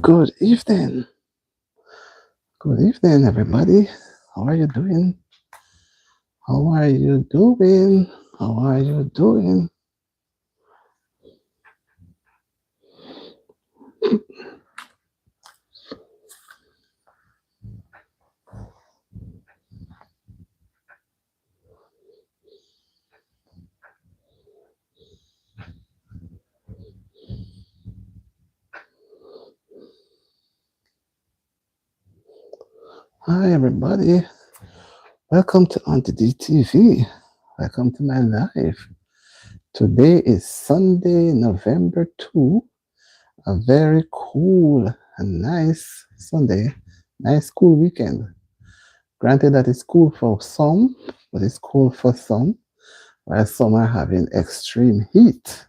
Good evening. Good evening, everybody. How are you doing? How are you doing? How are you doing? Hi, everybody. Welcome to Auntie DTV. Welcome to my live. Today is Sunday, November 2. A very cool and nice Sunday. Nice cool weekend. Granted that it's cool for some, but it's cool for some, while some are having extreme heat.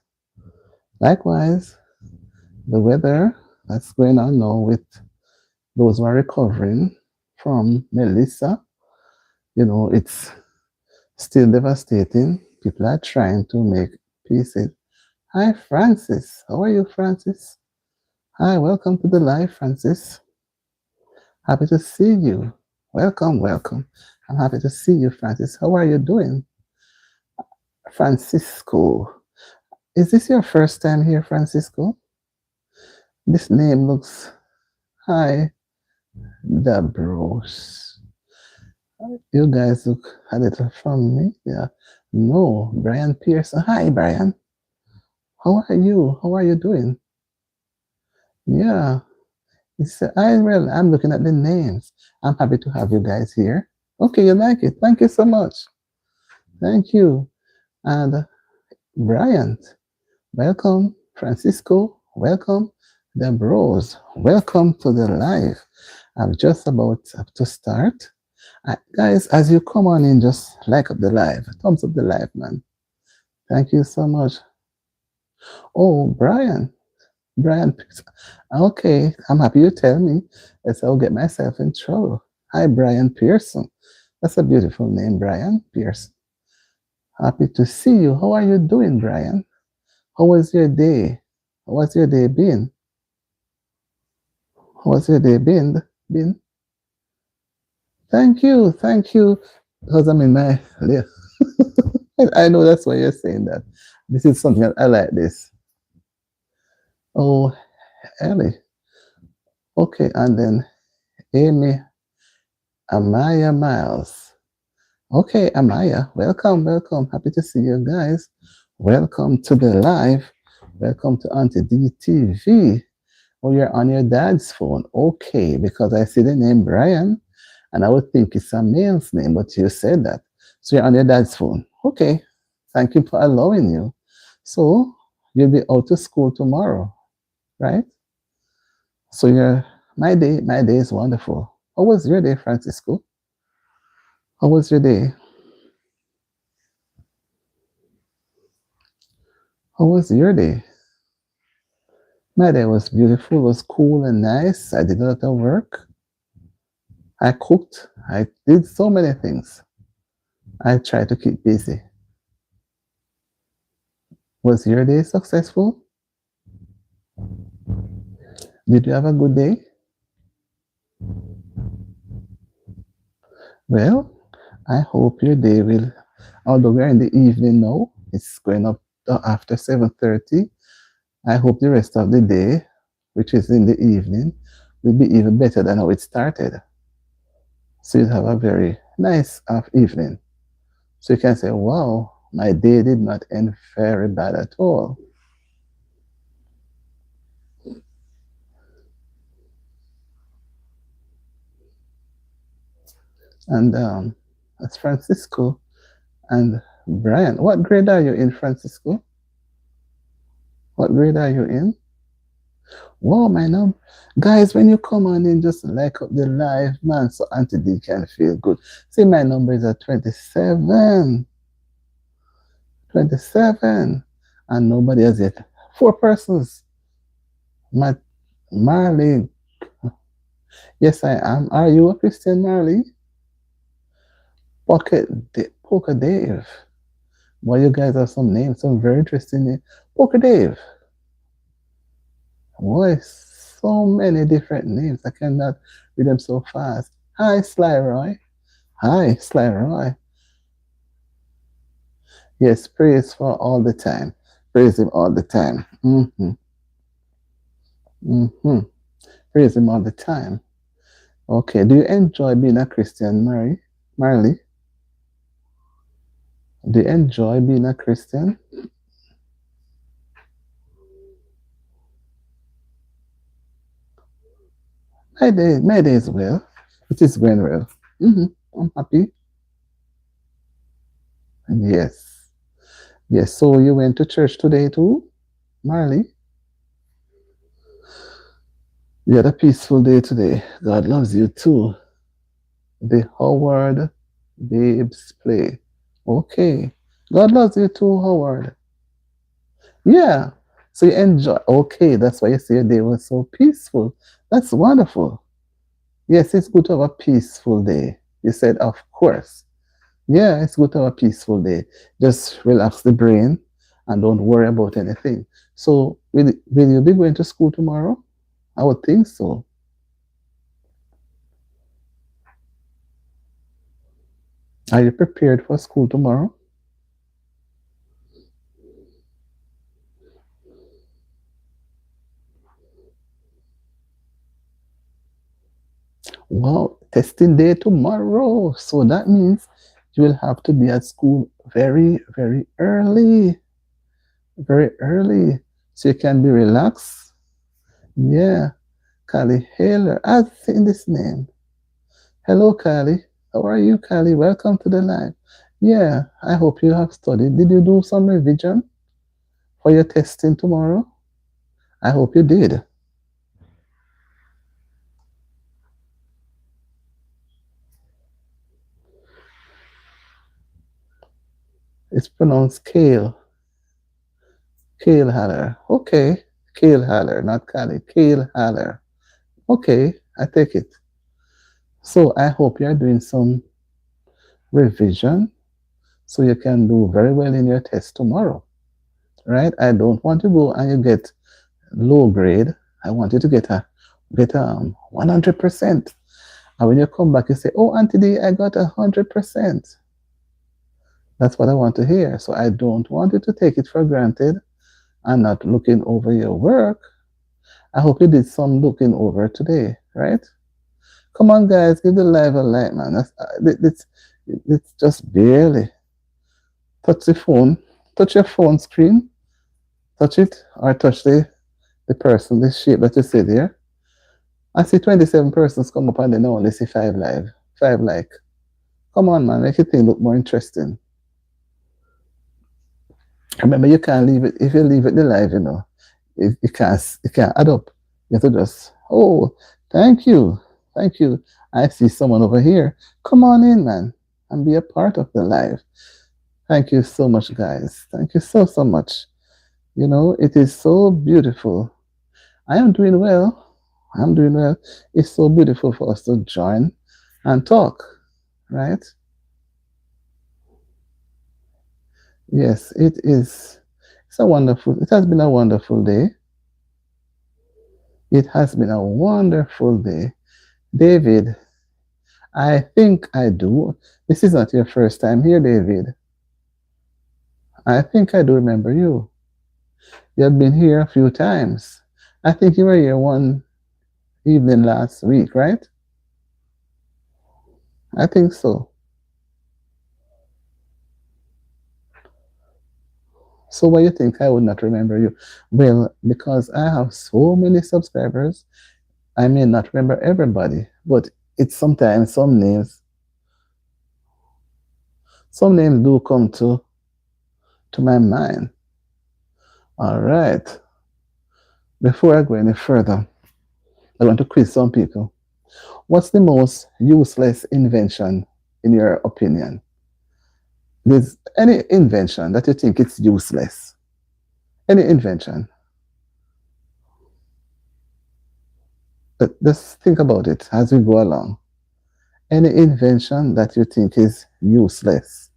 Likewise, the weather that's going on now with those who are recovering from Melissa, it's still devastating. People are trying to make pieces. Hi, Francis. How are you, Francis? Hi, welcome to the live, Francis. Happy to see you. Welcome, welcome. I'm happy to see you, Francis. How are you doing? Francisco. Is this your first time here, Francisco? This name looks. Hi, the bros. You guys look a little familiar. No, Brian Pearson. Hi, Brian. How are you? How are you doing? Yeah, I'm looking at the names. I'm happy to have you guys here. Okay, you like it. Thank you so much. Thank you. And Brian, welcome. Francisco, welcome. The bros, welcome to the live. I'm just about to start. Guys, as you come on in, just like up the live. Thumbs up the live, man. Thank you so much. Oh, Brian. Okay, I'm happy you tell me, else I'll get myself in trouble. Hi, Brian Pearson. That's a beautiful name, Brian Pearson. Happy to see you. How are you doing, Brian? How was your day? How was your day been? How was your day been? Thank you. Because I'm in my I know that's why you're saying that. This is something I like this. Oh, Ellie. Okay, and then Amy Amaya Miles. Okay, Amaya, welcome. Happy to see you guys. Welcome to the live. Welcome to Auntie DTV. Oh, you're on your dad's phone. Okay, because I see the name Brian and I would think it's a male's name, but you said that. So you're on your dad's phone. Okay, thank you for allowing you. So you'll be out to school tomorrow, right? So my day is wonderful. How was your day, Francisco? How was your day? How was your day? My day was beautiful, it was cool and nice. I did a lot of work. I cooked. I did so many things. I tried to keep busy. Was your day successful? Did you have a good day? Well, I hope your day will, although we're in the evening now, it's going up after 7:30. I hope the rest of the day, which is in the evening, will be even better than how it started. So you have a very nice evening. So you can say, wow, my day did not end very bad at all. And that's Francisco and Brian. What grade are you in, Francisco? What grade are you in? Wow, my num guys, when you come on in, just like up the live, man, so Auntie D can feel good. See, my number is at 27. 27. And nobody has yet. Four persons. My Marley. Yes, I am. Are you a Christian, Marley? Poker Dave. Well, you guys have some names, some very interesting names. Poker Dave. Boy, so many different names. I cannot read them so fast. Hi, Sly Roy. Hi, Sly Roy. Yes, praise for all the time. Praise him all the time. Praise him all the time. Okay. Do you enjoy being a Christian, Marley? Do you enjoy being a Christian? My day is well. It is going well. I'm happy. Yes. Yes. So you went to church today too, Marley? You had a peaceful day today. God loves you too. The Howard Babes play. Okay. God loves you too, Howard. Yeah. So you enjoy. Okay, that's why you say your day was so peaceful. That's wonderful. Yes, it's good to have a peaceful day. You said, of course. Yeah, it's good to have a peaceful day. Just relax the brain and don't worry about anything. So, will you be going to school tomorrow? I would think so. Are you prepared for school tomorrow? Wow, testing day tomorrow. So that means you will have to be at school very, very early. Very early. So you can be relaxed. Yeah. Kali Haler. I've seen this name. Hello, Kali. How are you, Kali? Welcome to the live. Yeah, I hope you have studied. Did you do some revision for your testing tomorrow? I hope you did. It's pronounced Kale. Kale Haller. Okay. Kale Haller, not Kali. Kale Haller. Okay, I take it. So I hope you're doing some revision so you can do very well in your test tomorrow. Right? I don't want to go and you get low grade. I want you to get 100%. And when you come back, you say, "Oh, Auntie D, I got 100%." That's what I want to hear. So I don't want you to take it for granted and not looking over your work. I hope you did some looking over today, right? Come on, guys, give the live a like, man. It's just barely touch the phone, touch your phone screen, touch it, or touch the person, the shape that you see there. I see 27 persons come up and then I only see five live, five like. Come on, man, make it thing look more interesting. Remember, you can't leave it if you leave it the live, it can't add up. You have to just, oh, thank you, thank you. I see someone over here. Come on in, man, and be a part of the live. Thank you so much, guys. Thank you so much. It is so beautiful. I am doing well. I'm doing well. It's so beautiful for us to join and talk, right? Yes, it is. It has been a wonderful day. It has been a wonderful day. David, I think I do. This is not your first time here, David. I think I do remember you. You have been here a few times. I think you were here evening last week, right? I think so. So why you think I would not remember you? Well, because I have so many subscribers, I may not remember everybody, but it's sometimes some names do come to my mind. All right. Before I go any further, I want to quiz some people. What's the most useless invention in your opinion? There's any invention that you think it's useless? Any invention? But just think about it as we go along. Any invention that you think is useless?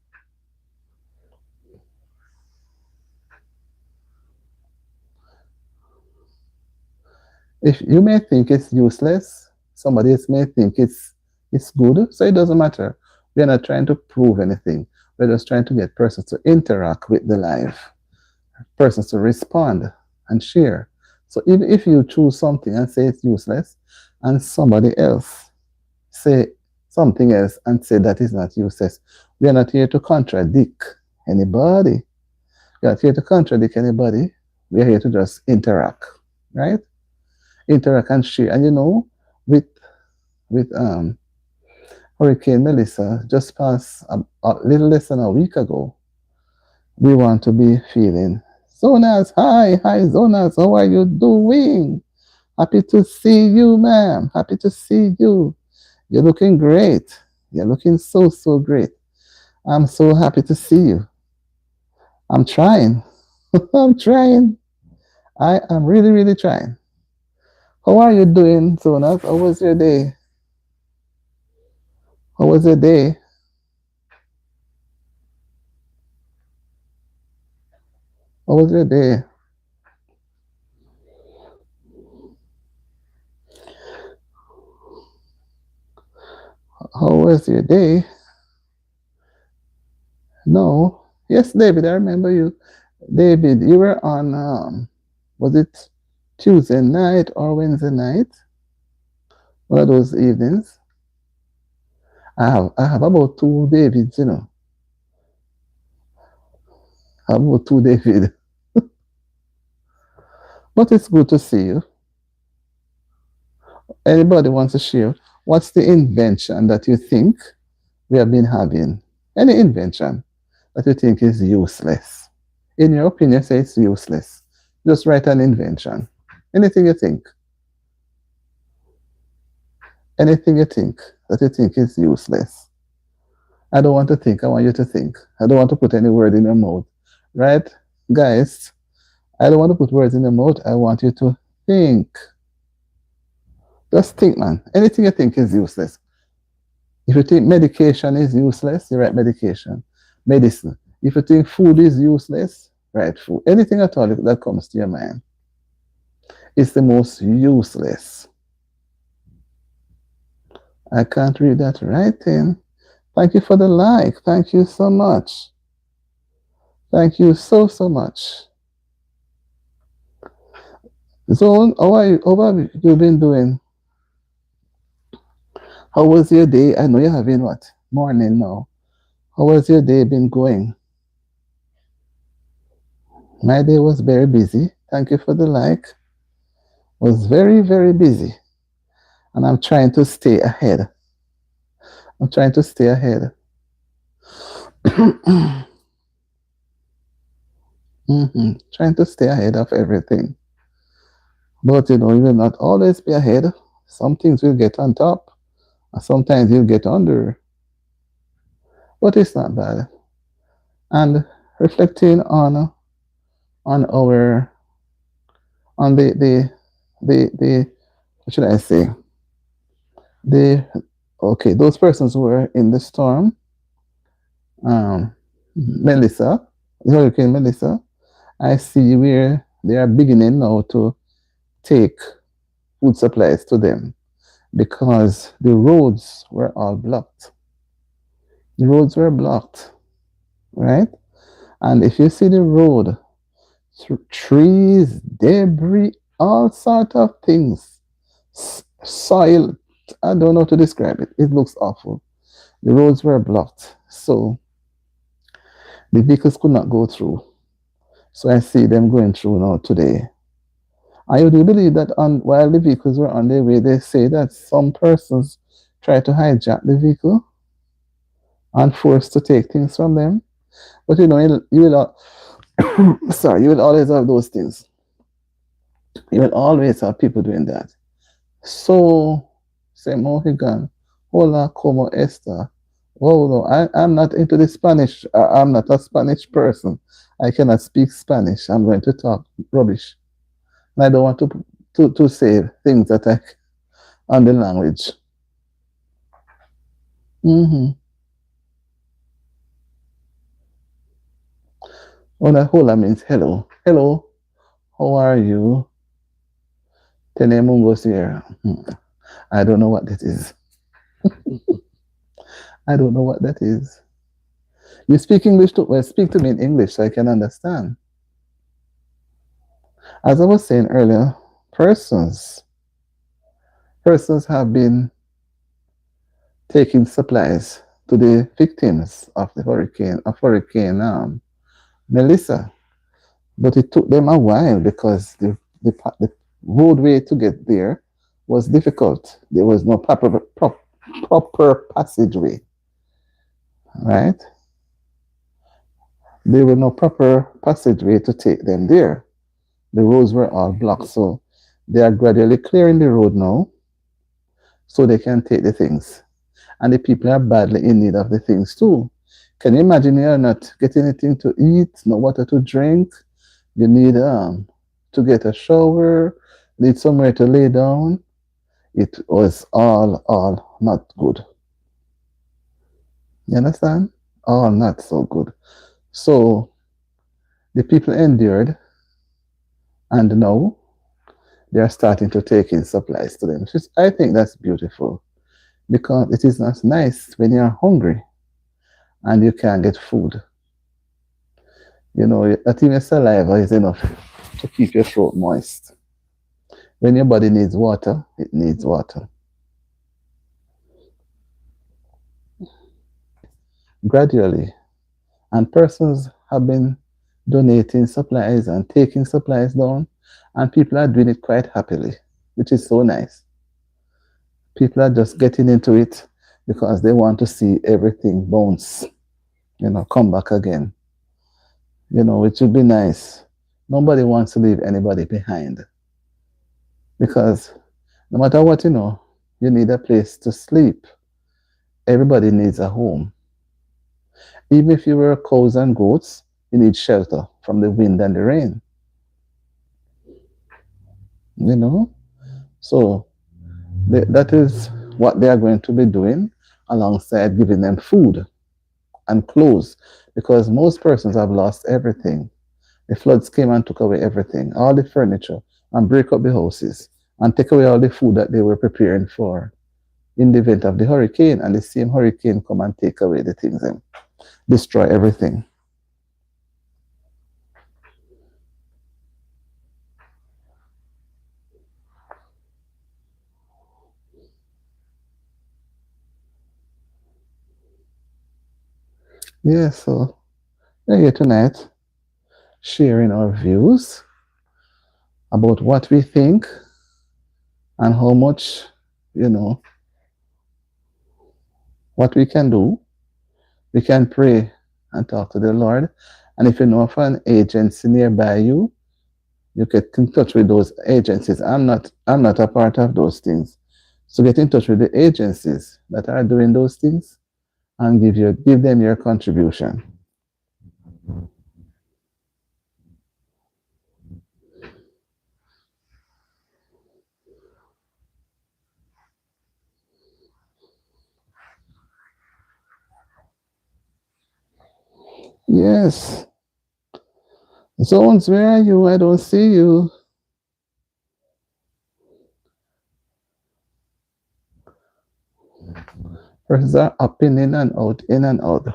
If you may think it's useless, somebody else may think it's good, so it doesn't matter. We're not trying to prove anything. We're just trying to get persons to interact with the live, persons to respond and share. So if you choose something and say it's useless, and somebody else say something else and say that is not useless, we are not here to contradict anybody. We are not here to contradict anybody. We are here to just interact, right? Interact and share. And with with Hurricane Melissa just past a little less than a week ago, we want to be feeling Zonas. Hi Zonas, how are you doing? Happy to see you, ma'am. Happy to see you. You're looking great. You're looking so great. I'm so happy to see you. I'm trying. I'm trying. I am really trying. How are you doing, Zonas? How was your day? How was your day? How was your day? How was your day? No. Yes, David, I remember you. David, you were on, was it Tuesday night or Wednesday night? One of those evenings. I have about two Davids. I have about two David. But it's good to see you. Anybody wants to share? What's the invention that you think we have been having? Any invention that you think is useless? In your opinion, say it's useless. Just write an invention. Anything you think. Anything you think that you think is useless. I don't want to think. I want you to think. I don't want to put any word in your mouth. Right? Guys, I don't want to put words in your mouth. I want you to think. Just think, man. Anything you think is useless. If you think medication is useless, you write medication. Medicine. If you think food is useless, write food. Anything at all that comes to your mind is the most useless. I can't read that writing. Thank you for the like. Thank you so much. Thank you so much. Zone, how have you been doing? How was your day? I know you're having what? Morning now. How was your day been going? My day was very busy. Thank you for the like. Was very busy. And I'm trying to stay ahead. I'm trying to stay ahead. Trying to stay ahead of everything. But you will not always be ahead. Some things will get on top, and sometimes you'll get under. But it's not bad. And reflecting on our on the what should I say? The okay, those persons who were in the storm, Melissa, the Hurricane Melissa, I see where they are beginning now to take food supplies to them because the roads were all blocked. The roads were blocked, right? And if you see the road, trees, debris, all sort of things soil. I don't know how to describe it. It looks awful. The roads were blocked, so the vehicles could not go through. So I see them going through now today. I do believe that while the vehicles were on their way, they say that some persons tried to hijack the vehicle and forced to take things from them. But you know, you will, sorry, you will always have those things. You will always have people doing that. So, say Mohigan, hola como esta. Oh no, I'm not into the Spanish. I'm not a Spanish person. I cannot speak Spanish. I'm going to talk rubbish. And I don't want to say things that I on the language. Mm-hmm. Hola means hello. Hello, how are you? Tenemos here. I don't know what that is. I don't know what that is. You speak English too? Well, speak to me in English so I can understand. As I was saying earlier, persons persons have been taking supplies to the victims of the hurricane Melissa, but it took them a while because the roadway to get there was difficult. There was no proper passageway, right? There was no proper passageway to take them there. The roads were all blocked, so they are gradually clearing the road now so they can take the things. And the people are badly in need of the things too. Can you imagine you're not getting anything to eat, no water to drink? You need to get a shower, need somewhere to lay down. It was all not good. You understand? All not so good. So the people endured, and now they are starting to take in supplies to them. I think that's beautiful because it is not nice when you're hungry and you can't get food. You know, not even saliva is enough to keep your throat moist. When your body needs water, it needs water. Gradually, and persons have been donating supplies and taking supplies down, and people are doing it quite happily, which is so nice. People are just getting into it because they want to see everything bounce, come back again. It should be nice. Nobody wants to leave anybody behind because no matter what, you need a place to sleep. Everybody needs a home. Even if you were cows and goats, you need shelter from the wind and the rain. You know? So that is what they are going to be doing alongside giving them food and clothes because most persons have lost everything. The floods came and took away everything, all the furniture, and break up the houses and take away all the food that they were preparing for in the event of the hurricane, and the same hurricane come and take away the things and destroy everything. Yeah, so we're here tonight sharing our views about what we think and how much, you know, what we can do. We can pray and talk to the Lord. And if you know of an agency nearby you, you get in touch with those agencies. I'm not a part of those things. So get in touch with the agencies that are doing those things and give them your contribution. Yes. Zones, where are you? I don't see you. Persons are up in and out, in and out.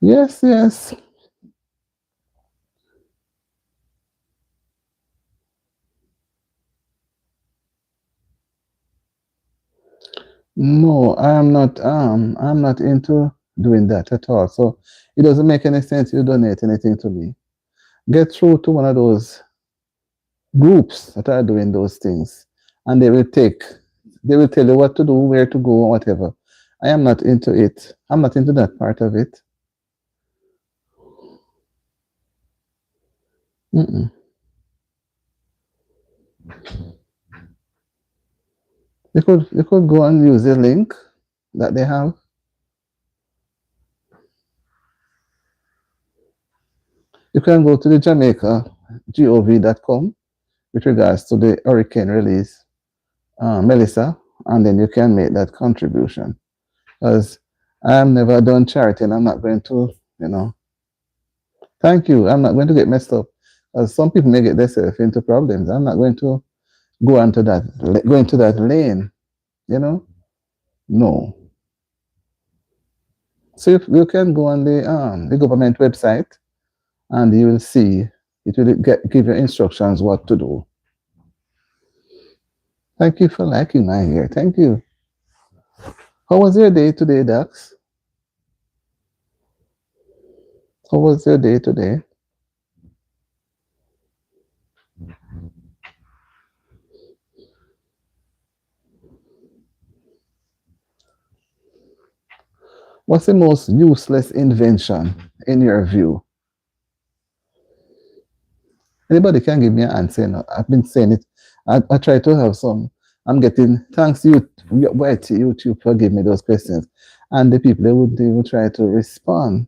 Yes, yes. No, I'm not into doing that at all. So it doesn't make any sense you donate anything to me. Get through to one of those groups that are doing those things, and they will tell you what to do, where to go, or whatever. I am not into it. I'm not into that part of it. Mm-mm. You could go and use the link that they have. You can go to the JamaicaGov.com with regards to the hurricane release, Melissa, and then you can make that contribution. Because I've never done charity and I'm not going to, you know, thank you. I'm not going to get messed up. Because some people may get themselves into problems. I'm not going to go into that lane, you know? No. So if you can go on the government website and you will see it will give you instructions what to do. Thank you for liking my hair. Thank you. How was your day today, Dax? How was your day today? What's the most useless invention in your view? Anybody can give me an answer. You know? I've been saying it. I try to have some. I'm getting thanks you, YouTube for giving me those questions, and the people they would try to respond.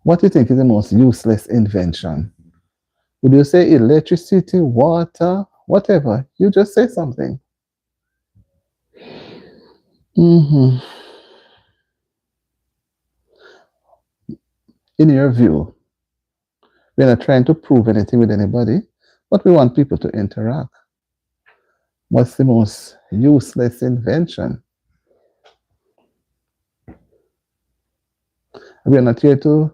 What do you think is the most useless invention? Would you say electricity, water, whatever? You just say something. Hmm. In your view, we're not trying to prove anything with anybody, but we want people to interact. What's the most useless invention? We're not here to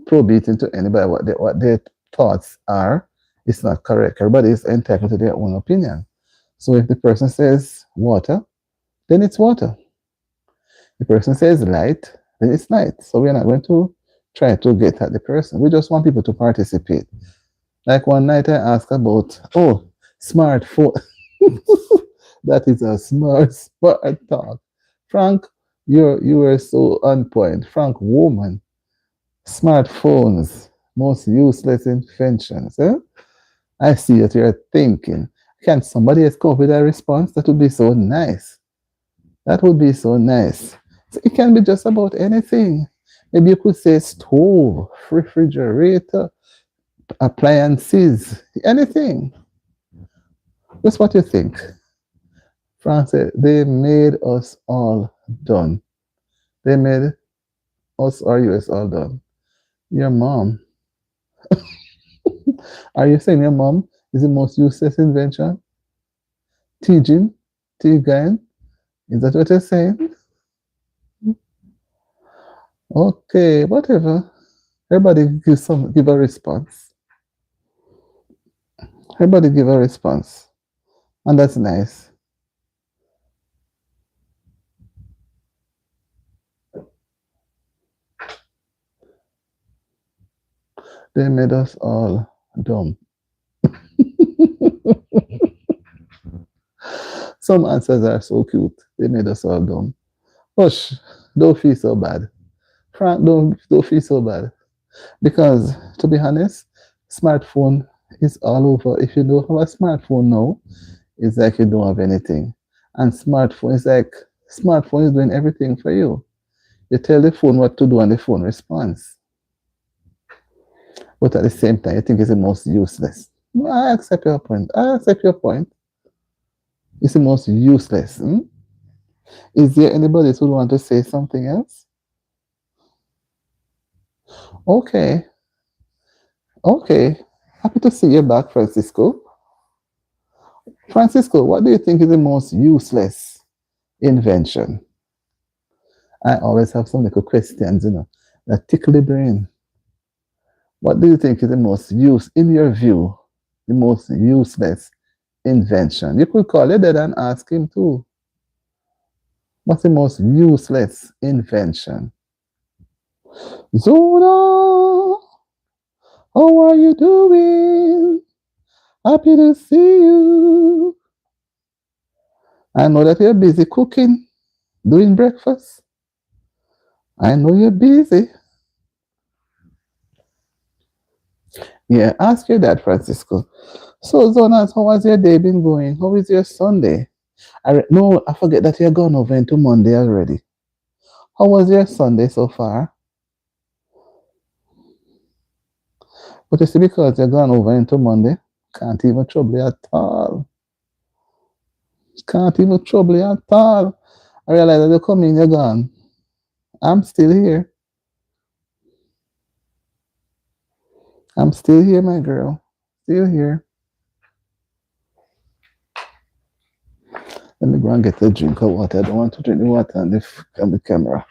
probe it into anybody what their thoughts are. It's not correct. Everybody is entitled to their own opinion. So if the person says water, then it's water. The person says light, then it's light. So we're not going to try to get at the person. We just want people to participate. Like one night I asked about, oh, smartphone. That is a smart talk. Frank, you were so on point. Frank Woman, smartphones, most useless inventions. Eh? I see that you're thinking. Can somebody else come up with a response? That would be so nice. That would be so nice. So it can be just about anything. Maybe you could say stove, refrigerator, appliances, anything. That's what you think. France said, they made us all done. They made us or US all done. Your mom. Are you saying your mom is the most useless invention? Teaching? Tegan? Is that what you're saying? Okay, whatever. Everybody give a response. Everybody give a response. And that's nice. They made us all dumb. Some answers are so cute. They made us all dumb. Hush, don't feel so bad. Frank, don't feel so bad. Because to be honest, smartphone is all over. If you don't have a smartphone now, it's like you don't have anything. And smartphone is doing everything for you. You tell the phone what to do and the phone responds. But at the same time, you think it's the most useless. No, I accept your point. I accept your point. It's the most useless. Hmm? Is there anybody who want to say something else? Okay. Okay. Happy to see you back, Francisco. Francisco, what do you think is the most useless invention? I always have some little questions, that tickle the brain. What do you think is the most in your view, the most useless invention? You could call your dad and ask him too. What's the most useless invention? Zona, how are you doing? Happy to see you. I know that you're busy cooking, doing breakfast. I know you're busy. Yeah, ask your dad, Francisco. So, Zonas, how has your day been going? How is your Sunday? No, I forget that you're gone over into Monday already. How was your Sunday so far? But you see, because you're gone over into Monday, can't even trouble you at all. Can't even trouble you at all. I realize that you come in, you're gone. I'm still here. I'm still here, my girl. Still here. Let me go and get a drink of water. I don't want to drink the water on the camera.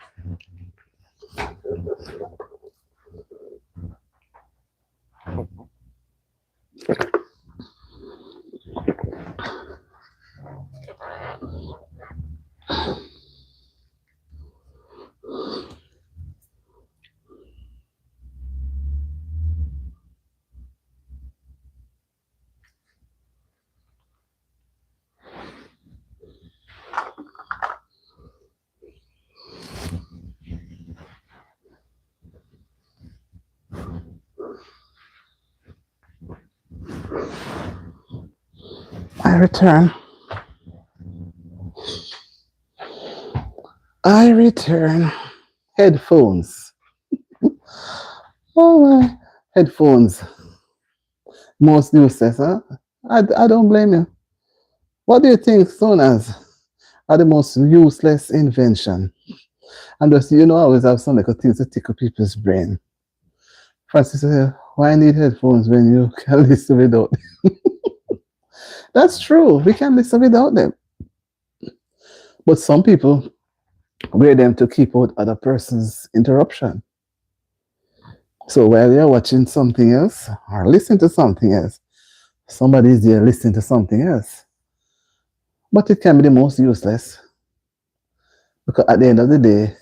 I return. I return. Headphones. Oh my. Headphones. Most useless, huh? I don't blame you. What do you think sonas are the most useless invention? And just, I always have some little things to tickle people's brain. Francis said, why need headphones when you can listen without them? That's true. We can listen without them. But some people wear them to keep out other person's interruption. So while you're watching something else or listening to something else, somebody's there listening to something else. But it can be the most useless because at the end of the day,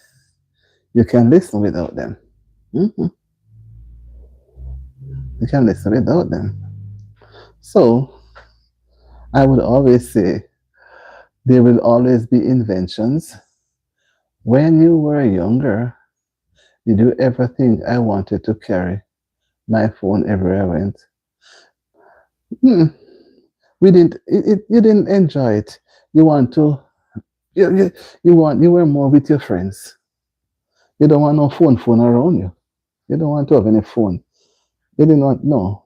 you can listen without them. Mm-hmm. You can listen without them. So I would always say there will always be inventions. When you were younger, did you ever think I wanted to carry my phone everywhere I went? Hmm. We didn't. You didn't enjoy it. You want to. You were more with your friends. You don't want no phone around you. You don't want to have any phone. You didn't want no.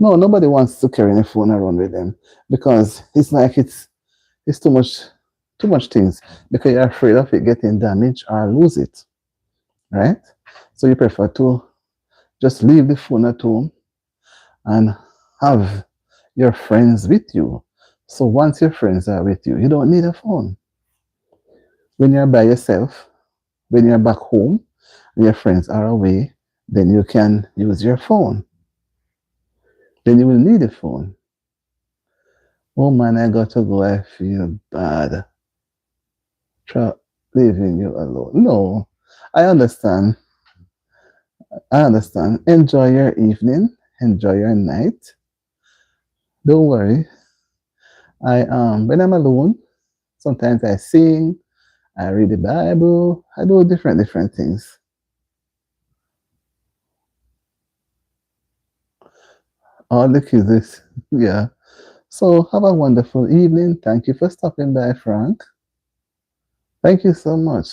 No, nobody wants to carry any phone around with them because it's like it's too much things because you're afraid of it getting damaged or lose it, right? So you prefer to just leave the phone at home and have your friends with you. So once your friends are with you, you don't need a phone. When you're by yourself, when you're back home, and your friends are away, then you can use your phone. Then you will need a phone. Oh man, I got to go. I feel bad. Try leaving you alone. No, I understand. I understand. Enjoy your evening. Enjoy your night. Don't worry. I when I'm alone, sometimes I sing, I read the Bible, I do different things. All the kids is yeah. So have a wonderful evening. Thank you for stopping by, Frank. Thank you so much.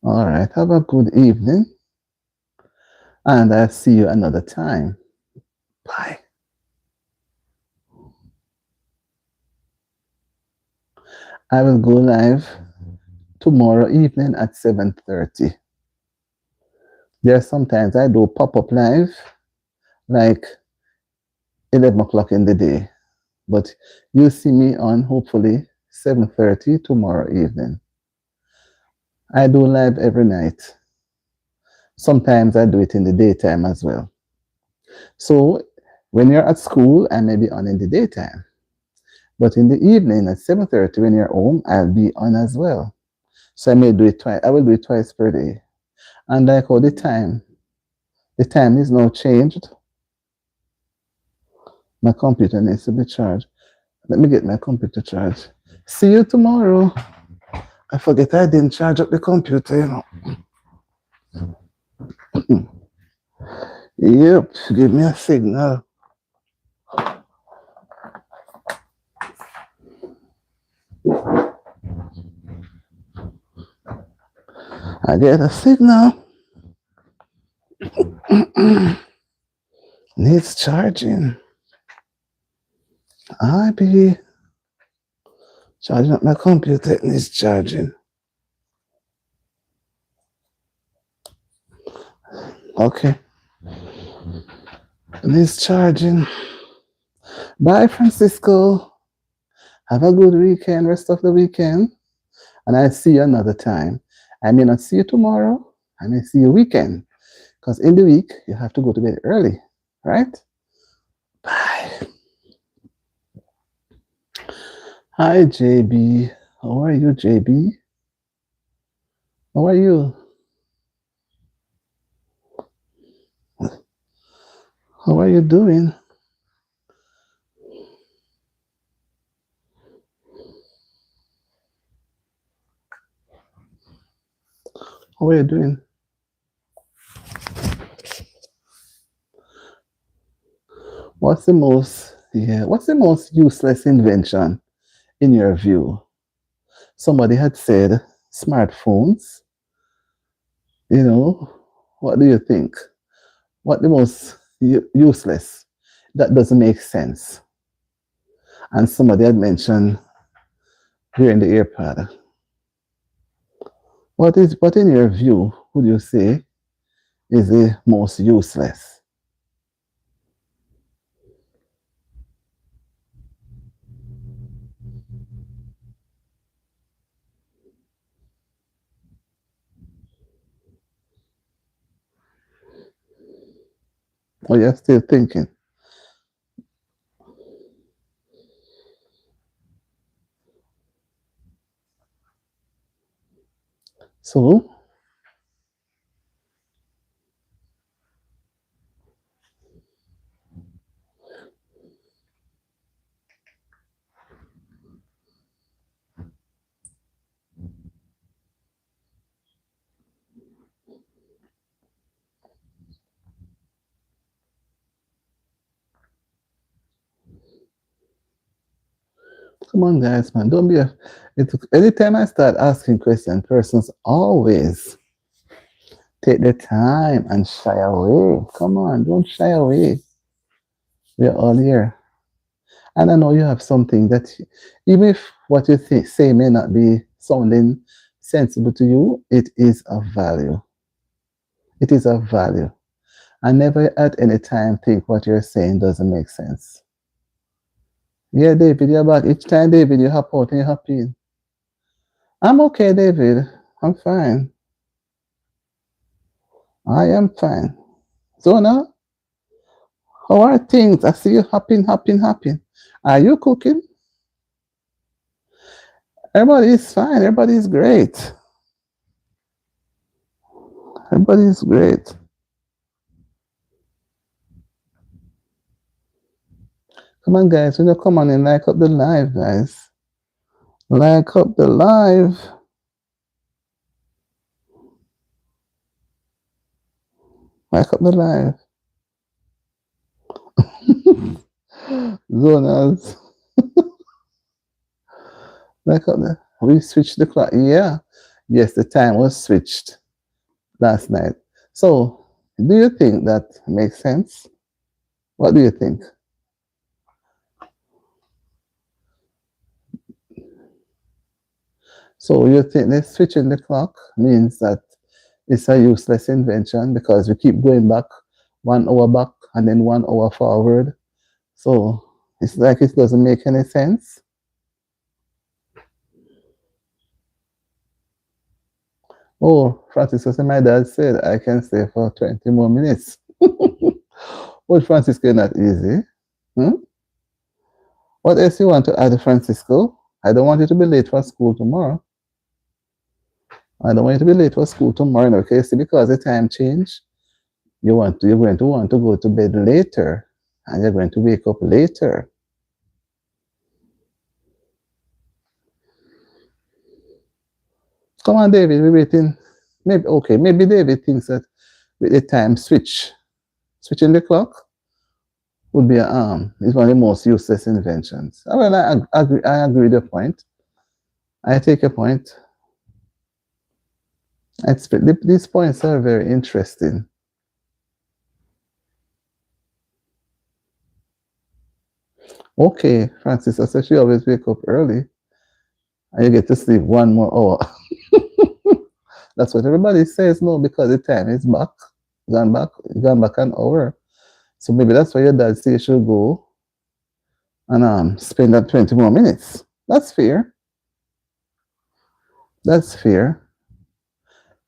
All right. Have a good evening. And I'll see you another time. Bye. I will go live tomorrow evening at 7:30. There's sometimes I do pop-up live like 11 o'clock in the day. But you'll see me on hopefully 7:30 tomorrow evening. I do live every night. Sometimes I do it in the daytime as well. So when you're at school, I may be on in the daytime. But in the evening at 7:30 when you're home, I'll be on as well. So I may do it twice. I will do it twice per day. And like all the time is now changed. My computer needs to be charged. Let me get my computer charged. See you tomorrow. I forget I didn't charge up the computer, Yep, give me a signal. I get a signal. Needs charging. I be charging up my computer. It needs charging. Okay. It needs charging. Bye, Francisco. Have a good weekend, rest of the weekend. And I'll see you another time. I may not see you tomorrow. I may see you weekend. Because in the week, you have to go to bed early, right? Bye. Hi, JB. How are you, JB? How are you? How are you doing? How are you doing? What's the most useless invention in your view? Somebody had said smartphones. You know, what do you think? What the most useless? That doesn't make sense. And somebody had mentioned wearing the AirPod. What in your view would you say is the most useless? Or you're still thinking? So, come on, guys, man. Don't be a. Anytime I start asking questions, persons always take the time and shy away. Come on, don't shy away. We're all here. And I know you have something that, even if what you say may not be sounding sensible to you, it is of value. It is of value. I never at any time think what you're saying doesn't make sense. Yeah, David, you're back. Each time, David, you hop out and you hop in. I'm okay, David. I'm fine. I am fine. Zona, how are things? I see you hopping, hopping, hopping. Are you cooking? Everybody is fine. Everybody is great. Everybody is great. Come on, guys. You know, come on and like up the live, guys. Like up the live. Like up the live. Zonas. Like up the. We switched the clock. Yeah. Yes, the time was switched last night. So, do you think that makes sense? What do you think? So you think that switching the clock means that it's a useless invention because we keep going back 1 hour back and then 1 hour forward. So It's like it doesn't make any sense. Oh, Francisco, my dad said I can stay for 20 more minutes. Well, Francisco, not easy. Hmm? What else you want to add, Francisco? I don't want you to be late for school tomorrow. I don't want you to be late for school tomorrow, okay? See, because the time change, you're going to want to go to bed later, and you're going to wake up later. Come on, David, we're waiting. Maybe okay, maybe David thinks that with the time switching the clock would be is one of the most useless inventions. Well, I agree with your point. I take your point. These points are very interesting. Okay, Francis, I said she always wake up early and you get to sleep 1 more hour. That's what everybody says no, because the time is gone back an hour. So maybe that's why your dad says you should go and spend that 20 more minutes. That's fair. That's fair.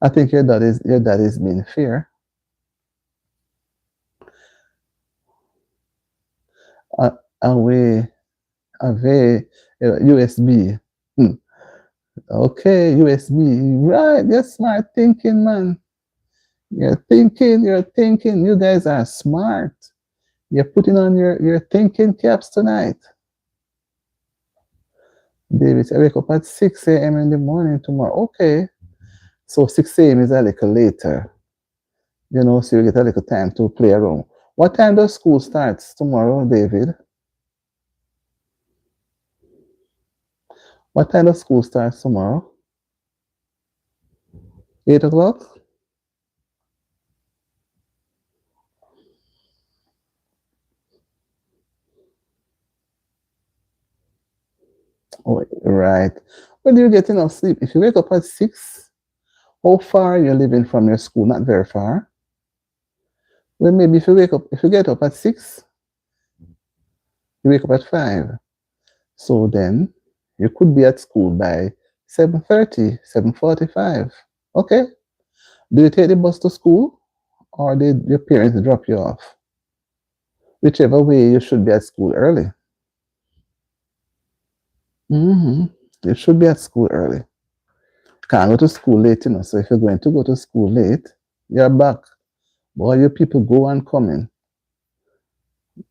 I think your dad is being fair. Uh, away, away, USB. Hmm. Okay, USB. Right, you're smart thinking, man. You're thinking. You guys are smart. You're putting on your thinking caps tonight. David, I wake up at 6 a.m. in the morning tomorrow. Okay. So 6 a.m. is a little later. So you get a little time to play around. What time does school starts tomorrow, David? What time does school starts tomorrow? 8 o'clock? Oh, right. When do you get enough sleep? If you wake up at 6, how far are you living from your school? Not very far. Well, maybe if you get up at 6, you wake up at 5. So then you could be at school by 7:30, 7:45. Okay. Do you take the bus to school or did your parents drop you off? Whichever way, you should be at school early. hmm You should be at school early. Can't go to school late, So if you're going to go to school late, you're back. Boy, you people go and come in.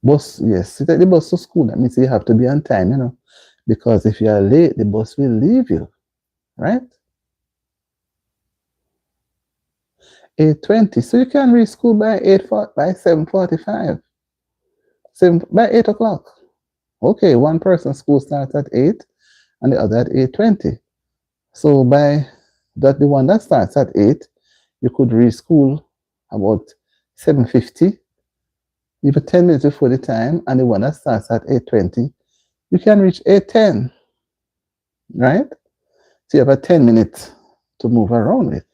Bus, yes, you take the bus to school. That means you have to be on time. Because if you are late, the bus will leave you, right? 8:20. So you can reach school by 7:45. By 8 o'clock. Okay, one person school starts at 8 and the other at 8:20. So by the one that starts at 8, you could reach school about 7:50, even 10 minutes before the time, and the one that starts at 8:20, you can reach 8:10, right? So you have a 10 minutes to move around with,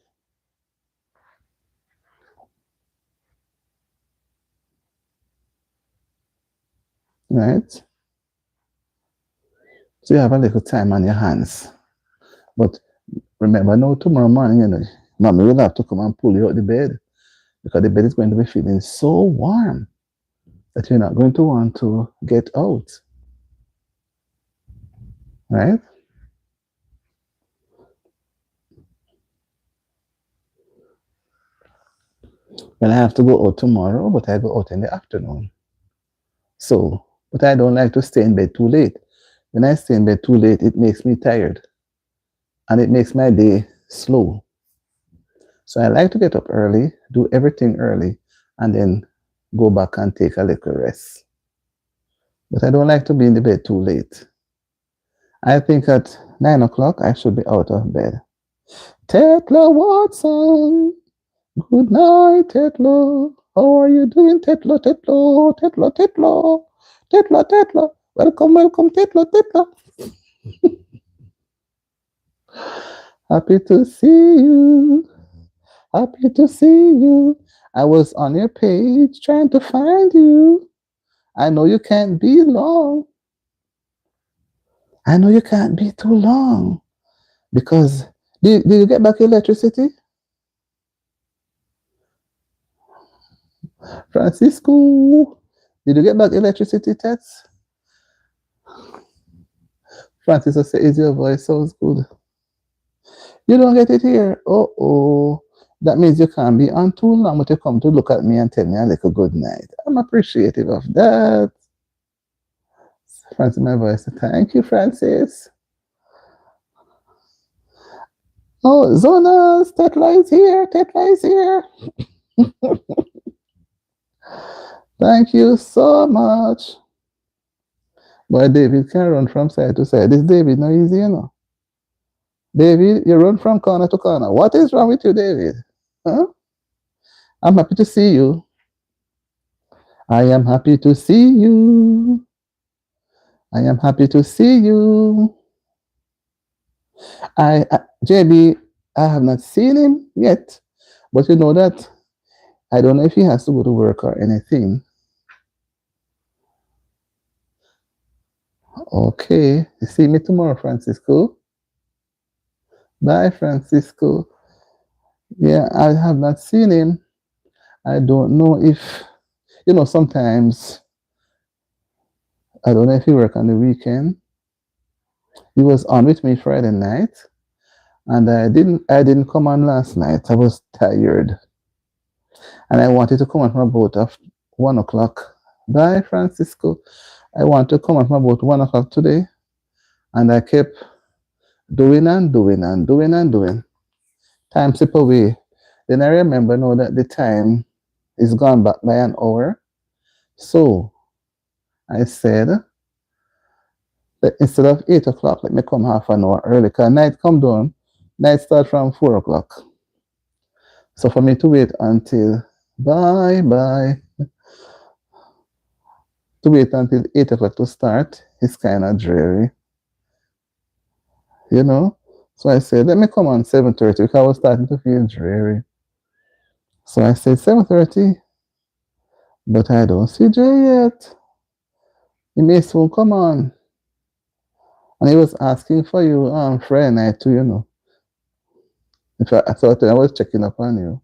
right? So you have a little time on your hands. But remember now, tomorrow morning, mommy will have to come and pull you out the bed because the bed is going to be feeling so warm that you're not going to want to get out, right? Well, I have to go out tomorrow, but I go out in the afternoon. So, but I don't like to stay in bed too late. When I stay in bed too late, it makes me tired and it makes my day slow. So I like to get up early, do everything early, and then go back and take a little rest. But I don't like to be in the bed too late. I think at 9 o'clock I should be out of bed. Tetla Watson. Good night, Tetla. How are you doing, Tetla? Tetla, Tetla, Tetla, Tetla, Tetla. Welcome, welcome, Tetla, Tetla. Happy to see you. Happy to see you. I was on your page trying to find you. I know you can't be long. I know you can't be too long. Because did you get back electricity? Francisco, did you get back electricity, Tets? Francisco says your voice sounds good. You don't get it here. Oh. That means you can't be on too long, but you come to look at me and tell me a little good night. I'm appreciative of that. Francis, my voice. Thank you, Francis. Oh, Zonas, Tetla is here. Tetla is here. Thank you so much. Boy, David can run from side to side. This David no easy, you know. David, you run from corner to corner. What is wrong with you, David? Huh? I'm happy to see you. I am happy to see you. I am happy to see you. JB, I have not seen him yet, but you know that I don't know if he has to go to work or anything. Okay, you see me tomorrow, Francisco. Bye, Francisco. Yeah, I have not seen him. I don't know if, sometimes, I don't know if he work on the weekend. He was on with me Friday night, and I didn't come on last night. I was tired. And I wanted to come on from about 1 o'clock. Bye, Francisco. I want to come on from about 1 o'clock today. And I kept doing and doing and doing and doing. Time slip away. Then I remember now that the time is gone back by an hour. So I said, instead of 8 o'clock, let me come half an hour early. Because night come down. Night start from 4 o'clock. So for me to wait until to wait until 8 o'clock to start is kind of dreary. So I said, let me come on 7:30 because I was starting to feel dreary. So I said 7:30, but I don't see Jay yet. He may soon come on. And he was asking for you Friday night too, In fact, I thought I was checking up on you.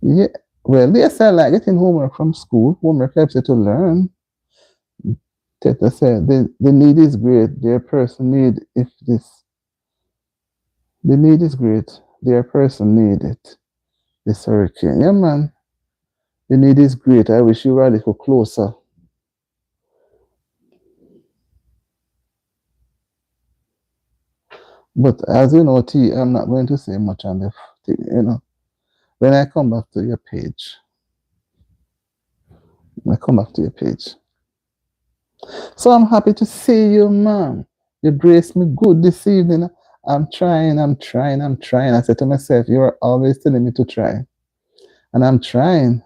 Yeah, well, yes, I like getting homework from school. Homework helps you to learn. Teta said, the need is great. Their person need if this. The need is great. Their person need it. This hurricane. Yeah, man. The need is great. I wish you were a little closer. But as you know, T, I'm not going to say much on the thing, When I come back to your page, So I'm happy to see you, man. You graced me good this evening. I'm trying. I said to myself, you are always telling me to try. And I'm trying.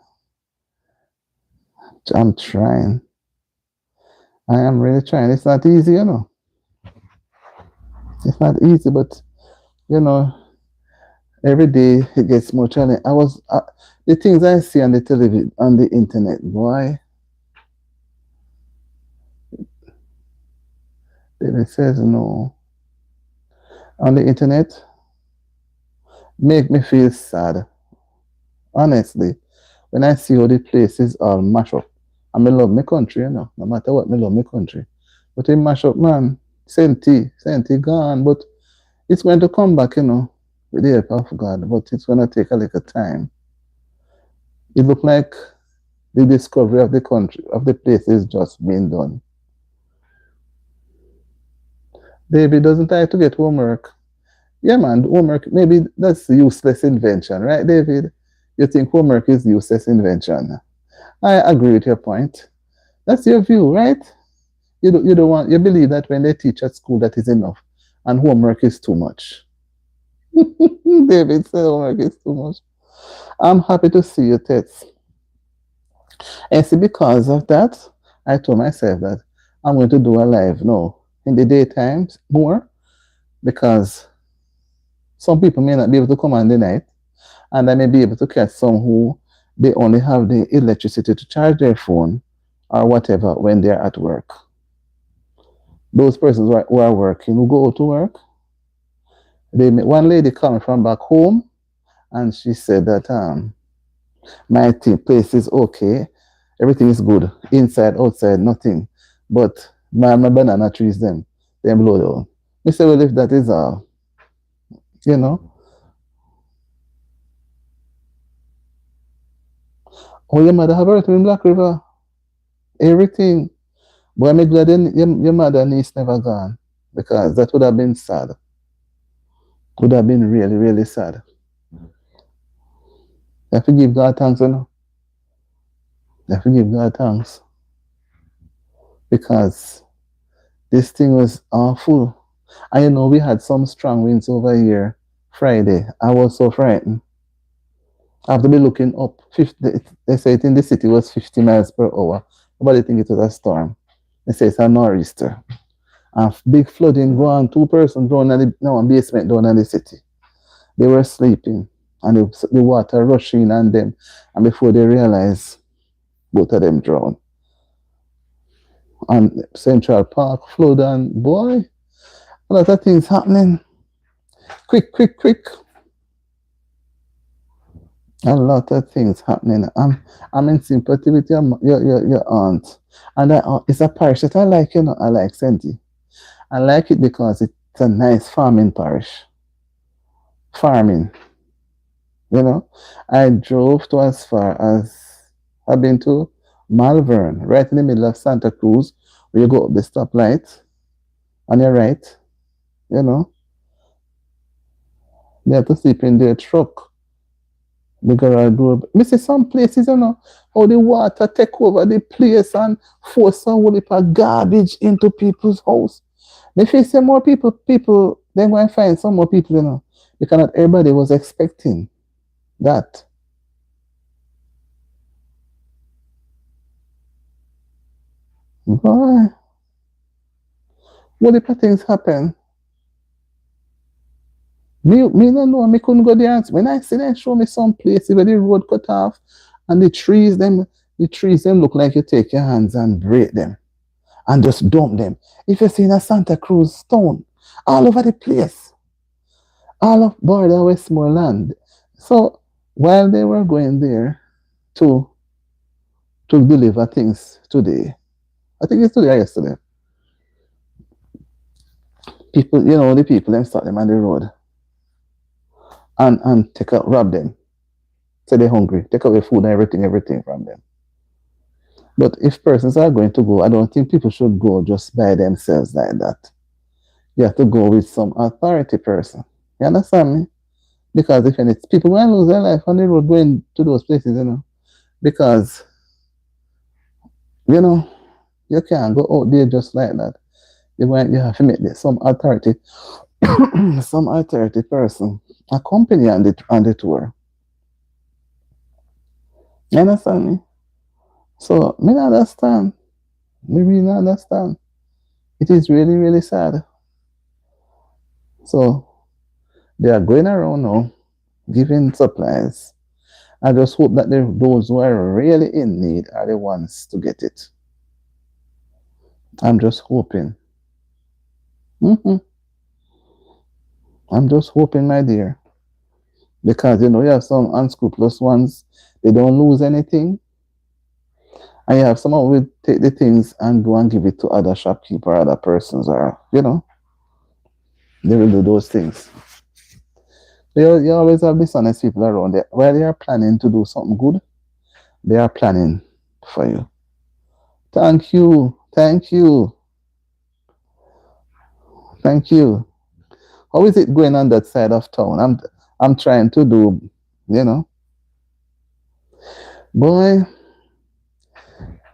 I am really trying. It's not easy, It's not easy, but, every day it gets more challenging. The things I see on the television, on the internet, boy. David says no. On the internet, make me feel sad. Honestly, when I see how the places are mash up, and I love my country, no matter what, I love my country. But it mash up, man. Senti gone, but it's going to come back, with the help of God, but it's going to take a little time. It looks like the discovery of the country, of the place is just being done. David doesn't like to get homework. Yeah, man, homework, maybe that's useless invention, right, David? You think homework is useless invention. I agree with your point. That's your view, right? You believe that when they teach at school that is enough and homework is too much. David said homework is too much. I'm happy to see you, Tets. And see, because of that, I told myself that I'm going to do a live now in the daytime more because some people may not be able to come on the night and I may be able to catch some who they only have the electricity to charge their phone or whatever when they're at work. Those persons who are working, who go to work, one lady coming from back home, and she said that my place is okay, everything is good, inside, outside, nothing, but my banana trees them blow down. I say, well, if that is all, you know, oh, your mother have everything in Black River, everything. But I'm glad your mother niece never gone, because that would have been sad. Would have been really, really sad. You have to give God thanks, you know. You have to give God thanks. Because this thing was awful. And you know, we had some strong winds over here Friday. I was so frightened. I have to be looking up. 50, they say it in the city was 50 miles per hour. Nobody think it was a storm. They say it's a nor'easter. And big flooding go on. 2 persons down in the no, basement down in the city. They were sleeping. And the water rushing on them. And before they realize, both of them drowned. And Central Park flood, and boy, a lot of things happening. Quick, quick, quick. A lot of things happening. I'm in sympathy with your aunt. And it's a parish that I like, you know. I like Senti. I like it because it's a nice farming parish. Farming. You know. I drove to as far as I've been to Malvern, right in the middle of Santa Cruz, where you go up the stoplight on your right, you know. They have to sleep in their truck. The garage door. Me see some places, you know, how the water take over the place and force some whole heap of garbage into people's house. If you see more people, then go and find some more people, you know. Because not everybody was expecting that. Boy, what if things happen? Me don't know. Me couldn't go there. When I see them show me some places where the road cut off and the trees them look like you take your hands and break them and just dump them. If you see in a Santa Cruz stone all over the place, all of border Westmoreland. So while they were going there to deliver things today, I think it's today or yesterday, people, you know, the people them start them on the road and rob them. Say they're hungry, take away food and everything from them. But if persons are going to go, I don't think people should go just by themselves like that. You have to go with some authority person. You understand me? Because if any people going to lose their life on the road going to those places, you know, because you know you can't go out there just like that. You have to make some authority, some authority person accompany on the tour. You understand me? So me not understand. Me really not understand. It is really, really sad. So they are going around now giving supplies. I just hope that those who are really in need are the ones to get it. I'm just hoping. hmm I'm just hoping, my dear. Because you know you have some unscrupulous ones. They don't lose anything. And you have some who will take the things and go and give it to other shopkeeper, other persons, or you know, they will do those things. You always have dishonest people around there. While they are planning to do something good, they are planning for you. Thank you. Thank you. Thank you. How is it going on that side of town? I'm trying to do, you know. Boy,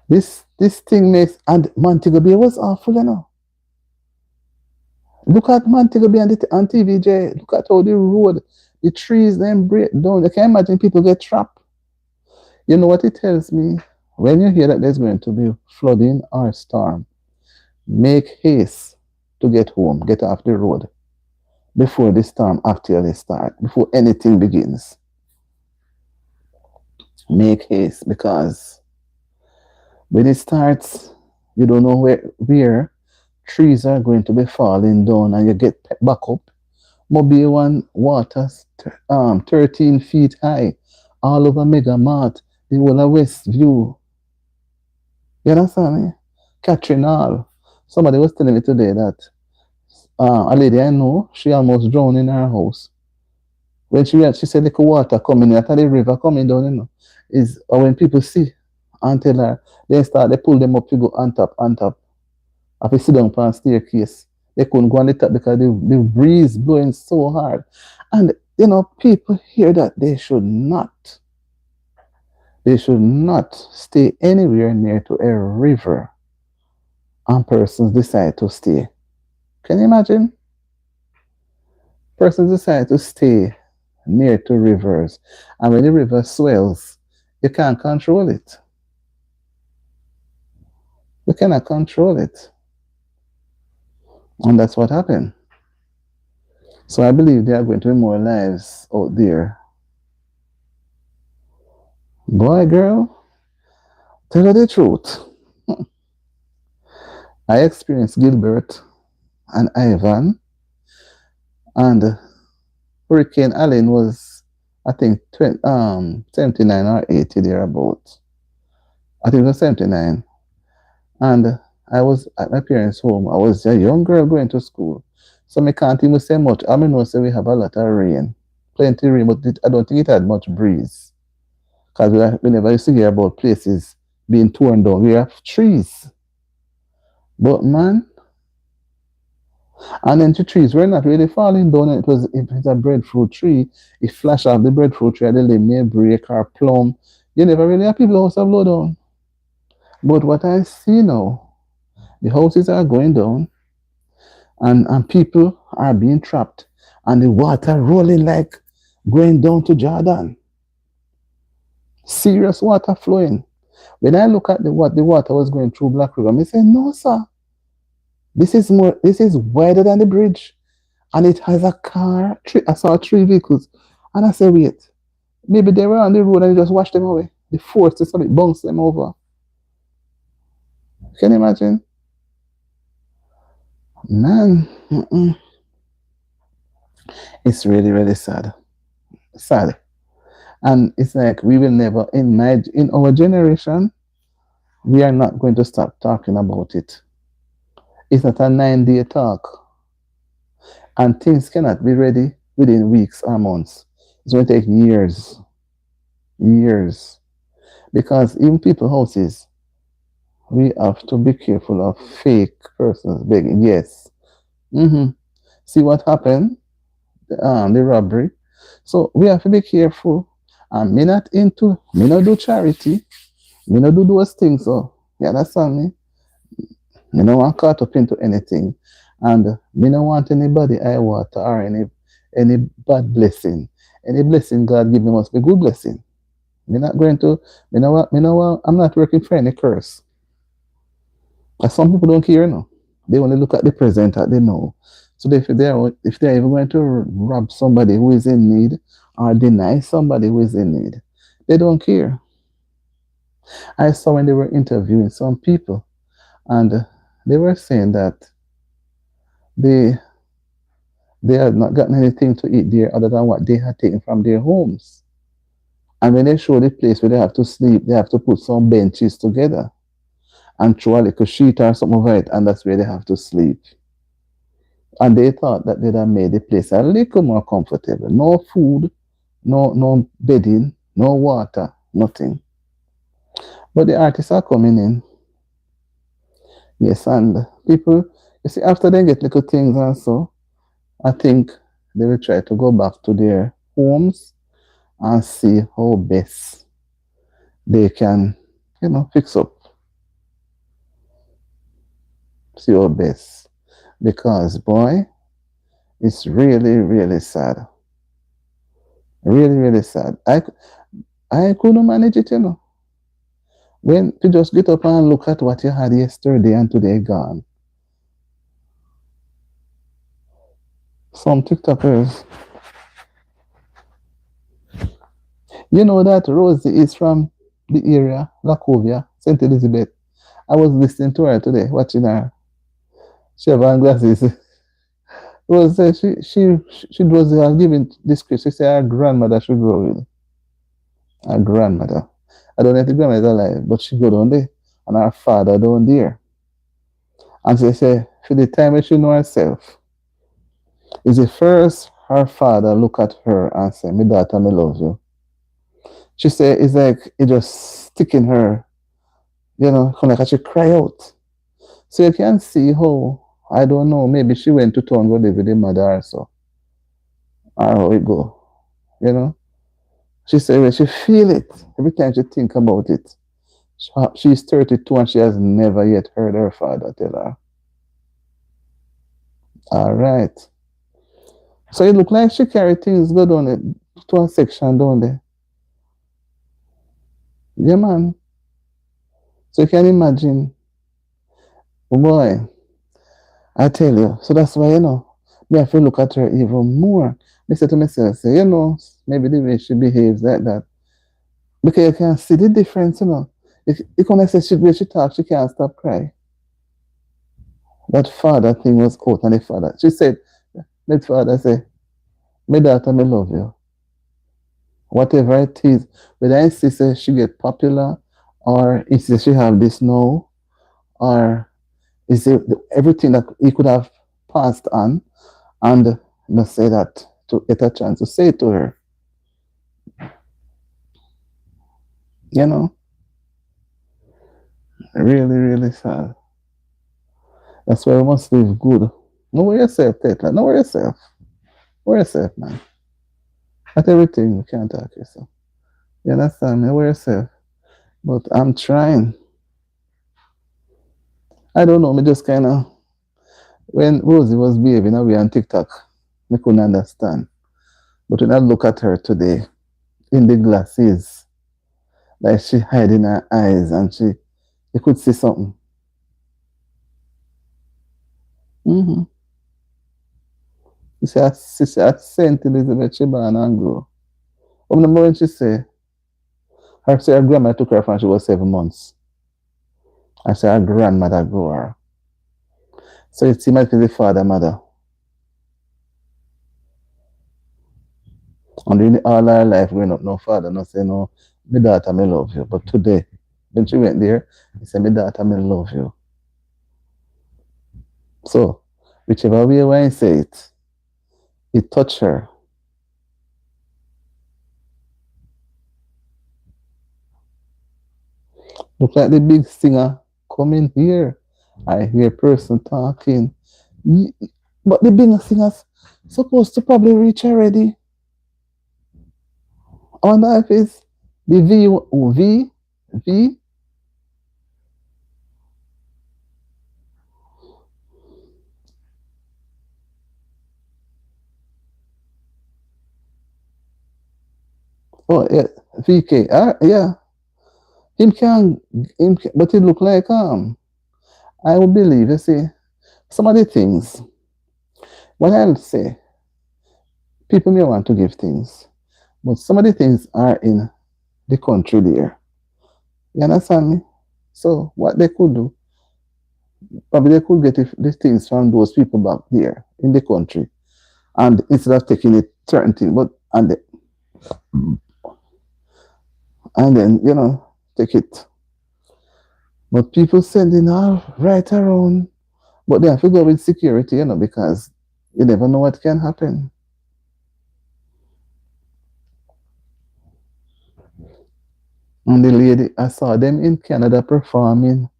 this thing makes, and Montego Bay was awful, you know. Look at Montego Bay on TVJ. Look at how the road, the trees then break down. You can imagine people get trapped. You know what it tells me? When you hear that there's going to be flooding or storm, make haste to get home, get off the road before the storm actually starts, before anything begins. Make haste because when it starts, you don't know where trees are going to be falling down and you get back up. Maybe one water 13 feet high all over Mega Mart, the whole of West View. You understand me? Catching all. Somebody was telling me today that a lady I know, she almost drowned in her house. When she said the water coming, after the river coming down, is or when people see and tell her, they pull them up to go on top. After sit down on staircase. They couldn't go on the top because the breeze blowing so hard. And people hear that they should not stay anywhere near to a river and persons decide to stay. Can you imagine? Persons decide to stay near to rivers. And when the river swells, you can't control it. You cannot control it. And that's what happened. So I believe there are going to be more lives out there. Boy, girl, tell you the truth. I experienced Gilbert and Ivan, and Hurricane Allen was, I think, 79 or 80 thereabouts. I think it was 79. And I was at my parents' home. I was a young girl going to school. So I can't even say much. I mean, say we have a lot of rain. Plenty rain, but I don't think it had much breeze. Because we never used to hear about places being torn down. We have trees. But man, and then the trees were not really falling down. It was a breadfruit tree. It flashed off the breadfruit tree and the limb may break or plumb. You never really have people house blow down. But what I see now, the houses are going down and people are being trapped and the water rolling like going down to Jordan. Serious water flowing. When I look at what the water was going through Black River, I say, no, sir. This is wider than the bridge. And it has a car. I saw 3 vehicles. And I said, wait, maybe they were on the road and they just washed them away. The force to something bounced them over. Can you imagine? Man, it's really, really sad. Sad. And it's like we will never, in our generation, we are not going to stop talking about it. It's not a 9-day talk. And things cannot be ready within weeks or months. It's going to take years. Years. Because even people houses, we have to be careful of fake persons begging. Yes. See what happened? The robbery. So we have to be careful. And me not do charity. Me not do those things. So you understand me? Me no want caught up into anything. And me no want anybody I water or any bad blessing. Any blessing God give me must be good blessing. Me not going to I'm not working for any curse. But some people don't care, no. They only look at the present that they know. So if they're even going to rob somebody who is in need or deny somebody who is in need, they don't care. I saw when they were interviewing some people, and they were saying that they had not gotten anything to eat there other than what they had taken from their homes. And when they show the place where they have to sleep, they have to put some benches together and throw a little sheet or something over it, and that's where they have to sleep. And they thought that they'd have made the place a little more comfortable. No food, no bedding, no water, nothing. But the artists are coming in. Yes, and people, you see, after they get little things and so, I think they will try to go back to their homes and see how best they can, fix up. See how best. Because, boy, it's really, really sad. Really, really sad. I couldn't manage it, When you just get up and look at what you had yesterday and today gone. Some TikTokers, You know that Rosie is from the area, Lacovia, St. Elizabeth. I was listening to her today, watching her. She have on glasses. Rose said she was giving this script. She said her grandmother should go with her grandmother. I don't know if the grandmother is alive, but she go down there, and her father down there. And she said for the time when she know herself, is the first her father look at her and say, "My daughter, me love you." She said it's like it just stick in her, kind of like she cry out. So you can see how, I don't know, maybe she went to town go live with the mother or so, or how it go, you know. She said when she feel it, every time she think about it, she's 32 and she has never yet heard her father tell her. All right. So it look like she carry things go down it, to a section down there. Yeah, man. So you can imagine, oh boy, I tell you. So that's why, me have to look at her even more. I say to myself, say, maybe the way she behaves like that. Because you can see the difference, If you can say she, when she talks, she can't stop crying. That father thing was out on the father. She said, my father say, my daughter, me love you. Whatever it is, whether I see say she get popular or is she have this now, or is it everything that he could have passed on, and not say that to get a chance to say it to her. You know, really, really sad. That's why we must live good. Know yourself, Tetla. Know yourself. Know yourself, man. At everything, you can't talk yourself. You understand? Know yourself. But I'm trying. I don't know. Me just kind of, when Rosie was behaving away on TikTok, I couldn't understand. But when I look at her today, in the glasses, like she hiding her eyes and you could see something. Mm-hmm. She said, at St. Elizabeth, she born and grow. But remember when she say her grandma took her when she was 7 months. I say her grandmother grew her. So it might be the father, mother. And in all her life growing up, no father, no say no, my daughter, me love you. But today, when she went there, he said, my daughter, me love you. So, whichever way I say it touched her. Look like the big singer coming here. I hear person talking. But the big singers supposed to probably reach already. I wonder if it's the V. Oh, yeah, VK. Yeah, but it look like, I would believe, you see, some of the things, when I say, people may want to give things, but some of the things are in the country there. You understand me? So what they could do, probably they could get the things from those people back there in the country, and instead of taking it certain thing, but and then take it. But people sending all right around, but they have to go with security, because you never know what can happen. And the lady, I saw them in Canada performing,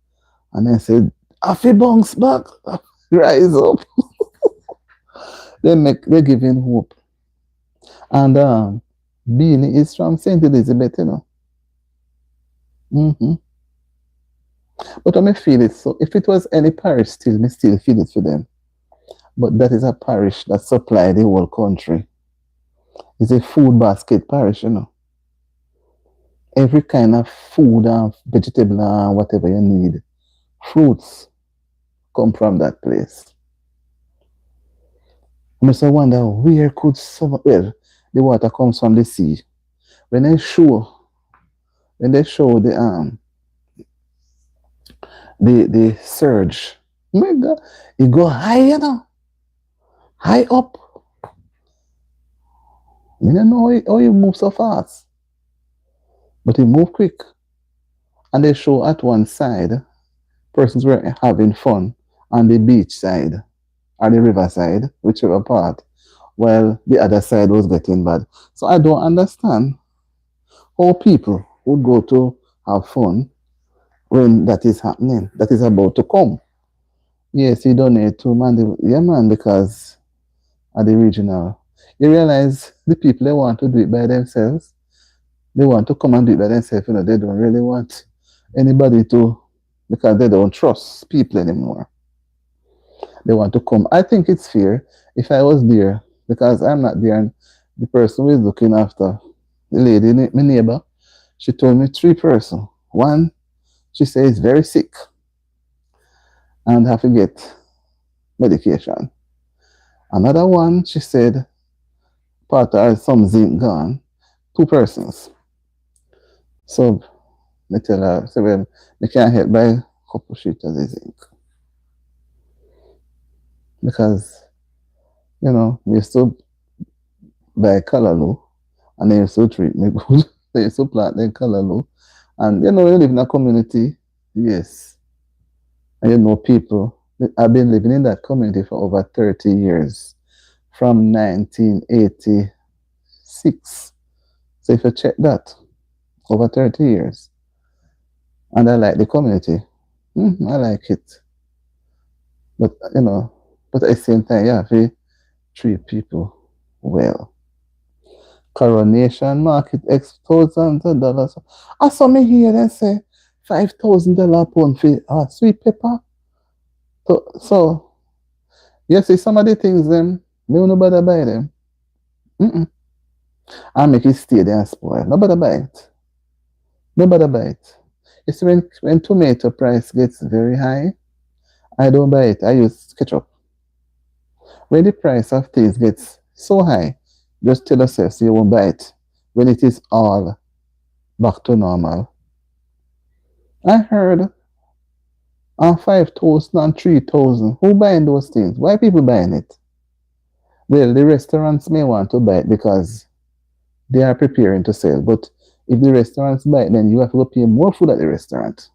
and I said, "Afi bounce back, rise up." They're giving hope. And Beanie is from St. Elizabeth. Mm-hmm. But I may feel it. So if it was any parish still, me still feel it for them. But that is a parish that supply the whole country. It's a food basket parish. Every kind of food and vegetable and whatever you need. Fruits come from that place. I must wonder where could some, well, the water comes from the sea. when they show when they show the surge, my God, it go high, high up. You don't know how it move so fast, but it move quick. And they show at one side, persons were having fun on the beach side or the river side, whichever part, while the other side was getting bad. So I don't understand how people would go to have fun when that is happening, that is about to come. Yes, you donate to man, yeah man, because at the regional, you realize the people they want to do it by themselves. They want to come and do it by themselves. They don't really want anybody to, because they don't trust people anymore. They want to come. I think it's fair if I was there, because I'm not there, and the person who is looking after the lady, my neighbor, she told me three person. One, she says very sick and have to get medication. Another one, she said, part of some zinc gone. Two persons. So me tell her, so well, me can't help by a couple sheets of the zinc. Because, we used to buy Callaloo and they used to treat me good. They used to plant them Callaloo. And when you live in a community, yes, and people. I've been living in that community for over 30 years, from 1986. So if you check that, over 30 years. And I like the community. I like it. But, but at the same time, you have to treat people well. Coronation Market X thousands of dollars. I saw me here and say $5,000 pound for sweet pepper. So you see some of the things them, me nobody buy them. I make it stay there and spoil. Nobody buy it. Nobody buy it. You see when tomato price gets very high, I don't buy it. I use ketchup. When the price of things gets so high, just tell yourself so you won't buy it. When it is all back to normal. I heard on 5,000 and 3,000. Who buying those things? Why people buying it? Well, the restaurants may want to buy it because they are preparing to sell. But if the restaurants buy it, then you have to go pay more food at the restaurant.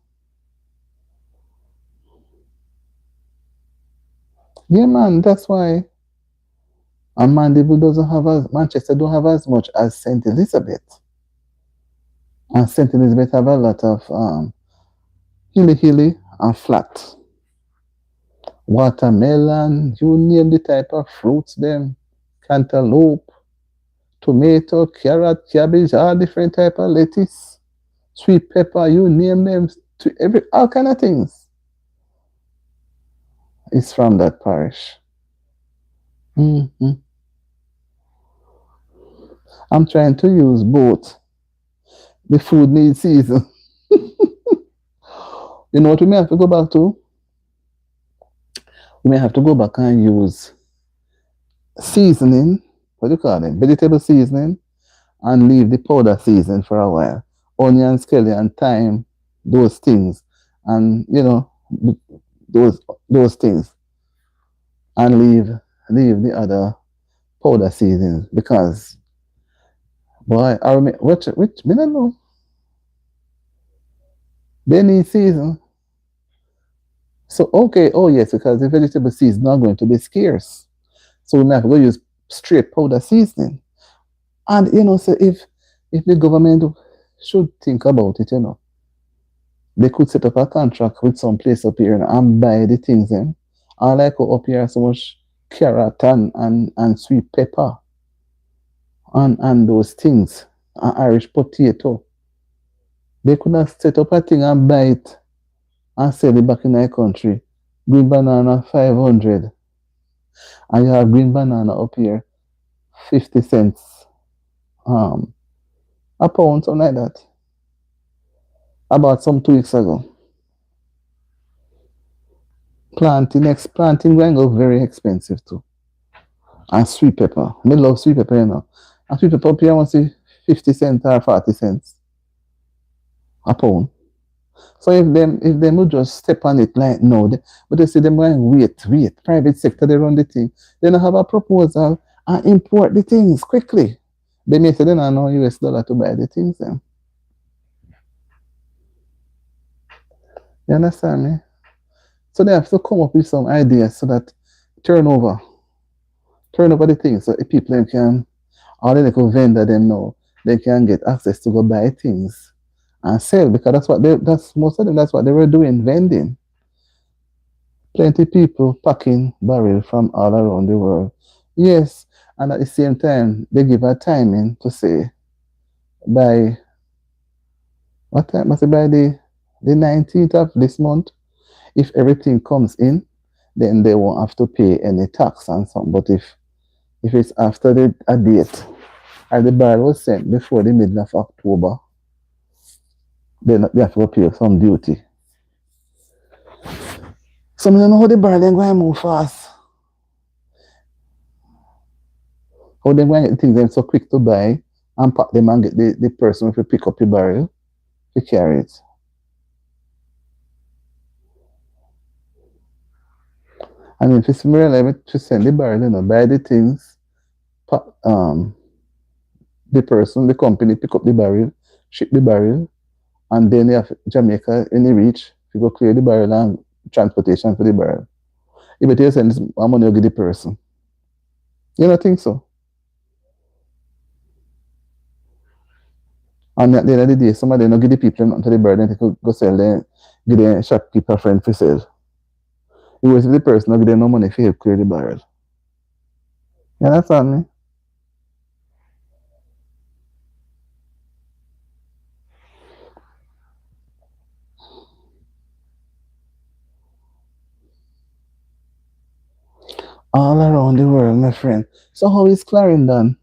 Yeah, man, that's why. And Mandeville doesn't have as Manchester don't have as much as St. Elizabeth. And St. Elizabeth have a lot of hilly and flat. Watermelon, you name the type of fruits them. Cantaloupe, tomato, carrot, cabbage, all different type of lettuce, sweet pepper, you name them, all kind of things. It's from that parish. Mm-hmm. I'm trying to use both. The food needs season. You know what we may have to go back to? We may have to go back and use seasoning, what do you call it? Vegetable seasoning, and leave the powder seasoning for a while. Onion, scallion, thyme, those things, and those things, and leave the other powder seasonings because boy, I remember which me don't know. They need season. So okay, oh yes, because the vegetable seeds not going to be scarce. So we might have to go use straight powder seasoning. And so if the government should think about it, they could set up a contract with some place up here and buy the things then. I like up here so much carrot and sweet pepper and those things. And Irish potato. They could have set up a thing and buy it and sell it back in their country. Green banana 500. And you have green banana up here 50 cents. A pound, something like that. About some 2 weeks ago. Planting mango very expensive too. And sweet pepper. Me love sweet pepper, And sweet pepper up here, I want to see 50 cents or 40 cents a pound. So if them would just step on it like no, but they say them going wait. Private sector they run the thing. They don't have a proposal and import the things quickly. They may say they don't know US dollar to buy the things then. You understand me? So they have to come up with some ideas so that turnover, turn over the things so the people them can all the little vendor them know they can get access to go buy things and sell because that's most of them that's what they were doing, vending. Plenty people packing barrel from all around the world. Yes, and at the same time they give a timing to say by what time must it by the 19th of this month, if everything comes in, then they won't have to pay any tax and something. But if it's after a date or the barrel was sent before the middle of October, then they have to pay some duty. So I don't know how the barrel then going to move fast. How they going to get things them so quick to buy and pack them and get the person to pick up the barrel to carry it. And if it's really to send the barrel, buy the things, pack, the person, the company pick up the barrel, ship the barrel, and then you have Jamaica in the reach, you go clear the barrel and transportation for the barrel. If you send this money, you give the person. You don't think so? And at the end of the day, somebody don't give the people nothing to the barrel, then they could go sell them, give the shopkeeper friend for sale. It was if the person don't give them no money for help clear the barrel. You understand me? All around the world, my friend. So how is Clarendon?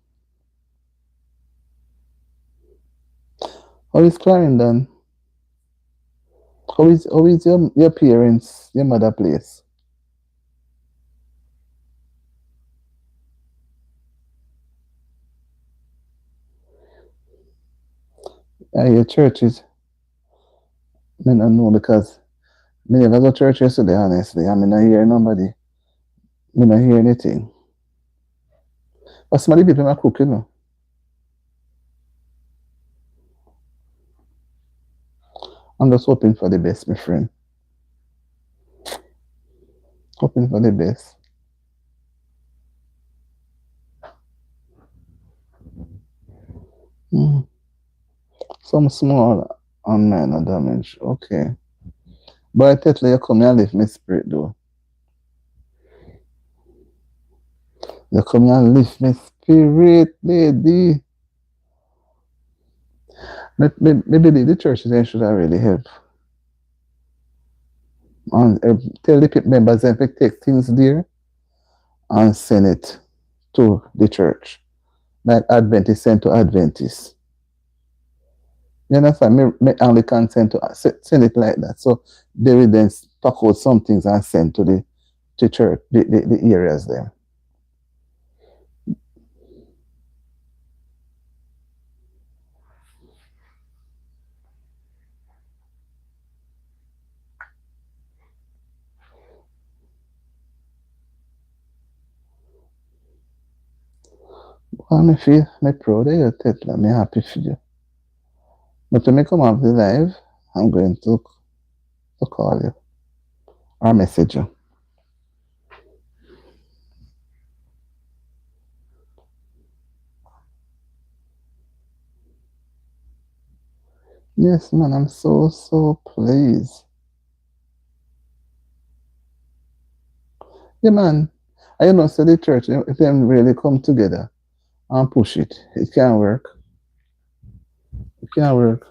How is Clarendon? How is your parents, your mother place? Your churches? I don't know because me never go to church yesterday, honestly. I mean, I hear nobody. I don't hear anything. But some of the people are cooking. I'm just hoping for the best, my friend. Hoping for the best. Mm. Some small and minor damage. Okay. But I tell you, come here and lift my spirit, though. You come here and lift my spirit, lady. Maybe the churches they should have really help. And tell the members if they take things there and send it to the church. Like Adventist send to Adventist. You understand? Me Anglican send it like that. So they will then pack out some things and send to the church, the areas there. Me proud of you, Tetla. Me happy for you. But when me come off the live, I'm going to call you or message you. Yes, man, I'm so pleased. Yeah, man. I know, so the church, if them really come together and push it, it can work. It can work.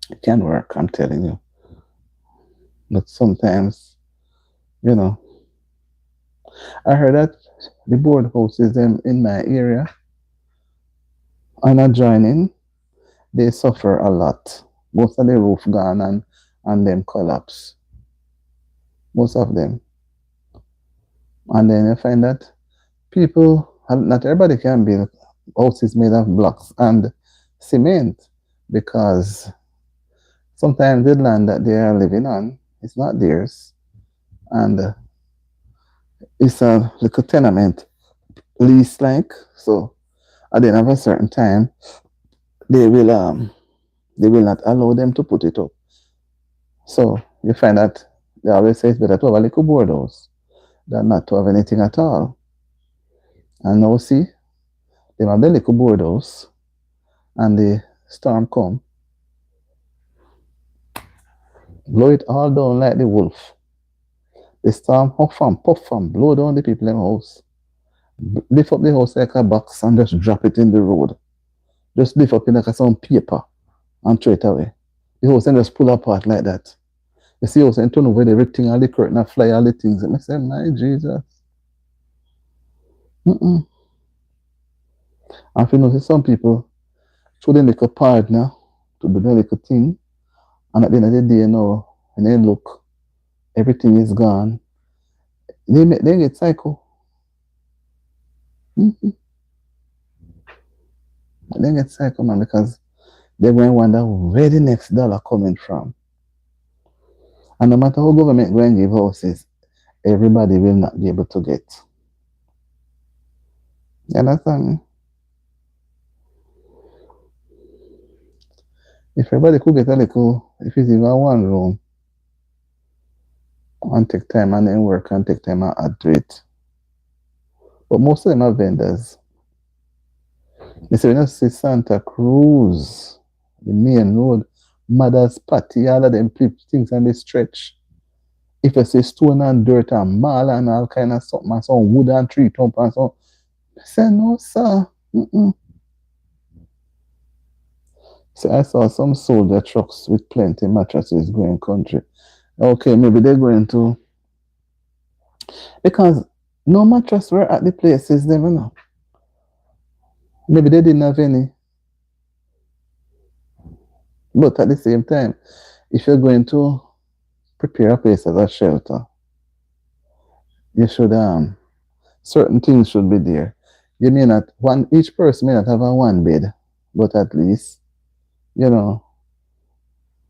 It can work, I'm telling you. But sometimes, you know, I heard that the board houses them in my area are not joining. They suffer a lot. Most of the roof gone and them collapse. Most of them. And then you find that people not everybody can build houses made of blocks and cement because sometimes the land that they are living on is not theirs and it's a little tenement lease like. So at the end of a certain time, they will um they will not allow them to put it up. So you find that they always say it's better to have a little board house than not to have anything at all. And now see, they have the little board house and the storm come, blow it all down like the wolf. The storm puff from, blow down the people in the house. Lift up the house like a box and just drop it in the road. Just lift up in like some paper and throw it away. The house and just pull apart like that. You see house and turn over everything, all the curtain and fly all the things. And I say, my Jesus. Mm-mm. And if you notice some people show them like a partner to do the little thing. And at the end of the day, you know, when they look, everything is gone. They get psycho. Mm-hmm. They get psycho, man, because they're going to wonder where the next dollar coming from. And no matter how government going to give houses, everybody will not be able to get. You understand me? If everybody could get a little, if it's even one room, and take time and then work and take time and add to it. But most of them are vendors. You see, when you see Santa Cruz, the main road, Mother's Patty, all of them things on the stretch. If you see stone and dirt and mall and all kind of something, and some wood and tree stump and so, I say, no, sir. Mm-mm. So I saw some soldier trucks with plenty mattresses going country. Okay, maybe they're going to, because no mattress were at the places, they know. Maybe they didn't have any. But at the same time, if you're going to prepare a place as a shelter, you should certain things should be there. You may not each person may not have a one bed, but at least, you know,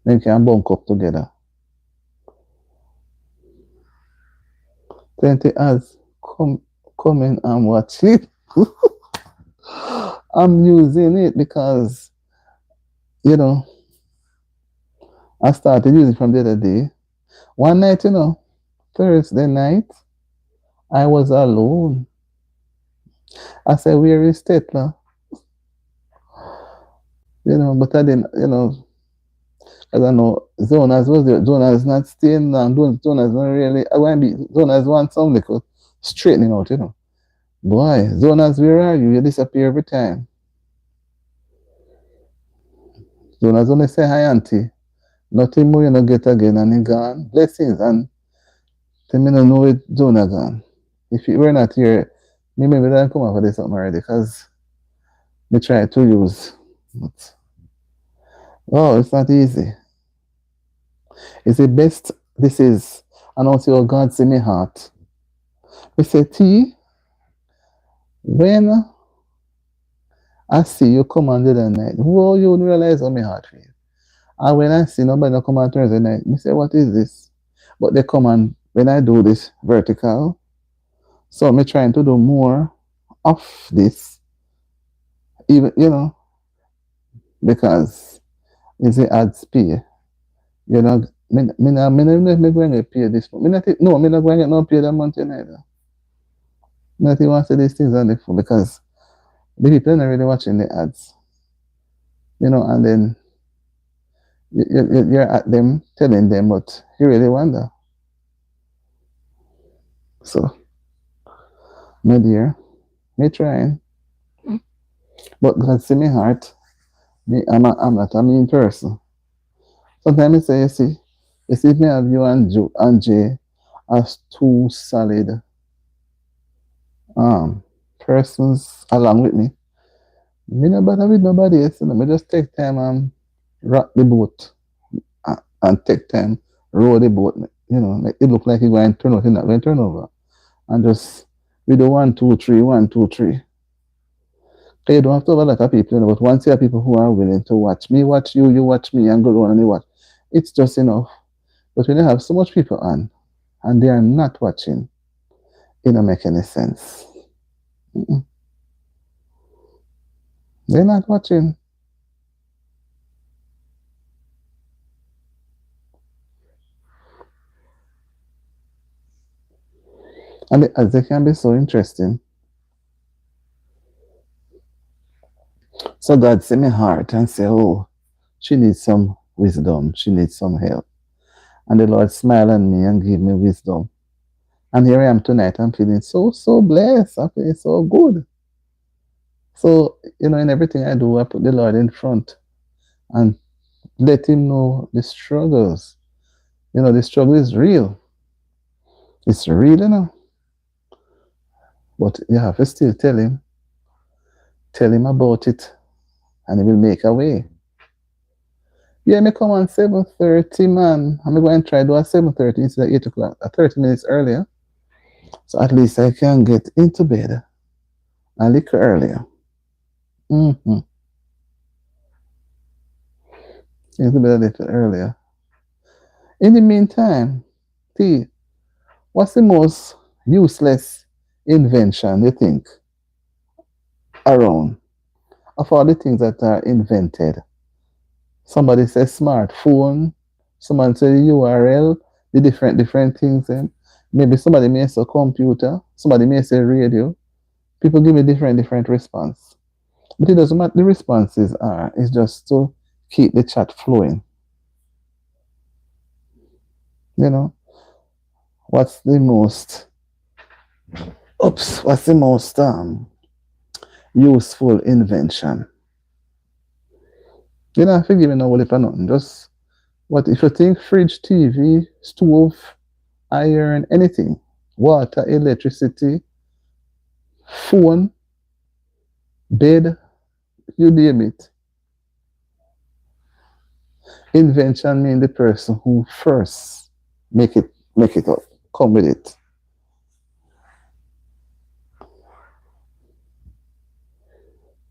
they can bunk up together. Plenty as come in and watch it. I'm using it because, you know, I started using it from the other day. One night, you know, Thursday night, I was alone. I said, where is Tetla? You know, but I didn't, you know, I don't know. Zonas was there. Zonas not staying long. Zonas not really. I want to be. Zonas want some little straightening out, you know. Boy, Zonas, where are you? You disappear every time. Zonas only say hi, auntie. Nothing more you not get again, and he gone. Blessings, and tell me no know it Zona gone. If you were not here, maybe we don't come over this something already, because we try to use. But, oh, it's not easy. It's the best. This is, and also your God see me heart. We say, T, when I see you come on the other night, whoa, you wouldn't realize how my heart feel. And when I see nobody not come on Thursday night, I say, what is this? But they come on when I do this vertical. So I'm trying to do more of this, even, you know, because it's the ads pay. You know, me going to pay this. Me not going to get no pay that month either. Nothing wants to say these things on the phone because the people are not really watching the ads. You know, and then you're at them telling them, but you really wonder. So, my dear, me trying. But God see me heart. I'm not a mean person. Sometimes I say, you see me have you and Jay as two solid persons along with me. Me no bother with nobody else. I just take time and rock the boat and take time row the boat. You know, it look like it's going to turn out, it's not going to turn over. And just we do 1, 2, 3, 1, 2, 3. You don't have to have a lot of people, but once you have people who are willing to watch me, watch you, you watch me, and go on and they watch, it's just enough. But when you have so much people on and they are not watching, it don't make any sense. Mm-mm. They're not watching. And the ads, they can be so interesting. So God see my heart and say, oh, she needs some wisdom. She needs some help. And the Lord smile on me and give me wisdom. And here I am tonight. I'm feeling so, so blessed. I'm feeling so good. So, in everything I do, I put the Lord in front and let Him know the struggles. The struggle is real. It's real, But you have to still tell Him about it, and He will make a way. Yeah, me come on 7:30, man. I'm going to try to do a 7:30 instead of 8 o'clock, 30 minutes earlier. So at least I can get into bed a little earlier. Mm-hmm. Into bed a little earlier. In the meantime, T, what's the most useless invention you think around of all the things that are invented? Somebody says smartphone, someone say the URL, the different things. Maybe somebody may say computer, somebody may say radio. People give me different response. But it doesn't matter the responses are, it's just to keep the chat flowing. You know, what's the most what's the most useful invention? You don't have to give me no whole heap of nothing. Just what if you think fridge, TV, stove, iron, anything, water, electricity, phone, bed, you name it. Invention means the person who first make it up, come with it.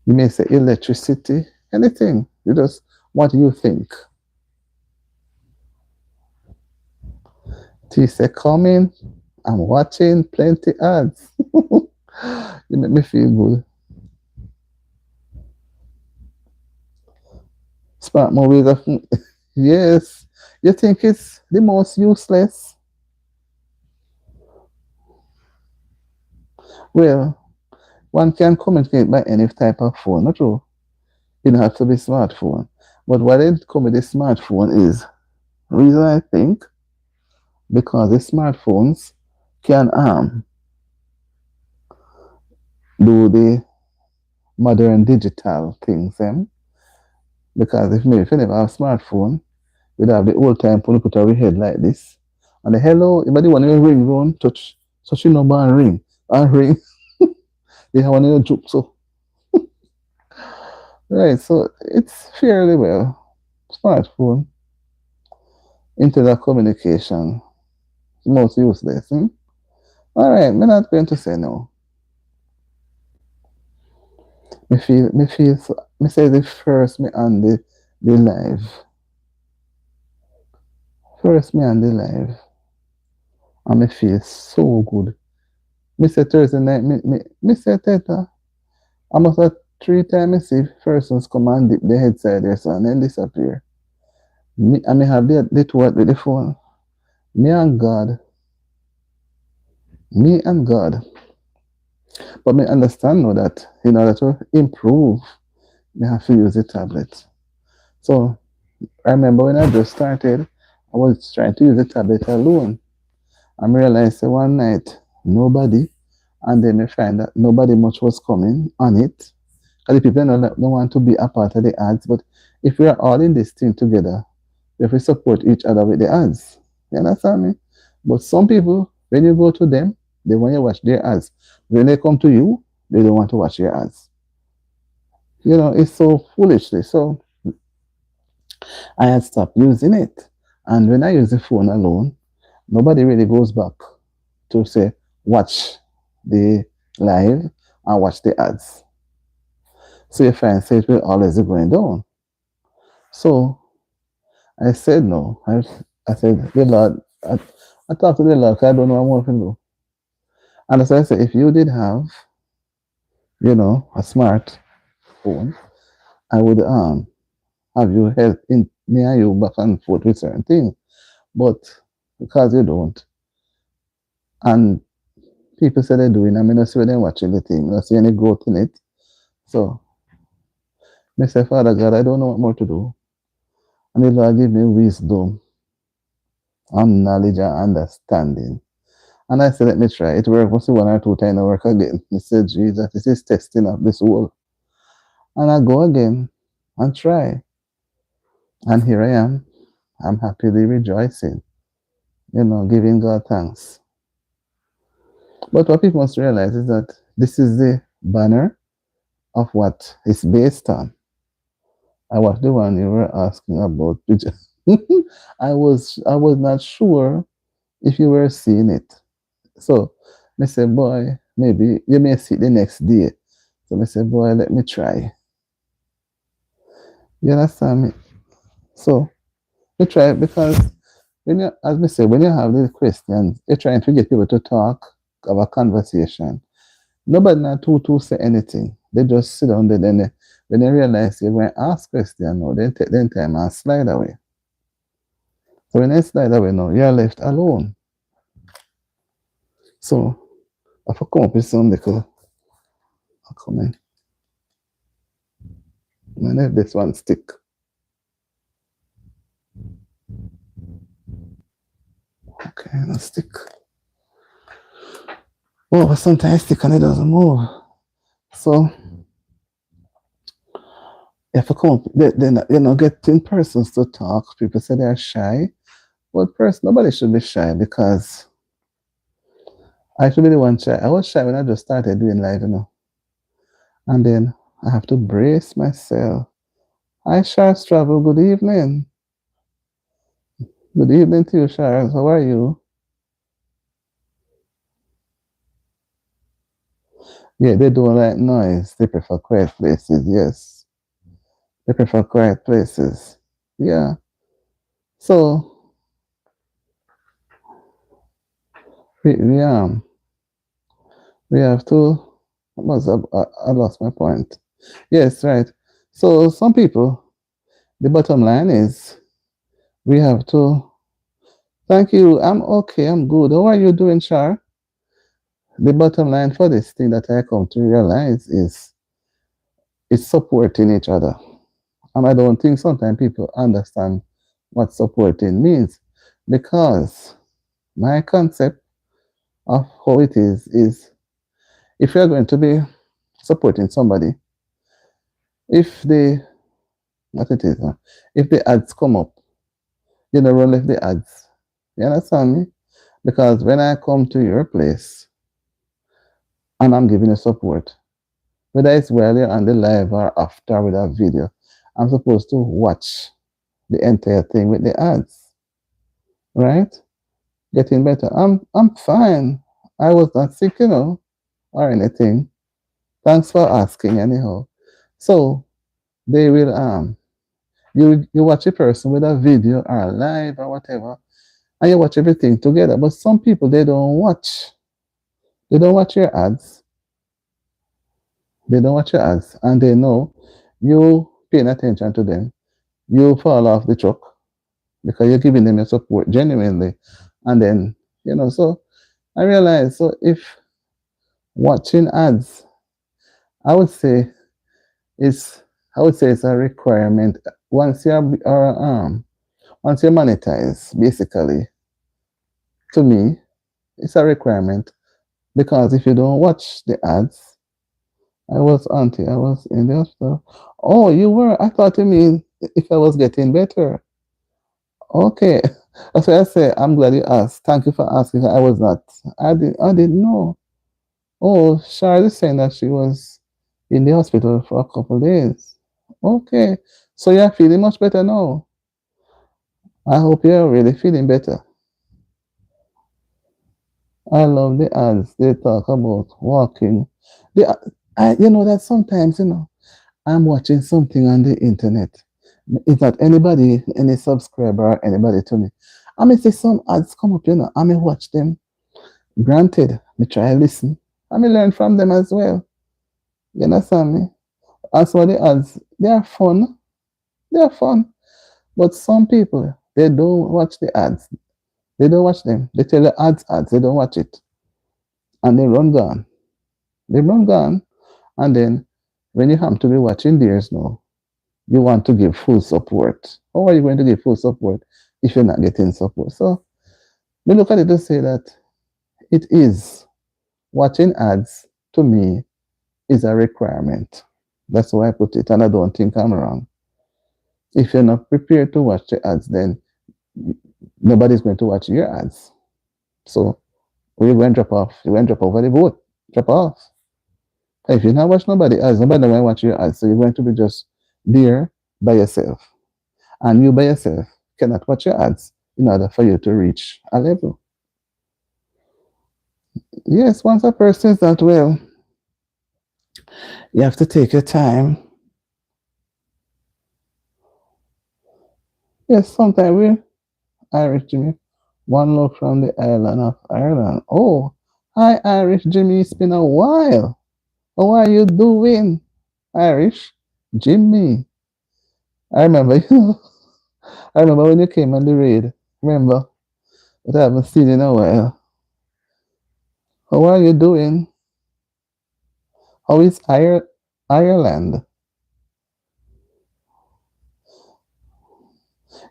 You may say electricity, anything. You just what do you think? T say coming, I'm watching plenty ads. You make me feel good. Smart movies of yes. You think it's the most useless? Well, one can communicate by any type of phone, not true. You don't have to be smartphone. But what it come with the smartphone is reason I think because the smartphones can do the modern digital things because if you never have a smartphone, you'd have the old time phone put over your head like this. And the hello, everybody want to ring round, touch your number and ring. They have one in a joke. So right, so it's fairly well. Smartphone, internet communication, most useless. All right, I'm not going to say no. Me feel so, me say the first me on the live. First me on the live. And me feel so good. Me say Thursday night, me say Teta. I must have 3 times me see persons come and dip their head side there so and then disappear. Me have the two with the phone. Me and God. Me and God. But me understand now that in order to improve, me have to use the tablet. So I remember when I just started, I was trying to use the tablet alone. I realized one night nobody, and then I find that nobody much was coming on it. Because the people don't want to be a part of the ads, but if we are all in this thing together, we have to support each other with the ads. You understand me? But some people, when you go to them, they want to watch their ads. When they come to you, they don't want to watch your ads. It's so foolishly. So I had stopped using it. And when I use the phone alone, nobody really goes back to say, watch the live and watch the ads. So you find say it will always be going down. So I said no. I said, the Lord, I talked to the Lord 'cause I don't know what to do. And so I said, if you did have, a smart phone, I would have you help in near you back and forth with certain things. But because you don't, and people say they're doing, I mean, I see when they're watching the thing, I don't see any growth in it. So I say, Father God, I don't know what more to do. And the Lord give me wisdom and knowledge and understanding. And I said, let me try. It worked once 1 or 2 times, I work again. He said, Jesus, this is testing of this wall. And I go again and try. And here I am. I'm happily rejoicing, giving God thanks. But what people must realize is that this is the banner of what it's based on. I was the one you were asking about. I was not sure if you were seeing it. So I said, boy, maybe you may see it the next day. So I said, boy, let me try. You understand me? So we try it because as we say, when you have the questions, you're trying to get people to talk, have a conversation. Nobody not to say anything. They just sit down there. Then when they realize you're going to ask question, no, then take them time and slide away. So when they slide away now, you're left alone. So I have to come up with some little comment. And if this one stick. Okay, no stick. Oh, but sometimes stick and it doesn't move. So you have to come up, then getting persons to talk. People say they're shy. But first, nobody should be shy because I should be the one shy. I was shy when I just started doing live. And then I have to brace myself. Hi, Charles Travel. Good evening. Good evening to you, Charles. How are you? Yeah, they don't like noise. They prefer quiet places. Yes, they prefer quiet places. Yeah. So we we um we have to. I lost my point. Yes, right. So some people, the bottom line is we have to. Thank you. I'm okay. I'm good. How are you doing, Char? The bottom line for this thing that I come to realize is it's supporting each other. And I don't think sometimes people understand what supporting means because my concept of how it is if you're going to be supporting somebody, if they, what it is, if the ads come up, you don't run left the ads. You understand me? Because when I come to your place and I'm giving you support, whether it's while you're on the live or after with a video, I'm supposed to watch the entire thing with the ads, right? Getting better. I'm fine. I was not sick, or anything. Thanks for asking anyhow. So they will you watch a person with a video or a live or whatever, and you watch everything together. But some people they don't watch. They don't watch your ads. They don't watch your ads, and they know you paying attention to them. You fall off the truck because you're giving them your support genuinely, and then so I realize so if watching ads, I would say it's I would say it's a requirement once you monetize. Basically, to me, it's a requirement because if you don't watch the ads, I was in the hospital. Oh, you were? I thought you mean if I was getting better. Okay, that's why I say I'm glad you asked. Thank you for asking. I was not. I didn't know. Oh, Charlotte is saying that she was in the hospital for a couple of days. Okay. So you're feeling much better now. I hope you're really feeling better. I love the ads they talk about walking. The, you know that sometimes, I'm watching something on the internet. It's not anybody, any subscriber, or anybody to me. I may see some ads come up, I may watch them. Granted, me try listen. I may learn from them as well. You understand me? As for the ads, they are fun. They are fun. But some people, they don't watch the ads. They don't watch them. They tell the ads, they don't watch it. And they run gone. They run gone. And then when you happen to be watching theirs now, you want to give full support. How are you going to give full support if you're not getting support? So we look at it to say that it is watching ads to me is a requirement. That's why I put it, and I don't think I'm wrong. If you're not prepared to watch the ads, then nobody's going to watch your ads. So we went drop off. You went drop over the boat. Drop off. If you not watch nobody ads, nobody will watch your ads. So you're going to be just there by yourself. And you by yourself cannot watch your ads in order for you to reach a level. Yes, once a person is that well, you have to take your time. Yes, sometimes we Irish Jimmy. One look from the island of Ireland. Oh, hi Irish Jimmy, it's been a while. How are you doing? Irish Jimmy. I remember you. I remember when you came on the raid. Remember? But I haven't seen you in a while. How are you doing? How is Ireland?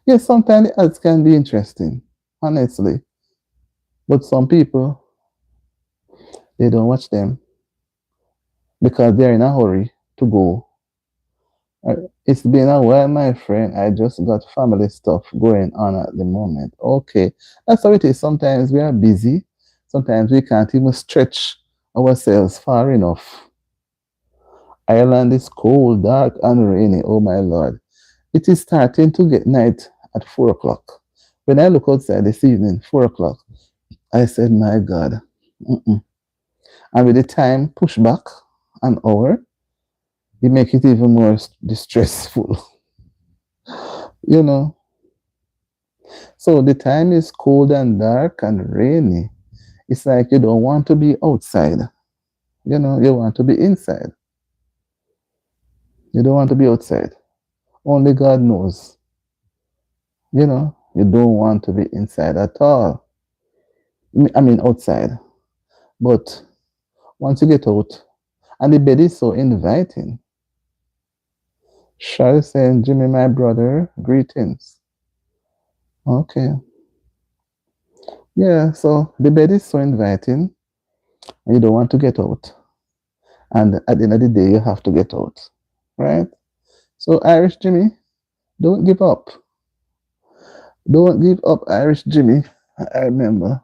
Yes, sometimes the ads can be interesting, honestly. But some people, they don't watch them because they're in a hurry to go. It's been a while, my friend. I just got family stuff going on at the moment. Okay, that's how it is. Sometimes we are busy. Sometimes we can't even stretch ourselves far enough. Ireland is cold, dark, and rainy. Oh my lord. It is starting to get night at 4 o'clock. When I look outside this evening, 4 o'clock, I said, my God. Mm-mm. And with the time push back an hour, it make it even more distressful. you know. So the time is cold and dark and rainy. It's like you don't want to be outside. You want to be inside. You don't want to be outside. Only God knows. You don't want to be inside at all. I mean, outside. But once you get out, and the bed is so inviting. Shall saying, Jimmy, my brother, greetings. Okay. Yeah, so the bed is so inviting, and you don't want to get out. And at the end of the day, you have to get out. Right? So, Irish Jimmy, don't give up. Don't give up, Irish Jimmy. I remember.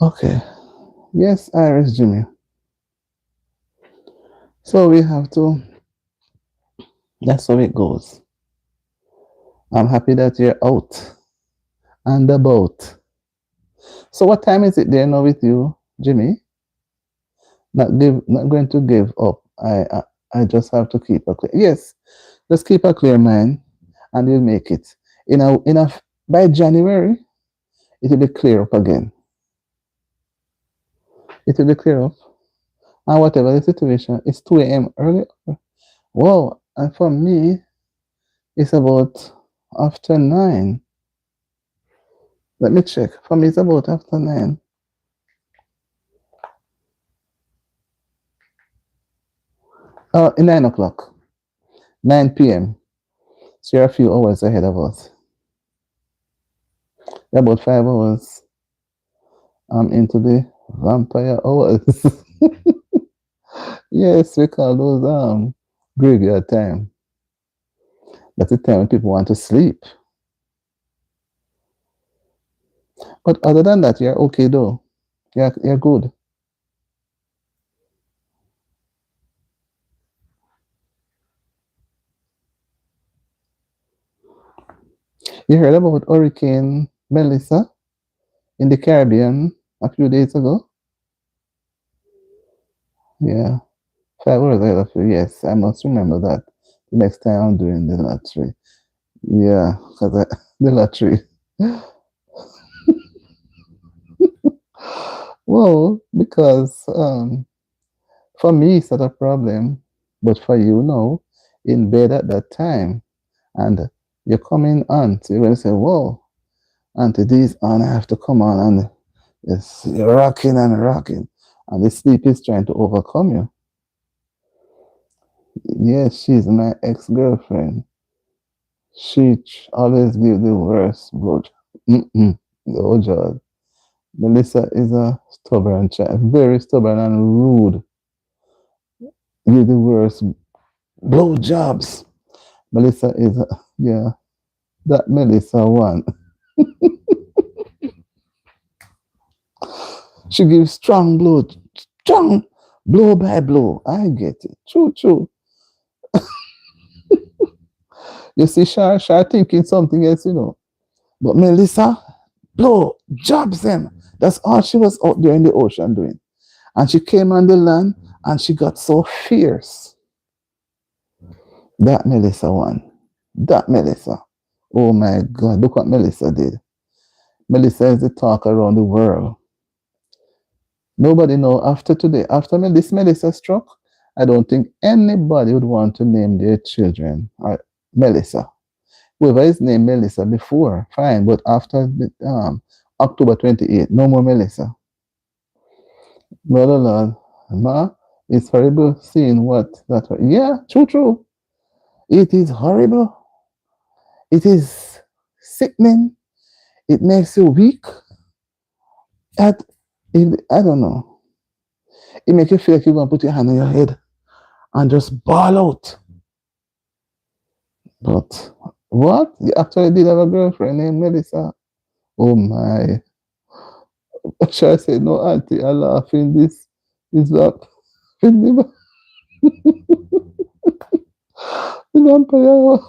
Okay. Yes, Irish Jimmy. So we have to, that's how it goes. I'm happy that you're out and about. So what time is it there now with you, Jimmy? Not going to give up. I just have to keep a clear. Yes, just keep a clear mind, and you'll make it. By January, it will be clear up again. It will be clear up, and whatever the situation, it's 2 a.m. early. Wow, and for me, it's about after 9. Let me check. For me, it's about after 9. Oh, 9 o'clock, 9 p.m. So you're a few hours ahead of us. You're about 5 hours. I'm into the vampire hours. Yes, we call those graveyard time. That's the time when people want to sleep. But other than that, you're okay though. You're good. You heard about Hurricane Melissa in the Caribbean a few days ago? Yeah. 5 hours ahead of you. Yes, I must remember that the next time I'm doing the lottery. Yeah, because the lottery. Well, because for me it's not a problem, but for you, no, in bed at that time, and you're coming on, so you're going to say, whoa, Auntie D's on, I have to come on, and it's rocking and rocking, and the sleep is trying to overcome you. Yes, she's my ex-girlfriend. She always give the worst blood. Mm-mm. Oh, God. Melissa is a stubborn child, very stubborn and rude. Give the worst blow jobs. Melissa is, yeah, that Melissa one. She gives strong blow by blow. I get it. True, true. You see, Shar thinking something else, you know. But Melissa, blow, jobs them. That's all she was out there in the ocean doing. And she came on the land and she got so fierce. That Melissa one. That Melissa. Oh my God, look what Melissa did. Melissa is the talk around the world. Nobody know after today, after this Melissa struck, I don't think anybody would want to name their children Melissa. Whoever is named Melissa before, fine, but after October 28th, no more Melissa. Brother Lord, ma, it's horrible seeing what that. Yeah, true, true. It is horrible. It is sickening. It makes you weak. At, I don't know. It makes you feel like you're going to put your hand on your head and just bawl out. But what? You actually did have a girlfriend named Melissa? Oh my. Should I say no, auntie? I laugh in this. Is that the vampire?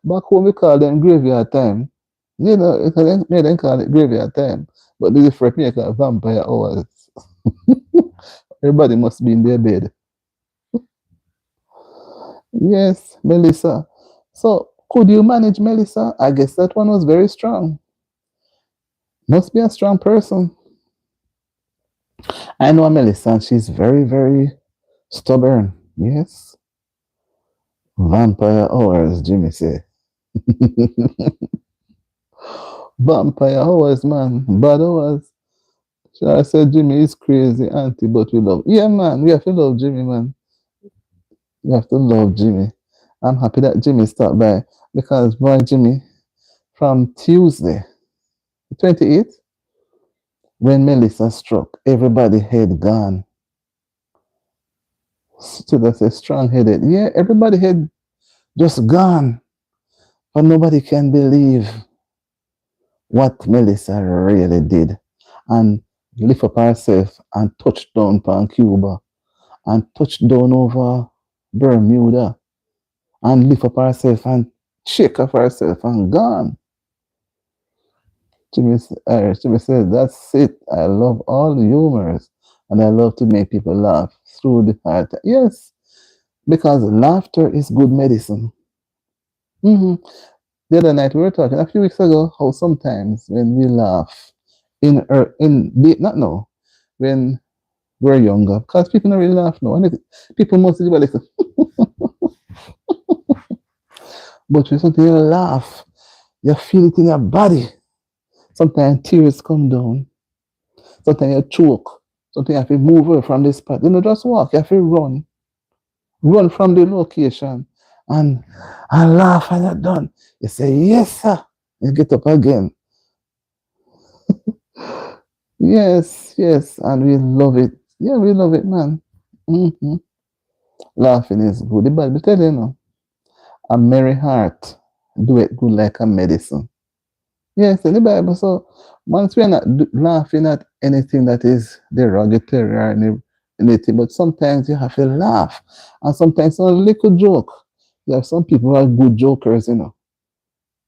Back home we call them graveyard time. You know, they then call it graveyard time. But this is for me, I call it vampire hours. Everybody must be in their bed. Yes, Melissa. So could you manage Melissa? I guess that one was very strong. Must be a strong person. I know Melissa, and she's very, very stubborn. Yes. Vampire hours, Jimmy say. Vampire hours, man. Bad hours. So I said Jimmy is crazy, auntie, but we love. Yeah, man, we have to love Jimmy, man. We have to love Jimmy. I'm happy that Jimmy stopped by because, boy, Jimmy, from Tuesday, 28th, when Melissa struck, everybody head gone. So that's a strong headed. Yeah, everybody had just gone. But nobody can believe what Melissa really did. And lift up herself and touch down upon Cuba and touch down over Bermuda and lift up herself and shake off herself and gone. Jimmy said, that's it. I love all humors and I love to make people laugh through the hard time. Yes, because laughter is good medicine. Hmm. The other night we were talking a few weeks ago how sometimes when we laugh not now when we're younger because people don't really laugh now and people mostly do like but when something you laugh you feel it in your body. Sometimes tears come down. Sometimes you choke. Sometimes you have to move away from the spot. You know, just walk. You have to run from the location, and laugh and you're done. You say yes, sir. You get up again. Yes, yes, and we love it. Yeah, we love it, man. Hmm. Laughing is good. The Bible tell you, know, a merry heart do it good like a medicine. Yes, in the Bible. So once we're not laughing at anything that is derogatory or anything, but sometimes you have to laugh. And sometimes a little joke. You have some people who are good jokers, you know.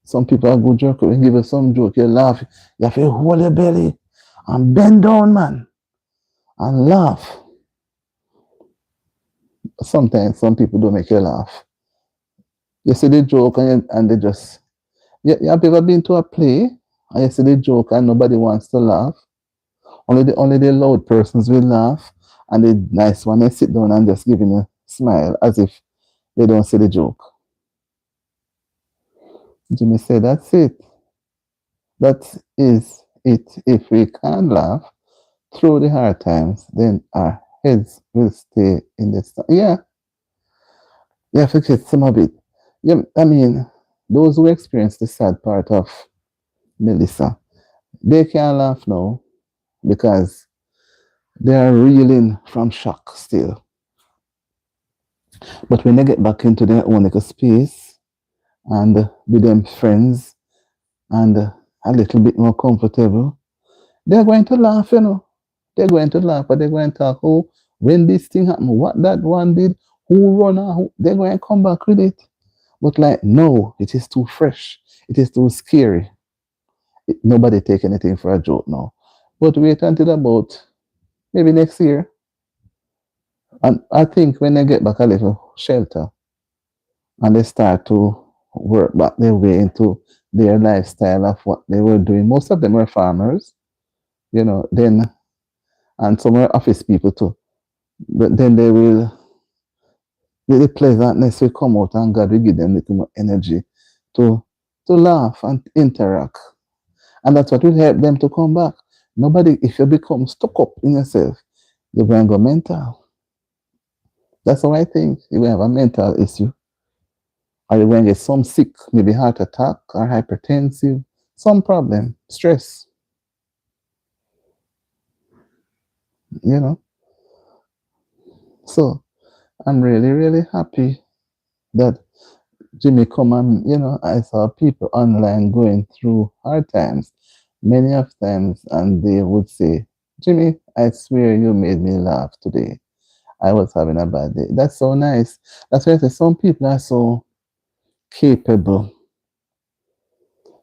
Some people are good jokers. When you give you some joke, you laugh. You have to hold your belly and bend down, man, and laugh. Sometimes some people don't make you laugh. You see the joke and they just. You have ever been to a play and you see the joke and nobody wants to laugh? Only the loud persons will laugh, and the nice one they sit down and just giving a smile as if they don't see the joke. Jimmy said, "That's it. That is it. If we can't laugh through the hard times, then our heads will stay in the sun." Yeah, you have to get some of it. Yeah, I mean, those who experience the sad part of Melissa, they can't laugh now because they are reeling from shock still. But when they get back into their own little space and with them friends and a little bit more comfortable, they're going to laugh, you know. They're going to laugh, but they're going to talk, oh, when this thing happened, what that one did, who run out, they're going to come back with it. But like, no, it is too fresh. It is too scary. Nobody take anything for a joke now. But wait until about maybe next year. And I think when they get back a little shelter and they start to work back their way into their lifestyle of what they were doing. Most of them were farmers, you know, then, and some were office people too. But then the pleasantness will come out and God will give them a little more energy to, to laugh and interact. And that's what will help them to come back. Nobody, if you become stuck up in yourself, you're going to go mental. That's how I think. You will have a mental issue. Or you're going to get some sick, maybe heart attack or hypertensive, some problem, stress, you know. So I'm really, really happy that Jimmy come and, you know, I saw people online going through hard times, many of times, and they would say, Jimmy, I swear you made me laugh today. I was having a bad day. That's so nice. That's why I say some people are so capable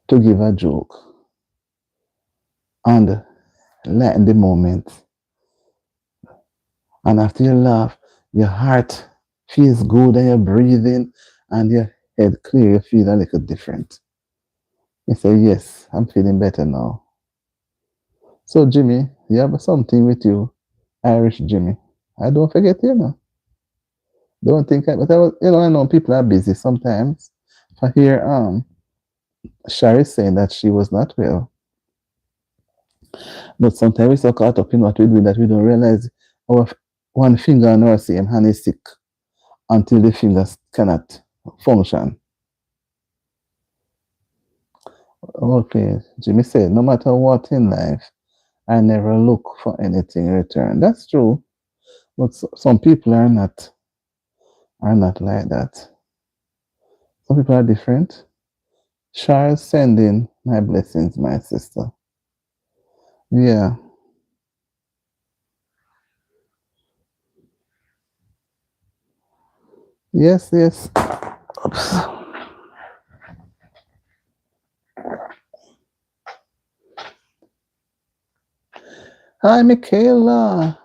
to give a joke and lighten the moment. And after you laugh, your heart feels good and you're breathing and your head clear, you feel a little different. You say, yes, I'm feeling better now. So, Jimmy, you have something with you, Irish Jimmy. I don't forget you know. Don't think I, but I was, you know, I know people are busy sometimes. If I hear Shari saying that she was not well, but sometimes we're so caught up in what we're doing that we don't realize our one finger on our same hand is sick until the fingers cannot function. Okay, Jimmy said, no matter what in life, I never look for anything in return. That's true, but some people are not like that. Some people are different. Charles, sending my blessings, my sister. Yeah. Yes, yes. Oops. Hi, Michaela.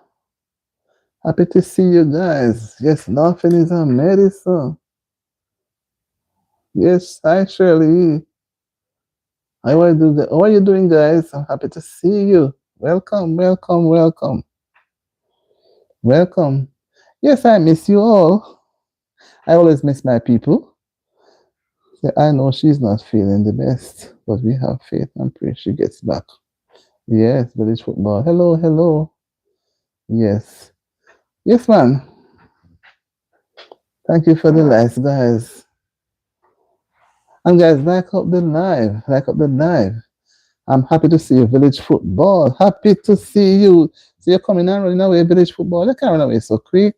Happy to see you guys. Yes, laughing is a medicine. Yes, hi, Shirley. How are you doing, guys? I'm happy to see you. Welcome, welcome, welcome, welcome. Yes, I miss you all. I always miss my people. Yeah, I know she's not feeling the best, but we have faith and pray she gets back. Yes, village football. Hello, hello. Yes. Yes, man. Thank you for the likes, guys. And guys, like up the live. Like up the live. I'm happy to see you, village football. Happy to see you. So you're coming and running away, village football. You can't run away so quick.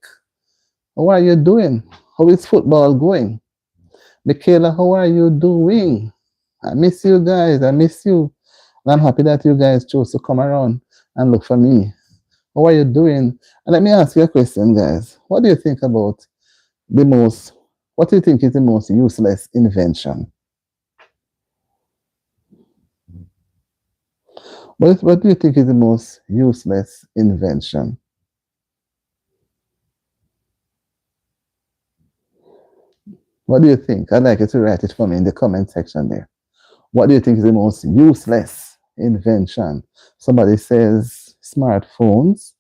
How are you doing? How is football going? Michaela, how are you doing? I miss you guys. I miss you. And I'm happy that you guys chose to come around and look for me. How are you doing? And let me ask you a question, guys. What do you think about the most, what do you think is the most useless invention? What do you think is the most useless invention? What do you think? I'd like you to write it for me in the comment section there. What do you think is the most useless invention? Somebody says smartphones,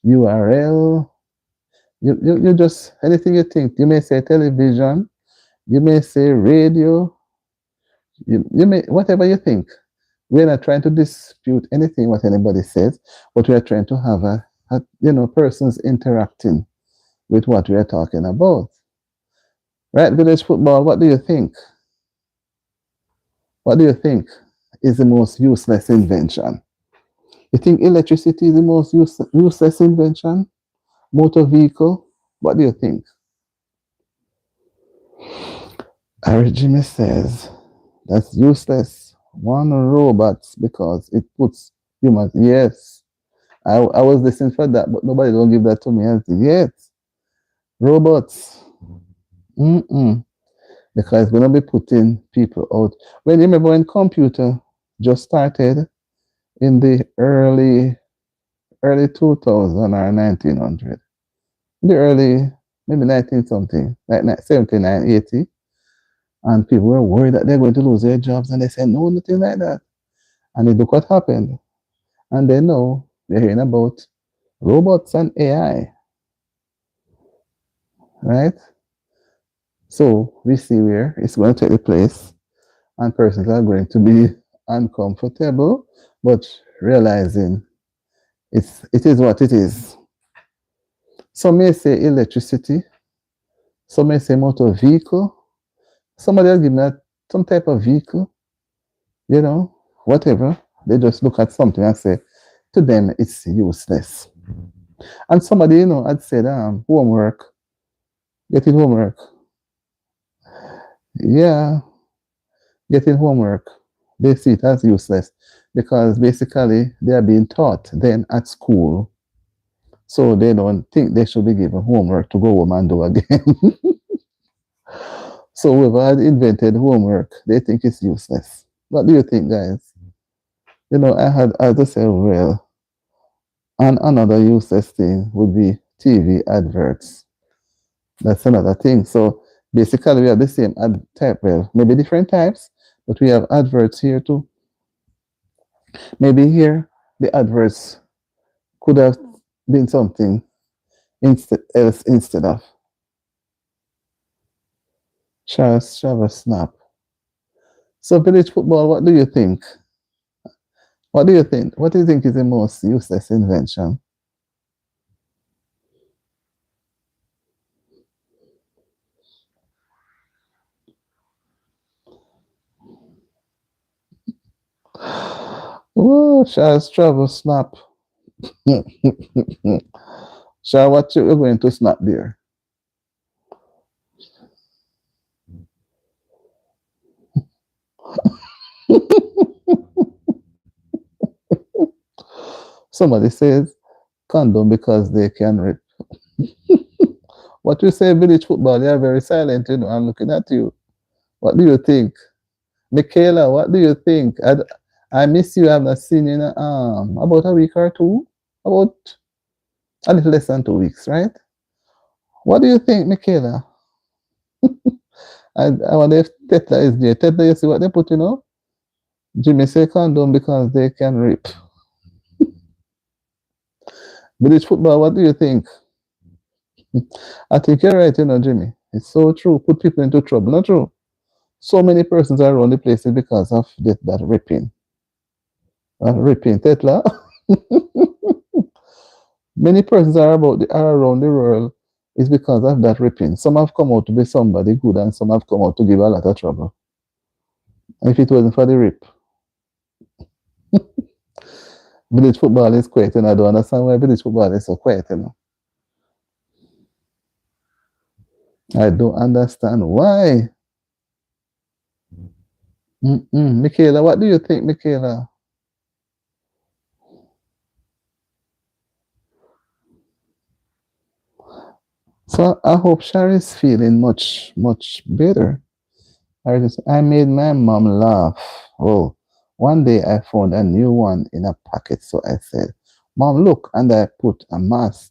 URL. You just, anything you think. You may say television, you may say radio, you may, whatever you think. We're not trying to dispute anything what anybody says, but we are trying to have persons interacting with what we are talking about. Right, village football, what do you think? What do you think is the most useless invention? You think electricity is the most useless invention? Motor vehicle? What do you think? Harry Jimmy says that's useless. One robots because it puts humans. Yes, I was listening for that, but nobody don't give that to me as yet. Robots. Mm-mm. Because we're gonna be putting people out. When you remember when computer just started in the early 2000 or 1900, the early maybe 19 something, like 79, 80, and people were worried that they're going to lose their jobs, and they said no, nothing like that. And then look what happened. And they know they're hearing about robots and AI, right? So we see where it's going to take the place, and persons are going to be uncomfortable, but realizing it is what it is. Some may say electricity, some may say motor vehicle, somebody else give me some type of vehicle, whatever. They just look at something and say, to them, it's useless. And somebody, had said, homework, getting homework. Yeah, getting homework. They see it as useless because basically they are being taught then at school. So they don't think they should be given homework to go home and do again. So whoever had invented homework, they think it's useless. What do you think, guys? I just say, well, and another useless thing would be TV adverts. That's another thing. So basically, we have the same ad type, well, maybe different types, but we have adverts here too. Maybe here the adverts could have been something else instead of Shava Snap. So village football, what do you think? What do you think? What do you think is the most useless invention? Oh, Shah's travel snap. Shah, what you're going to snap there? Somebody says condom because they can rip. What you say, village football? They are very silent, I'm looking at you. What do you think? Michaela, what do you think? I miss you. I've not seen you in about a week or two. About a little less than 2 weeks, right? What do you think, Michaela? I wonder if Tetla is there. Tetla, you see what they put, Jimmy say condom because they can rip. Village football, what do you think? I think you're right, Jimmy. It's so true. Put people into trouble. Not true. So many persons are around the places because of that ripping. Ripping. Tetla. Many persons are around the world is because of that ripping. Some have come out to be somebody good and some have come out to give a lot of trouble. If it wasn't for the rip. Village football is quiet, and I don't understand why village football is so quiet, I don't understand why. Michaela, what do you think, Michaela? So I hope Shari's feeling much, much better. I made my mom laugh. Oh, one day I found a new one in a pocket, so I said, "Mom, look," and I put a Mars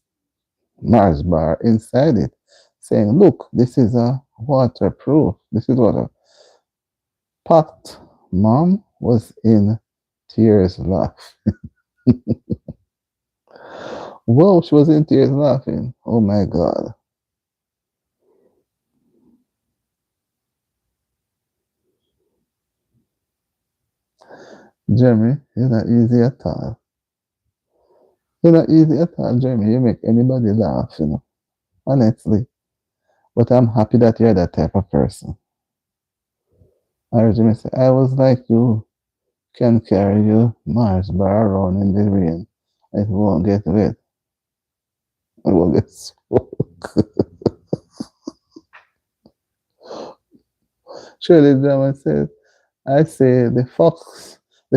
bar inside it, saying, "Look, this is a waterproof. This is water." Packed. Mom was in tears laugh. Whoa, she was in tears laughing. Oh my God. Jeremy, you're not easy at all. You're not easy at all, Jeremy. You make anybody laugh, honestly. But I'm happy that you're that type of person. I heard Jimmy say, I was like you, can carry you Mars bar around in the rain. It won't get wet. It won't get soaked. Shirley Drama says, I say the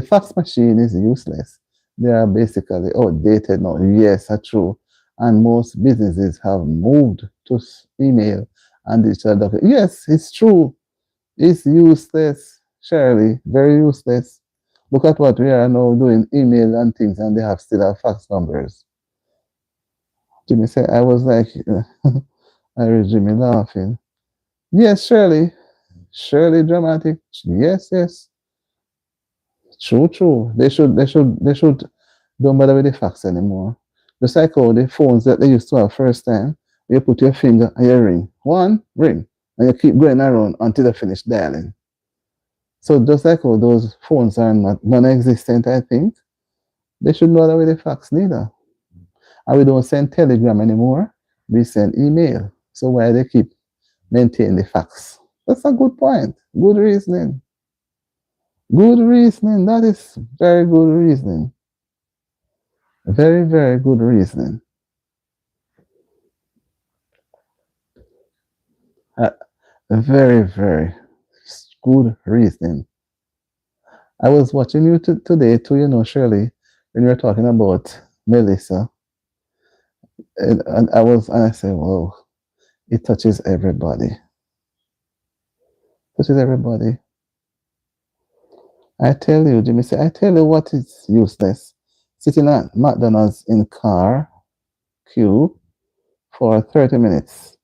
fax machine is useless. They are basically outdated now. Yes, that's true. And most businesses have moved to email and digital document. Yes, it's true. It's useless, Shirley. Very useless. Look at what we are now doing, email and things, and they have still have fax numbers. Jimmy said, I was like, I heard Jimmy laughing. Yes, Shirley. Shirley dramatic. Yes, yes. True, true. They should don't bother with the fax anymore. Just like all the phones that they used to have first time, you put your finger and you ring. One, ring. And you keep going around until you finish dialing. So just like all those phones are not non-existent, I think, they should not bother with the fax neither. And we don't send telegram anymore. We send email. So why they keep maintaining the fax? That's a good point. Good reasoning. Good reasoning. That is very good reasoning. Very, very good reasoning. Uh, very, very good reasoning. I was watching you today too, Shirley, when you were talking about Melissa. And I said, "Whoa, it touches everybody. Touches everybody." I tell you, Jimmy say, I tell you what is useless. Sitting at McDonald's in car queue for 30 minutes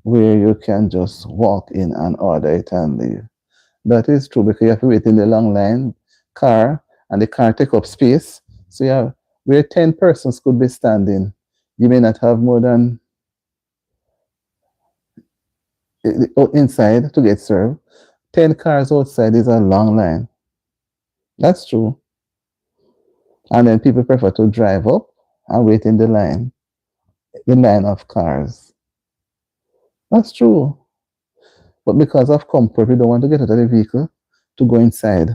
where you can just walk in and order it and leave. That is true because you have to wait in the long line car and the car take up space. So you have where 10 persons could be standing, you may not have more than inside to get served. 10 cars outside is a long line. That's true. And then people prefer to drive up and wait in the line of cars. That's true. But because of comfort, we don't want to get out of the vehicle to go inside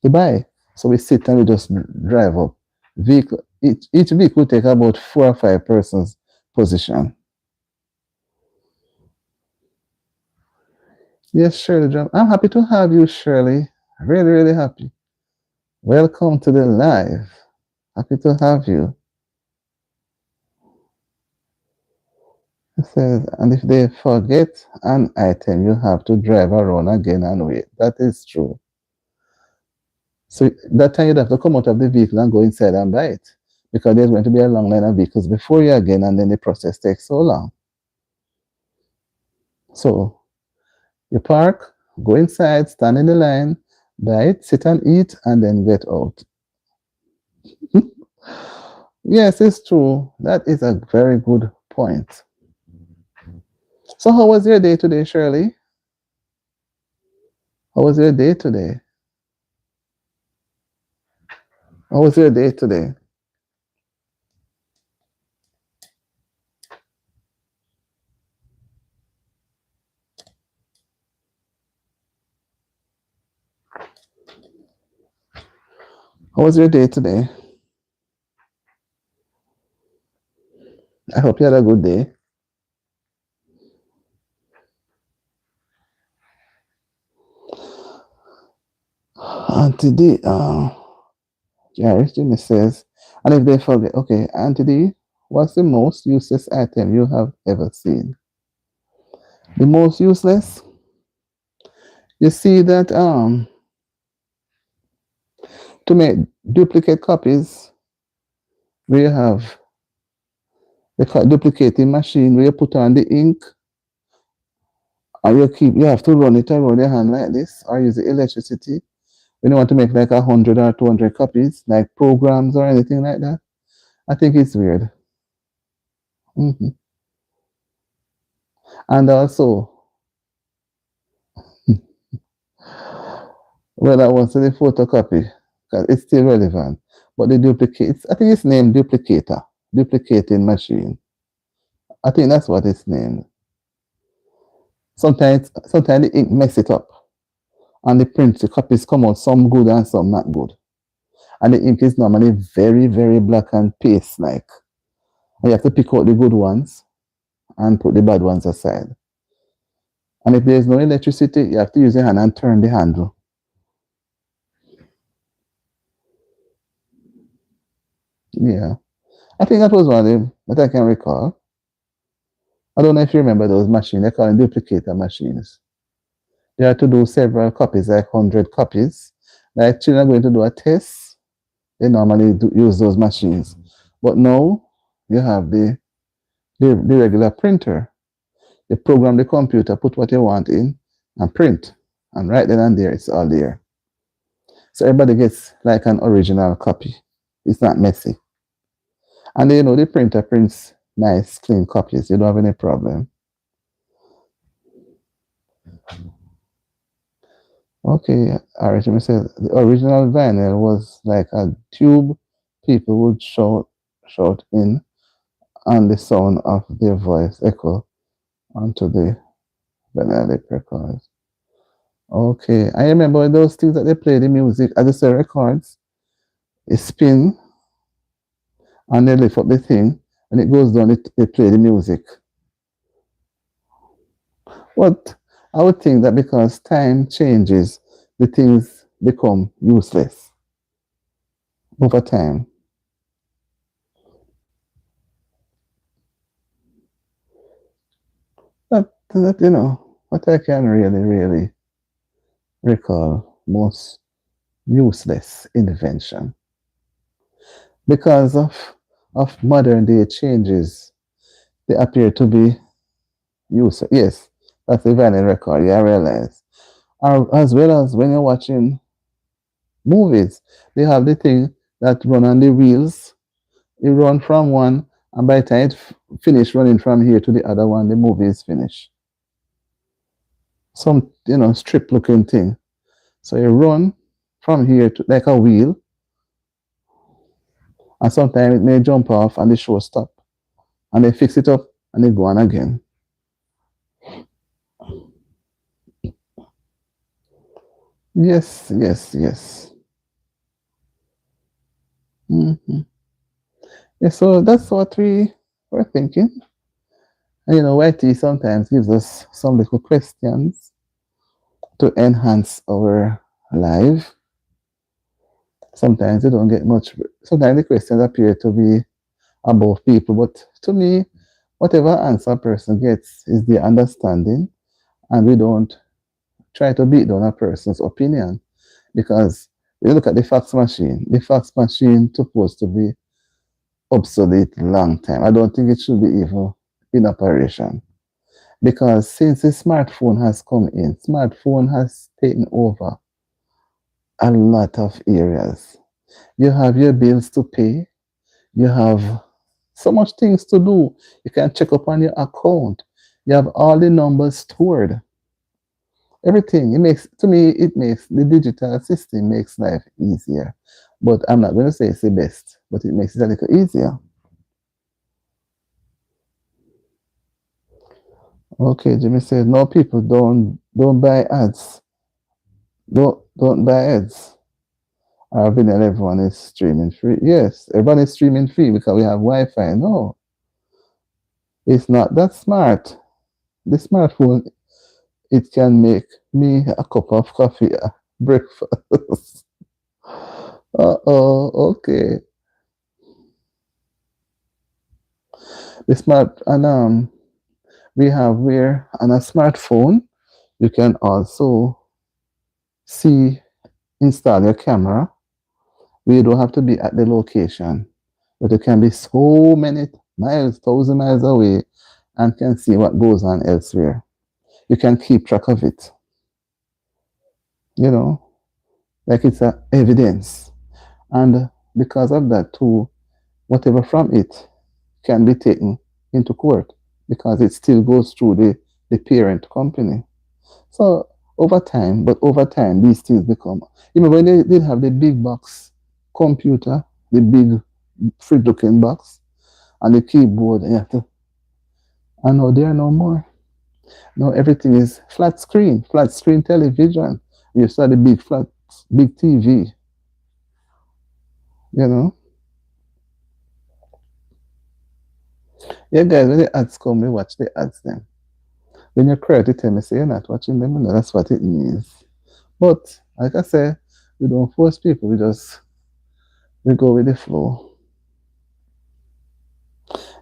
to buy. So we sit and we just drive up. Each vehicle take about 4 or 5 persons position. Yes, Shirley, I'm happy to have you, Shirley. Really, really happy. Welcome to the live. Happy to have you. It says, and if they forget an item, you have to drive around again and wait. That is true. So that time you'd have to come out of the vehicle and go inside and buy it because there's going to be a long line of vehicles before you again, and then the process takes so long. So you park, go inside, stand in the line, buy it, sit and eat, and then get out. Yes, it's true. That is a very good point. So, how was your day today, Shirley? How was your day today? How was your day today? How was your day today? I hope you had a good day. Auntie D, Gary Jimmy says, and if they forget, okay, Auntie D, what's the most useless item you have ever seen? The most useless? You see that to make duplicate copies, we have the duplicating machine where you put on the ink and you have to run it around your hand like this or use the electricity when you want to make like 100 or 200 copies, like programs or anything like that. I think it's weird. Hmm. And also, well, I want to the photocopy because it's still relevant. But the duplicates, I think it's named duplicator, duplicating machine. I think that's what it's named. Sometimes the ink mess it up, and the print, the copies come out some good and some not good. And the ink is normally very, very black and paste like. And you have to pick out the good ones and put the bad ones aside. And if there's no electricity, you have to use your hand and turn the handle. Yeah. I think that was one of them that I can recall. I don't know if you remember those machines. They call them duplicator machines. You have to do several copies, like 100 copies. Like children are going to do a test, they normally use those machines. But now you have the regular printer. You program the computer, put what you want in, and print. And right then and there, it's all there. So everybody gets like an original copy. It's not messy. And you know, the printer prints nice, clean copies. You don't have any problem. Okay, Archie said the original vinyl was like a tube people would shout in, and the sound of their voice echo onto the vinyl records. Okay, I remember those things that they play the music as they say records. It spin and they lift up the thing and it goes down. They play the music. But I would think that because time changes, the things become useless over time. That you know, what I can really recall most useless invention because of modern day changes, they appear to be useless. Yes, that's a vinyl record. Yeah, I realize. As well as when you're watching movies, they have the thing that run on the wheels. You run from one, and by the time it finish running from here to the other one, the movie is finished. Some strip looking thing. So you run from here to like a wheel, and sometimes it may jump off and the show stop, and they fix it up and they go on again. Yes, yes, yes. Hmm. Yeah, so that's what we were thinking. And YT sometimes gives us some little questions to enhance our life. Sometimes they don't get much. Sometimes the questions appear to be above people, but to me, whatever answer a person gets is the understanding, and we don't try to beat down a person's opinion because when you look at the fax machine supposed to be obsolete long time. I don't think it should be even in operation because since the smartphone has come in, smartphone has taken over a lot of areas. You have your bills to pay. You have so much things to do. You can check up on your account. You have all the numbers stored. Everything. It makes the digital system makes life easier. But I'm not going to say it's the best, but it makes it a little easier. Okay, Jimmy said no, people don't buy ads. Don't buy ads. Vinyl, everyone is streaming free. Yes, everyone is streaming free because we have Wi-Fi. No, it's not that smart. The smartphone, it can make me a cup of coffee breakfast. Uh-oh, okay. The smart and we have where on a smartphone you can also see install your camera where you don't have to be at the location, but you can be so many miles, 1,000 miles away and can see what goes on elsewhere. You can keep track of it, you know, like it's a evidence. And because of that too, whatever from it can be taken into court because it still goes through the parent company. So over time, these things become. You remember when they did have the big box computer, the big fridge looking box, and the keyboard, and you have to, and now there are no more. Now everything is flat screen television. You saw the big TV, you know. Yeah, guys, when the ads come, we watch the ads then. When you cry to tell me, say you're not watching them, you know, that's what it means. But like I say, we don't force people. We go with the flow.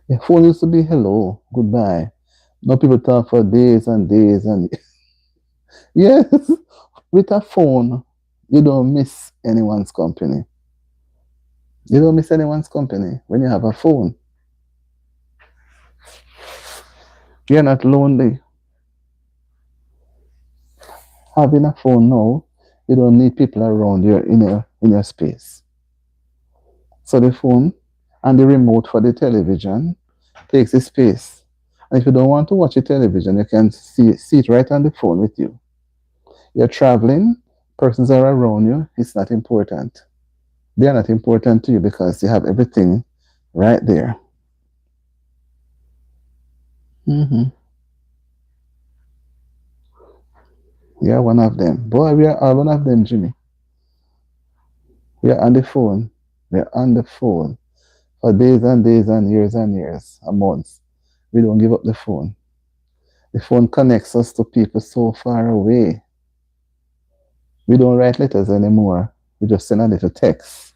The phone used to be hello, goodbye. Now people talk for days and days and yes, with a phone, you don't miss anyone's company. You don't miss anyone's company when you have a phone. You're not lonely. Having a phone now, you don't need people around you in your space. So the phone and the remote for the television takes the space. And if you don't want to watch the television, you can see it right on the phone with you. You're traveling, persons are around you, it's not important. They are not important to you because you have everything right there. Hmm. You are one of them. Boy, we are all one of them, Jimmy. We are on the phone. We are on the phone for days and days and years and months. We don't give up the phone. The phone connects us to people so far away. We don't write letters anymore. We just send a little text.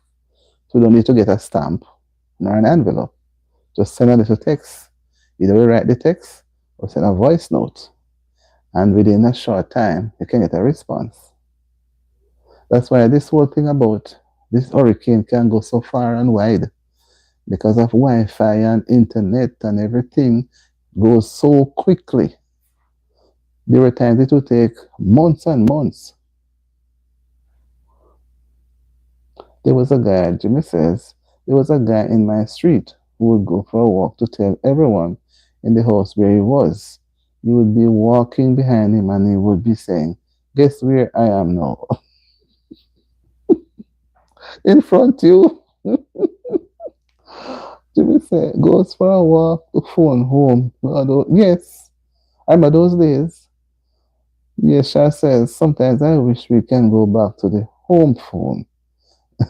So we don't need to get a stamp nor an envelope. Just send a little text. Either we write the text or send a voice note. And within a short time, you can get a response. That's why this whole thing about this hurricane can go so far and wide because of Wi-Fi and internet and everything goes so quickly. There were times it would take months and months. There was a guy, Jimmy says, there was a guy in my street who would go for a walk to tell everyone in the house where he was. You would be walking behind him and he would be saying, guess where I am now? In front of you. Jimmy said, goes for a walk, the phone home. Yes, I remember those days. Yes, Shah says, sometimes I wish we can go back to the home phone.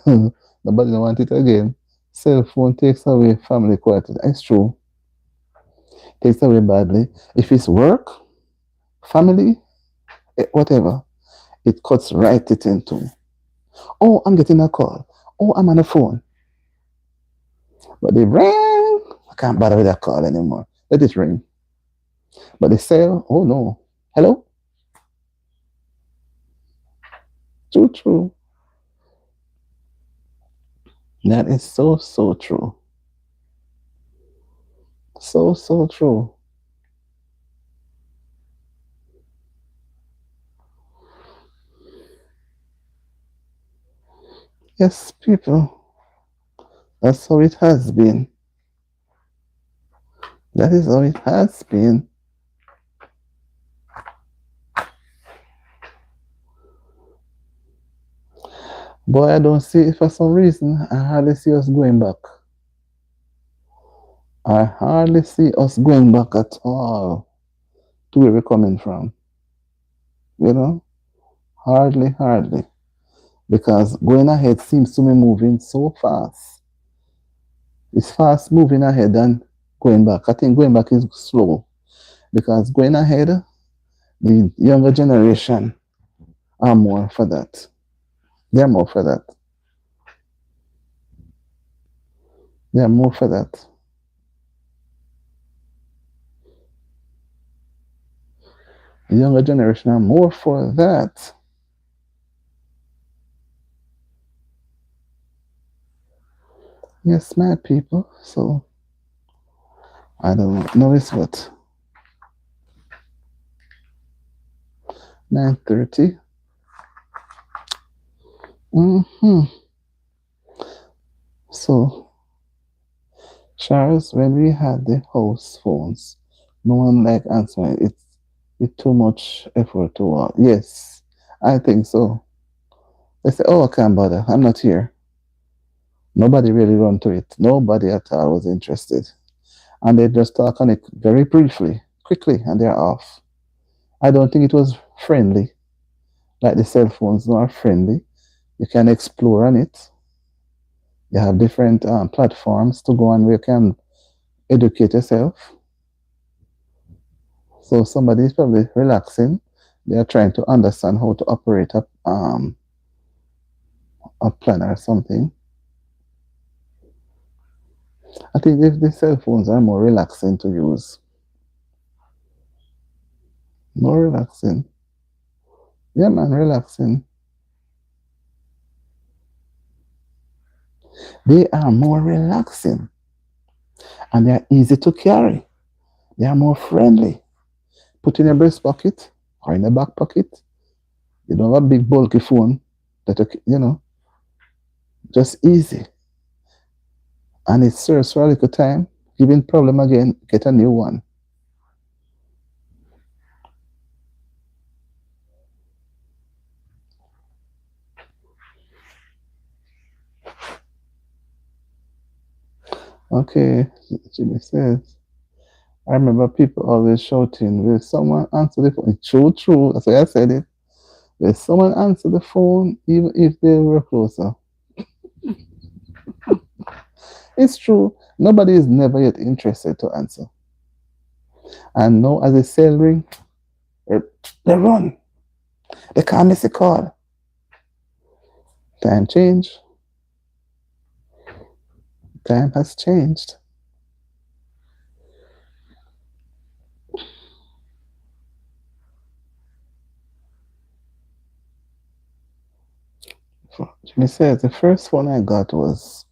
Nobody don't want it again. Cell phone takes away family quality. It's true. Takes away badly. If it's work, family, whatever, it cuts right it into. Oh, I'm getting a call. Oh, I'm on the phone. But they ring. I can't bother with that call anymore. Let it ring. But they say, oh no. Hello? True, true. That is so, so true. So, so true. Yes, people. That's how it has been. That is how it has been. Boy, I don't see it for some reason. I hardly see us going back. I hardly see us going back at all to where we're coming from. You know? Hardly, hardly. Because going ahead seems to be moving so fast. It's fast moving ahead than going back. I think going back is slow because going ahead, the younger generation are more for that. They're more for that. They are more for that. The younger generation are more for that. Yes, my people. So I don't know. It's what 9:30. Mm-hmm. So Charles, when we had the house phones, no one like answering. It's too much effort to yes, I think so. They say, "Oh, I can't bother. I'm not here." Nobody really run to it. Nobody at all was interested, and they just talk on it very briefly, quickly, and they're off. I don't think it was friendly. Like the cell phones are friendly. You can explore on it. You have different platforms to go on where you can educate yourself. So somebody is probably relaxing. They are trying to understand how to operate a plan or something. I think if the cell phones are more relaxing to use, more relaxing. Yeah, man, relaxing. They are more relaxing and they are easy to carry. They are more friendly. Put in your breast pocket or in the back pocket. You don't have a big bulky phone that just easy. And it serves for a little time. Giving problem again, get a new one. Okay, Jimmy says. I remember people always shouting, will someone answer the phone? True, true. That's why I said it. Will someone answer the phone even if they were closer? It's true. Nobody is never yet interested to answer. And now as the cell ring, they they run. They can't miss a call. Time change. Time has changed. Jimmy says the first one I got was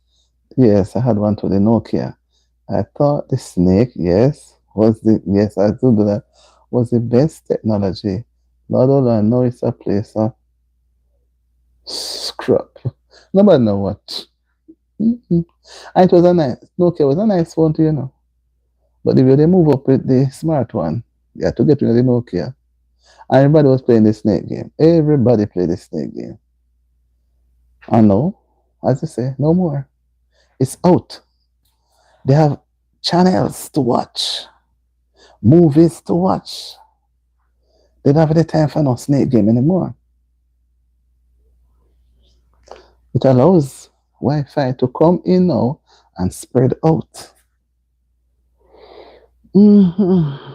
yes, I had one to the Nokia. I thought the snake, yes, was the yes, I do that was the best technology. Not all I know it's a place of scrap. Nobody know what. Mm-hmm. And it was a nice Nokia was a nice phone too, But the way they move up with the smart one, you had to get rid of the Nokia. And everybody was playing the snake game. Everybody played the snake game. And now, as I say, no more. It's out. They have channels to watch, movies to watch. They don't have the time for no snake game anymore. It allows Wi-Fi to come in now and spread out. Mm-hmm.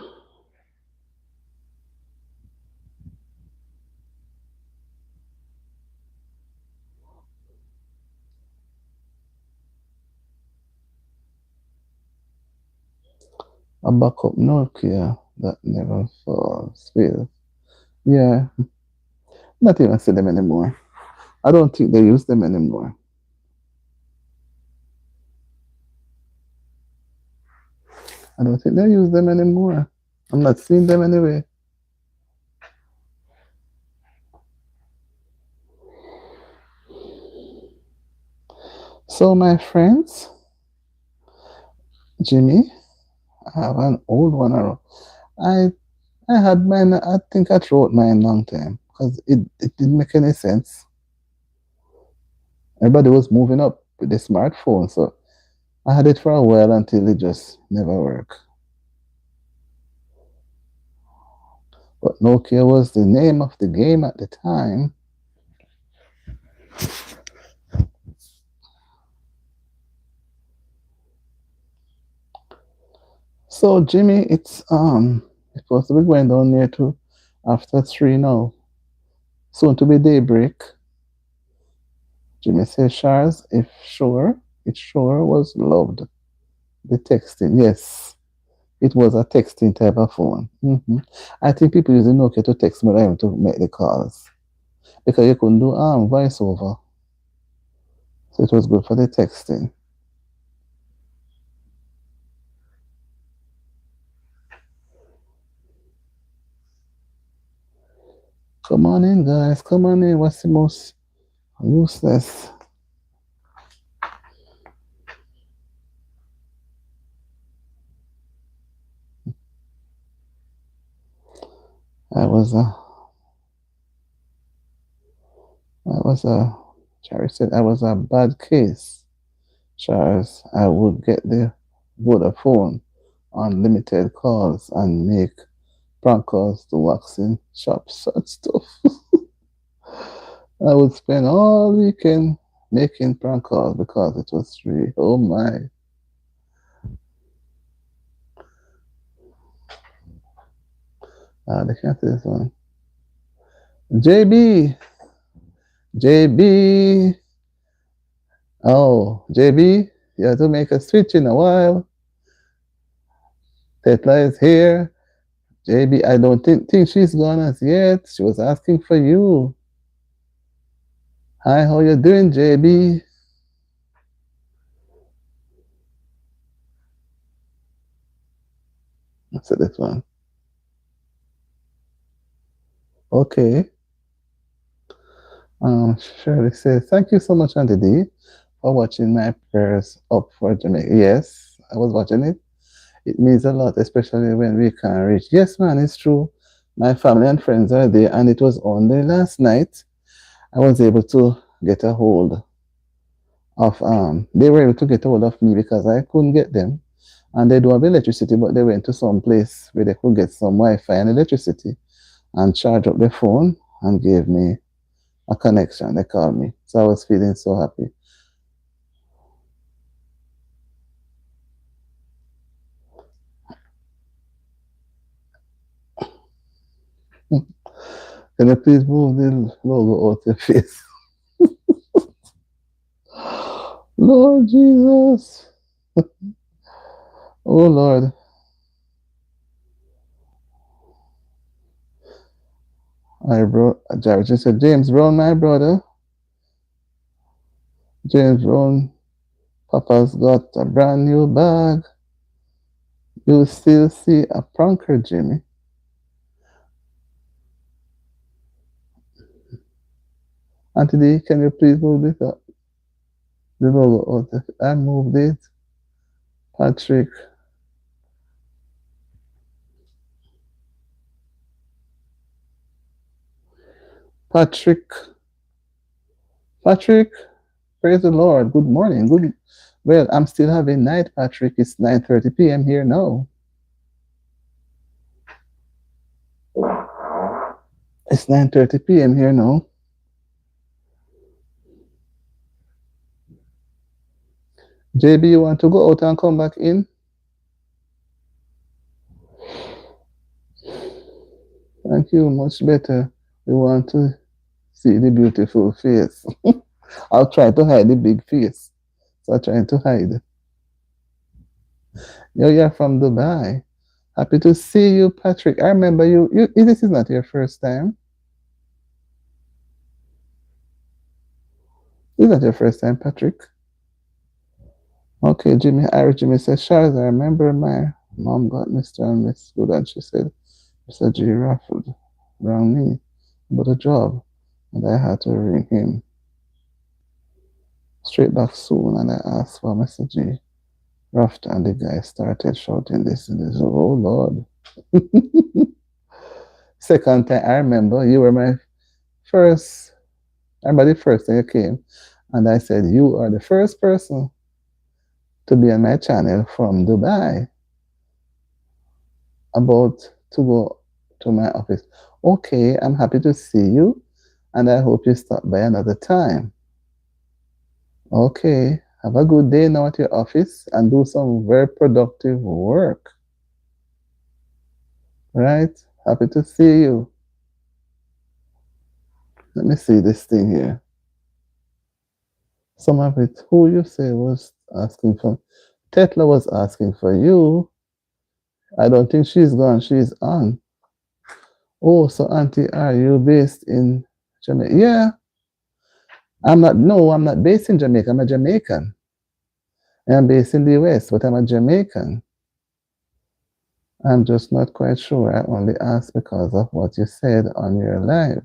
A backup Nokia that never falls. Fails. Yeah, not even see them anymore. I don't think they use them anymore. I don't think they use them anymore. I'm not seeing them anyway. So, my friends, Jimmy, I have an old one around. I I had mine. I think I threw out mine long time because it didn't make any sense. Everybody was moving up with the smartphone, so I had it for a while until it just never worked. But Nokia was the name of the game at the time. So Jimmy, it's supposed to be going down near to after 3 now. Soon to be daybreak. Jimmy says, Charles, if sure, It sure was loved. The texting, yes. It was a texting type of phone. I think people using Nokia to text more than even to make the calls because you couldn't do voiceover. So it was good for the texting. Come on in, guys. Come on in. What's the most useless? I was a, I was a, Charles said I was a bad case. Charles, I would get the Vodafone unlimited calls and make prank calls to waxing shops and stuff. I would spend all weekend making prank calls because it was free. Oh my. They can't say this one. JB. JB. Oh, JB. You have to make a switch in a while. Tetla is here. JB, I don't think she's gone as yet. She was asking for you. Hi, how you doing, JB? Let's see this one. Okay. Shirley says, thank you so much, Auntie D, for watching my prayers up for Jamaica. Yes, I was watching it. It means a lot, especially when we can't reach. Yes, man, it's true. My family and friends are there, and it was only last night I was able to get a hold of they were able to get a hold of me because I couldn't get them. And they don't have electricity, but they went to some place where they could get some Wi-Fi and electricity and charge up the phone and gave me a connection. They called me. So I was feeling so happy. Can you please move the logo out your face? Lord Jesus. Oh Lord. I bro Jared just said, James Brown, my brother. James Brown, Papa's got a brand new bag. You still see a pranker, Jimmy. Auntie D, can you please move this up? The logo out. I moved it. Patrick. Patrick. Patrick. Praise the Lord. Good morning. Good. Well, I'm still having night, Patrick. It's 9:30 p.m. here now. It's 9:30 p.m. here now. JB, you want to go out and come back in? Thank you. Much better. We want to see the beautiful face. I'll try to hide the big face. So I'm trying to hide. You're from Dubai. Happy to see you, Patrick. I remember you. This is not your first time. This is not your first time, Patrick. Okay, Jimmy. Irish Jimmy says, Charles, I remember my mom got Mr. and Miss Good, and she said, Mr. G raffled around me about a job, and I had to ring him straight back soon, and I asked for Mr. G. Raft, and the guy started shouting this and this. Oh, Lord. Second time, I remember you were my first, I remember the first time you came, and I said, you are the first person to be on my channel from Dubai about to go to my office. Okay, I'm happy to see you, and I hope you stop by another time. Okay, have a good day now at your office and do some very productive work. Right? Happy to see you. Let me see this thing here. Some of it, who you say was asking for? Tetla was asking for you. I don't think she's gone. She's on. Oh, so Auntie, are you based in Jamaica? Yeah, I'm not. No, I'm not based in Jamaica. I'm a Jamaican. I'm based in the US, but I'm a Jamaican. I'm just not quite sure. I only asked because of what you said on your live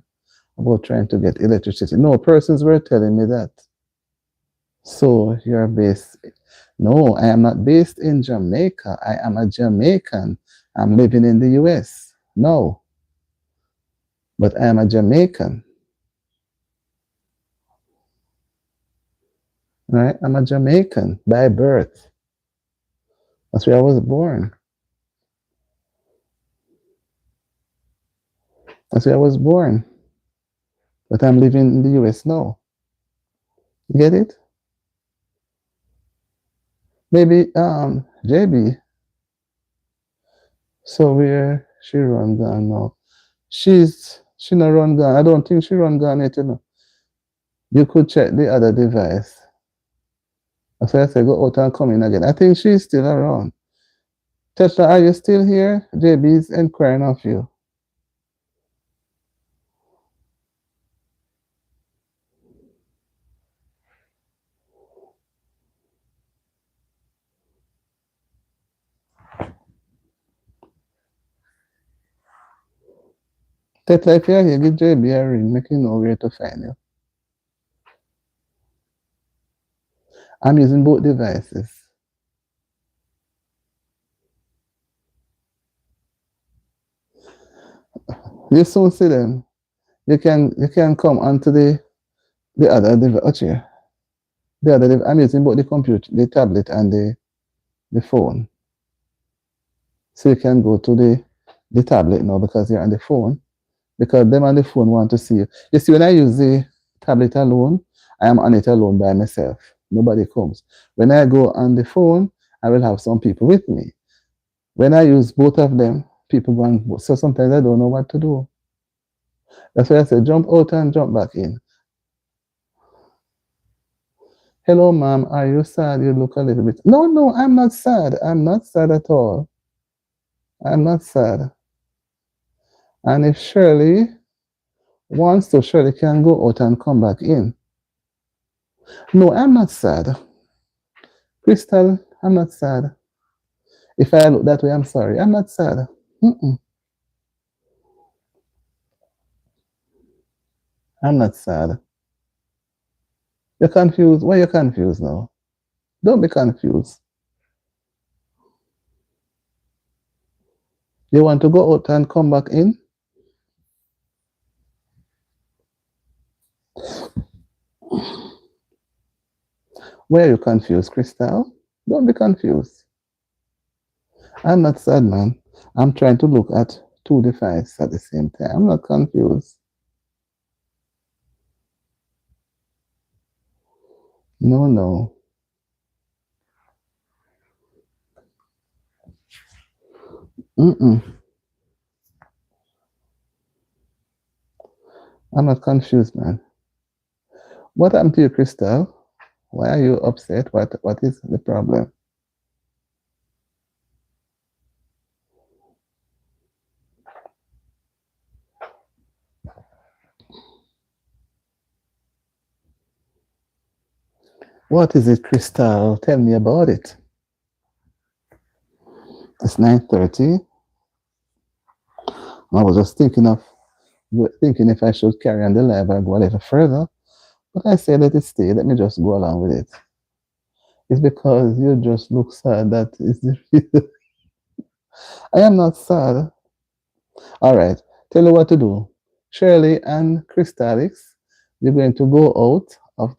about trying to get electricity. No, persons were telling me that. So you're based. No, I am not based in Jamaica. I am a Jamaican. I'm living in the US. No, but I am a Jamaican. Right? I'm a Jamaican by birth. That's where I was born. That's where I was born. But I'm living in the US now. You get it? Maybe JB. So where she run gone now? She not run gone. I don't think she run gone yet, you know. You could check the other device. That's why I say go out and come in again. I think she's still around. Tesla, are you still here? JB's inquiring of you. Tesla, if you're here, give JB a ring, make him know where to find you. I'm using both devices. You soon see them. You can come onto the other device. Oh, here. The other device. I'm using both the computer, the tablet, and the phone. So you can go to the tablet now because you're on the phone. Because them on the phone want to see you. You see, when I use the tablet alone, I am on it alone by myself. Nobody comes. When I go on the phone, I will have some people with me. When I use both of them, people go and so sometimes I don't know what to do. That's why I say jump out and jump back in. Hello, ma'am. Are you sad? You look a little bit. No, no, I'm not sad. I'm not sad at all. I'm not sad. And if Shirley wants to, Shirley can go out and come back in. No, I'm not sad. Crystal, I'm not sad. If I look that way, I'm sorry. I'm not sad. Mm-mm. I'm not sad. You're confused. Why are you confused now? Don't be confused. You want to go out and come back in? Why are you confused, Crystal? Don't be confused. I'm not sad, man. I'm trying to look at two devices at the same time. I'm not confused. No, no. Mm-mm. I'm not confused, man. What happened to you, Crystal? Why are you upset? What is the problem? What is it, Crystal? Tell me about it. It's 9:30. I was just thinking if I should carry on the live and go a little further. But I said let it stay. Let me just go along with it. It's because you just look sad. That is the reason. I am not sad. All right. Tell you what to do. Shirley and Crystalix, you're going to go out,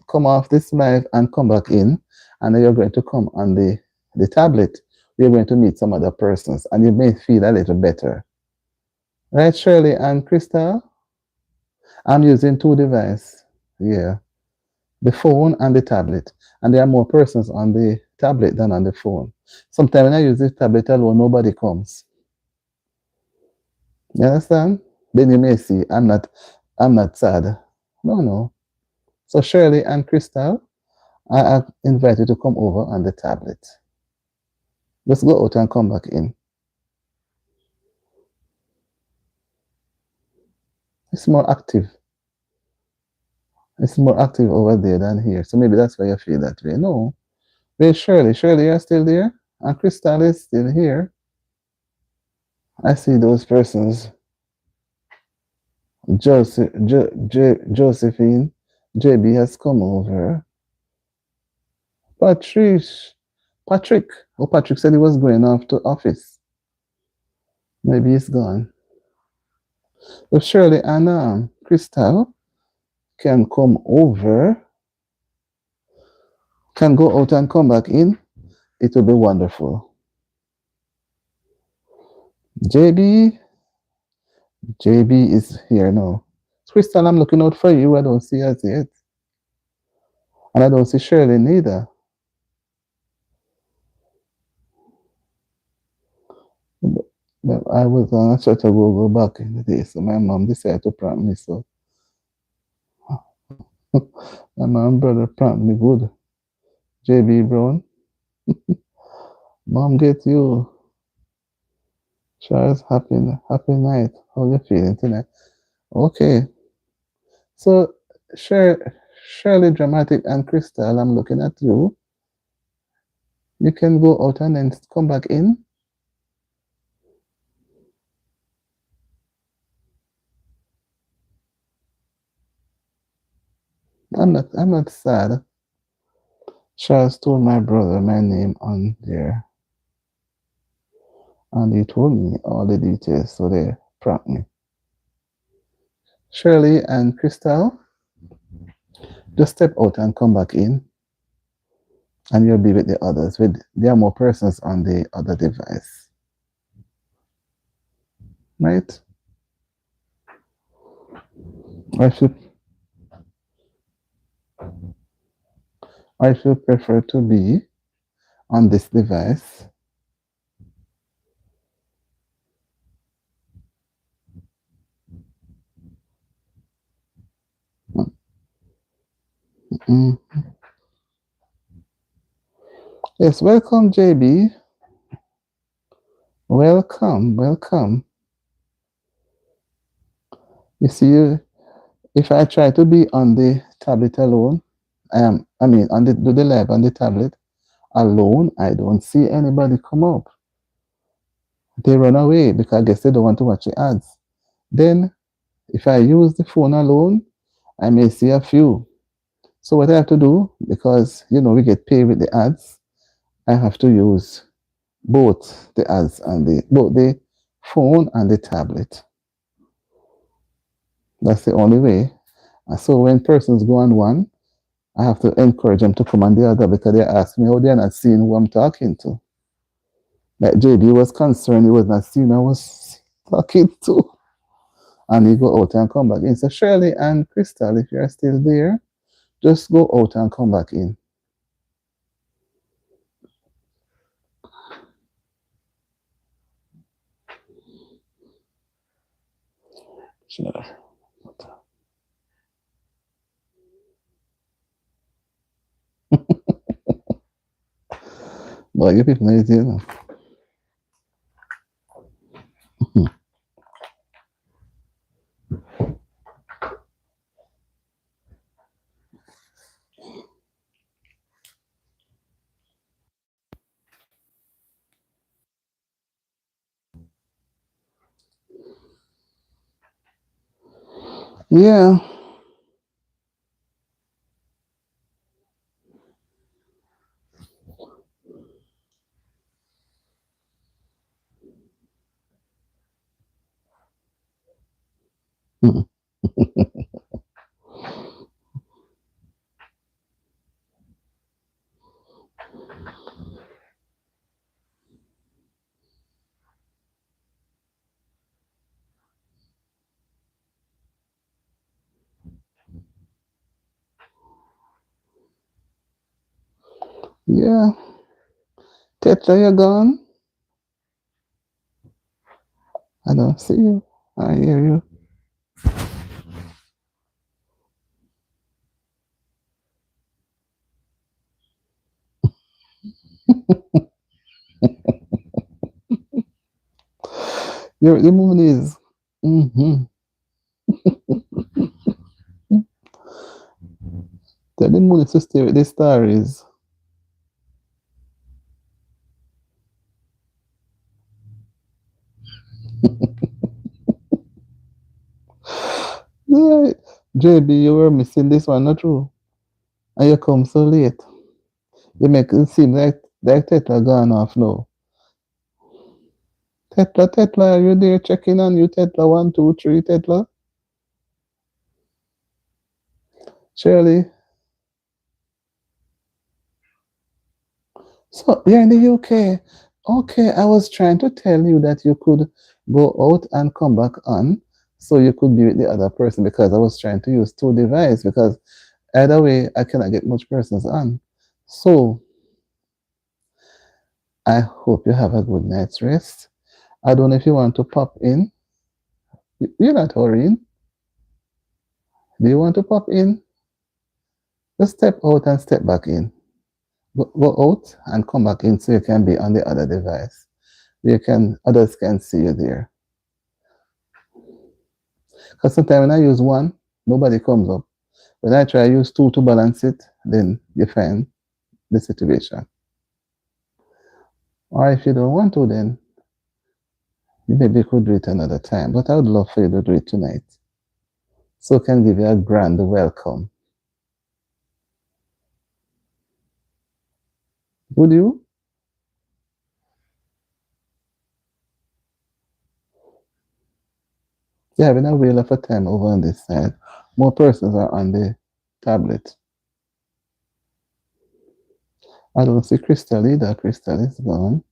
come off this live and come back in. And then you're going to come on the tablet. You're going to meet some other persons and you may feel a little better. Right, Shirley and Crystal? I'm using two devices. Yeah. The phone and the tablet. And there are more persons on the tablet than on the phone. Sometimes when I use the tablet alone, nobody comes. You understand? Then you may see I'm not sad. No, no. So Shirley and Crystal, I invite you to come over on the tablet. Let's go out and come back in. It's more active. It's more active over there than here. So maybe that's why you feel that way. No. Where's Shirley? Shirley, you're still there? And Crystal is still here. I see those persons. Josephine, JB has come over. Patrick. Oh, Patrick said he was going off to office. Maybe he's gone. If Shirley and Crystal can come over, can go out and come back in, it will be wonderful. JB is here now. Crystal, I'm looking out for you. I don't see us yet. And I don't see Shirley neither. But I was on a church to go back in the day, so my mom decided to prompt me. So my mom brother prompt me good. JB Brown, mom get you. Charles, happy night. How you feeling tonight? Okay. So Shirley Dramatic and Crystal, I'm looking at you. You can go out and then come back in. I'm not sad. Charles told my brother my name on there. And he told me all the details, so they prompt me. Shirley and Crystal, just step out and come back in, and you'll be with the others. There are more persons on the other device, right? I should prefer to be on this device. Mm. Yes, welcome, JB. Welcome. You see, if I try to be on the tablet alone, on do the live on the tablet alone, I don't see anybody come up. They run away because I guess they don't want to watch the ads. Then, if I use the phone alone, I may see a few. So what I have to do, because we get paid with the ads, I have to use both the ads and both the phone and the tablet. That's the only way. And so when persons go on one, I have to encourage them to come on the other because they ask me, oh, they're not seeing who I'm talking to. Like JB was concerned, he was not seeing who I was talking to. And he go out and come back in. So Shirley and Crystal, if you're still there, just go out and come back in. Sure. But you people know it, Yeah. Yeah. Tetra, you're gone? I don't see you. I hear you. The moon is. Mm-hmm. Tell the moon is to stay with the stars. Yeah. JB, you were missing this one, not true? And you come so late. You make it seem like Tetla gone off now. Tetla, are you there checking on you, Tetla? One, two, three, Tetla. Shirley. So you're in the UK. Okay, I was trying to tell you that you could go out and come back on so you could be with the other person because I was trying to use two devices because either way I cannot get much persons on. So I hope you have a good night's rest. I don't know if you want to pop in. You're not hurrying. Do you want to pop in? Just step out and step back in. Go out and come back in so you can be on the other device. Others can see you there. Because sometimes when I use one, nobody comes up. When I try use two to balance it, then you find the situation. Or if you don't want to, then you maybe could do it another time. But I would love for you to do it tonight. So I can give you a grand welcome. Would you? Yeah, having a wheel of a time over on this side. More persons are on the tablet. I don't see Crystal either. Crystal is gone.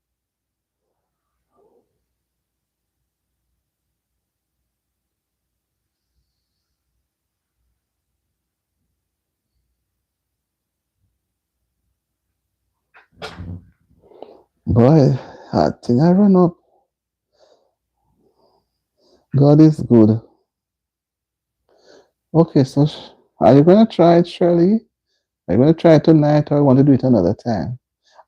Boy, I think I run up. God is good. Okay, so are you going to try it, Shirley? Are you going to try it tonight or you want to do it another time?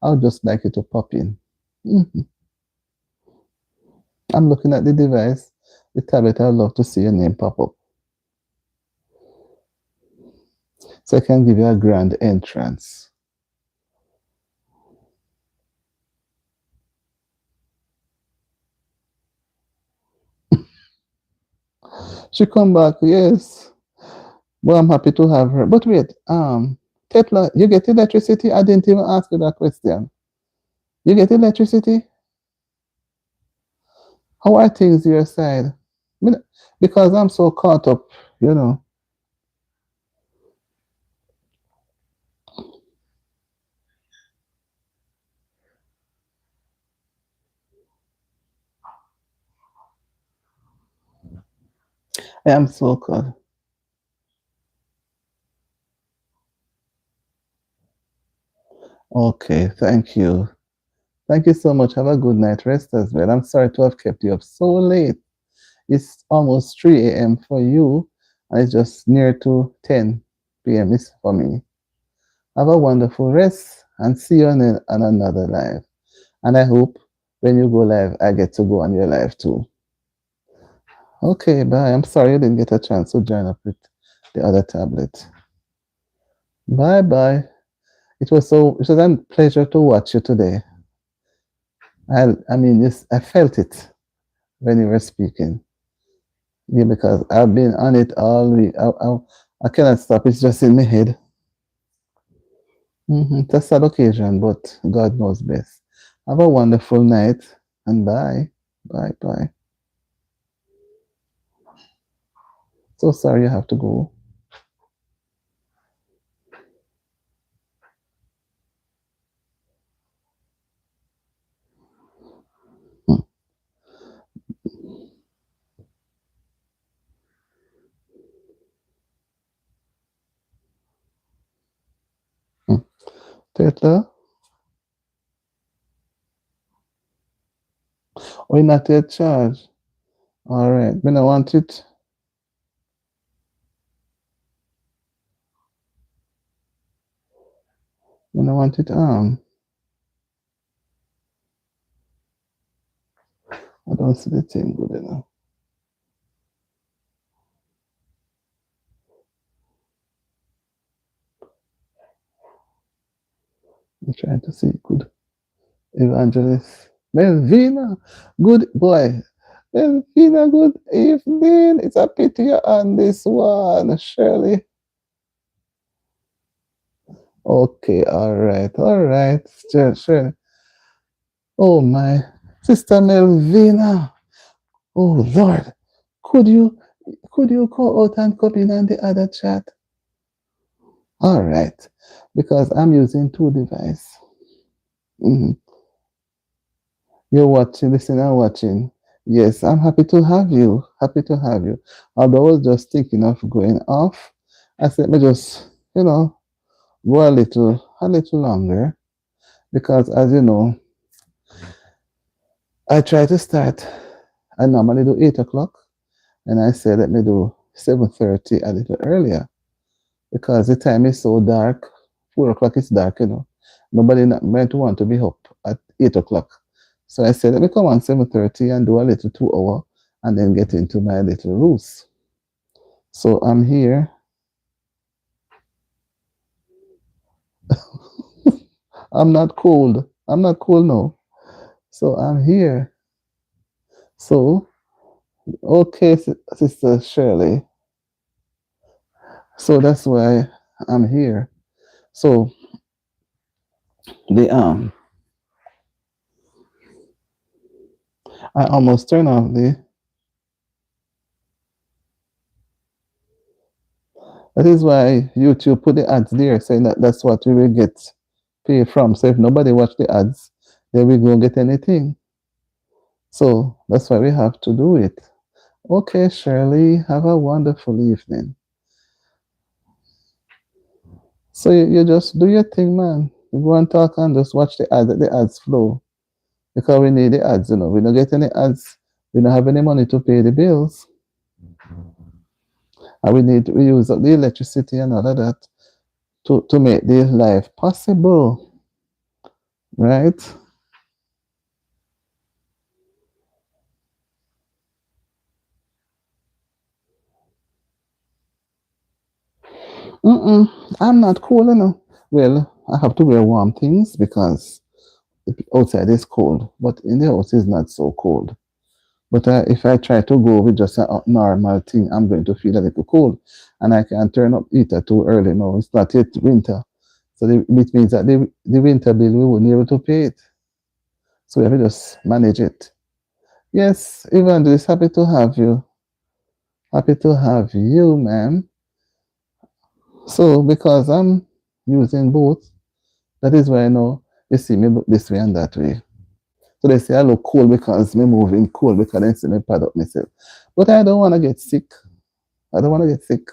I would just like you to pop in. Mhm. I'm looking at the device, the tablet. I'd love to see your name pop up. So I can give you a grand entrance. She come back, yes. Well, I'm happy to have her. But wait, Tetla, you get electricity? I didn't even ask you that question. You get electricity? How are things your side? Because I'm so caught up, you know. I am so caught. Okay, thank you. Thank you so much. Have a good night rest as well. I'm sorry to have kept you up so late. It's almost 3 a.m. for you, and it's just near to 10 p.m. is for me. Have a wonderful rest and see you on another live. And I hope when you go live, I get to go on your live too. Okay, bye. I'm sorry you didn't get a chance to join up with the other tablet. Bye bye. It was a pleasure to watch you today. I mean, yes, I felt it when you were speaking. Yeah, because I've been on it all week. I cannot stop. It's just in my head. It's a sad occasion, but God knows best. Have a wonderful night and bye. Bye bye. So sorry you have to go. Hmm, hmm. Tetla, oh, you not yet charged. All right. When I want it, when I want it, I don't see the thing good enough. I'm trying to see good. Evangelist Melvina, good boy. Melvina, good evening. It's a pity you're on this one, Shirley. Okay, all right. Shirley. Oh my, Sister Melvina. Oh Lord, could you go out and come in on the other chat? All right, because I'm using two devices. Mhm. You're watching, listening and watching. Yes, I'm happy to have you. Happy to have you. Although I was just thinking of going off, I said, me just, go a little longer because, as you know, I try to start. I normally do 8 o'clock, and I said let me do 7:30 a little earlier because the time is so dark. 4 o'clock is dark, Nobody not meant to want to be up at 8 o'clock. So I said, let me come on 7:30 and do a little 2 hour and then get into my little roost. So I'm here. I'm not cold. I'm not cold now. So I'm here. So, okay, Sister Shirley. So that's why I'm here. So the I almost turned off the. That is why YouTube put the ads there, saying that that's what we will get pay from. So if nobody watch the ads, then we won't get anything. So that's why we have to do it. Okay, Shirley, have a wonderful evening. So you just do your thing, man. You go and talk and just watch the ads flow. Because we need the ads, We don't get any ads. We don't have any money to pay the bills. And we use up the electricity and all of that to make the life possible. Right? Mm-mm, I'm not cold enough. Well, I have to wear warm things because outside is cold, but in the house is not so cold. But if I try to go with just a normal thing, I'm going to feel a little cold, and I can't turn up heater too early. No, it's not yet winter, so it means that the winter bill we won't be able to pay it. So we have to just manage it. Yes, Evangelist, happy to have you. Happy to have you, man. So because I'm using both, that is why I know you see me look this way and that way. So they say I look cool because me moving cool because they see me pad up myself. But I don't want to get sick. I don't want to get sick.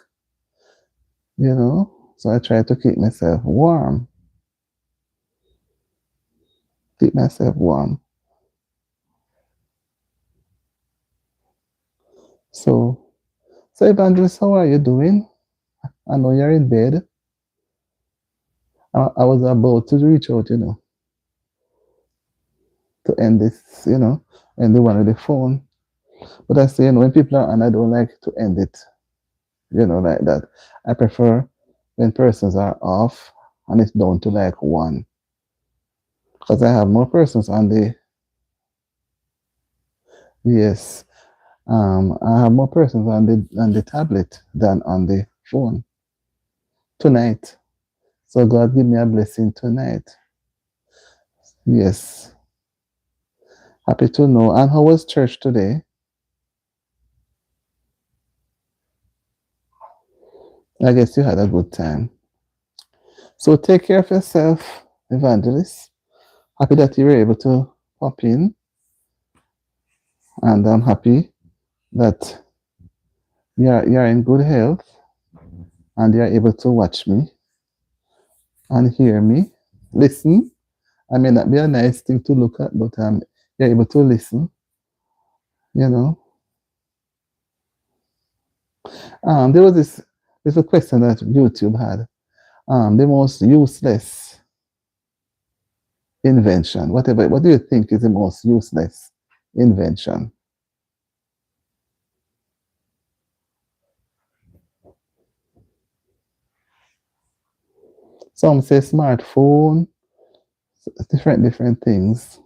So I try to keep myself warm. Keep myself warm. So, so Evangelist, how are you doing? I know you're in bed. I was about to reach out, to end this, end the one with the phone. But I say, when people are on, I don't like to end it, like that. I prefer when persons are off and it's down to like one. Because I have more persons on the, yes, I have more persons on the tablet than on the phone tonight. So God give me a blessing tonight. Yes. Happy to know. And how was church today? I guess you had a good time. So take care of yourself, Evangelist. Happy that you were able to pop in. And I'm happy that you're in good health and you're able to watch me and hear me. Listen. I may not be a nice thing to look at, but you're able to listen, you know. There was there's a question that YouTube had. The most useless invention, what do you think is the most useless invention. Some say smartphone, different things.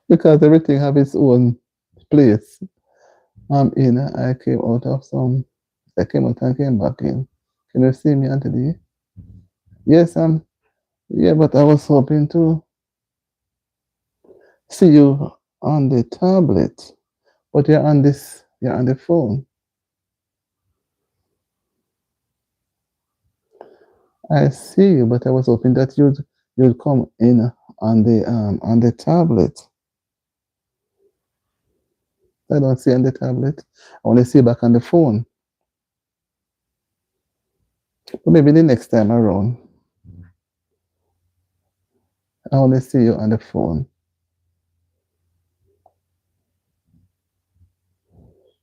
Because everything have its own place. I came out of some. I came out and came back in. Can you see me, Anthony? Yes, yeah, but I was hoping to see you on the tablet, but you're on the phone. I see you, but I was hoping that you'd come in on the tablet. I don't see on the tablet. I want to see you back on the phone. But maybe the next time around, I want to see you on the phone.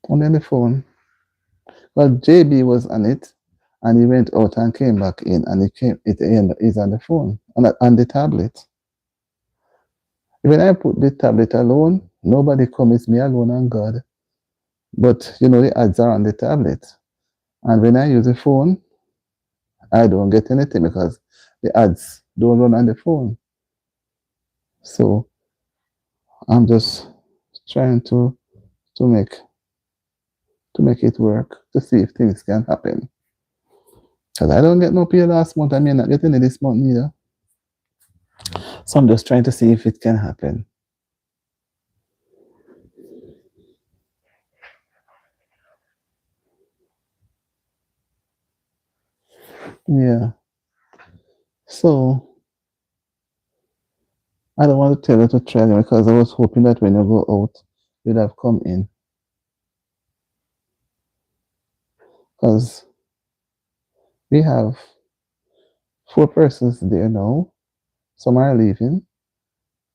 Only on the phone. Well, JB was on it, and he went out and came back in, and he came. He's on the phone on the tablet. When I put the tablet alone, nobody comes. Me alone and God. But the ads are on the tablet, and when I use the phone, I don't get anything because the ads don't run on the phone. So I'm just trying to make to make it work to see if things can happen. Because I don't get no pay last month, I may not get any this month neither. So I'm just trying to see if it can happen. Yeah. So I don't want to tell you to try them because I was hoping that when you go out, you'd have come in. Because we have 4 persons there now. Some are leaving.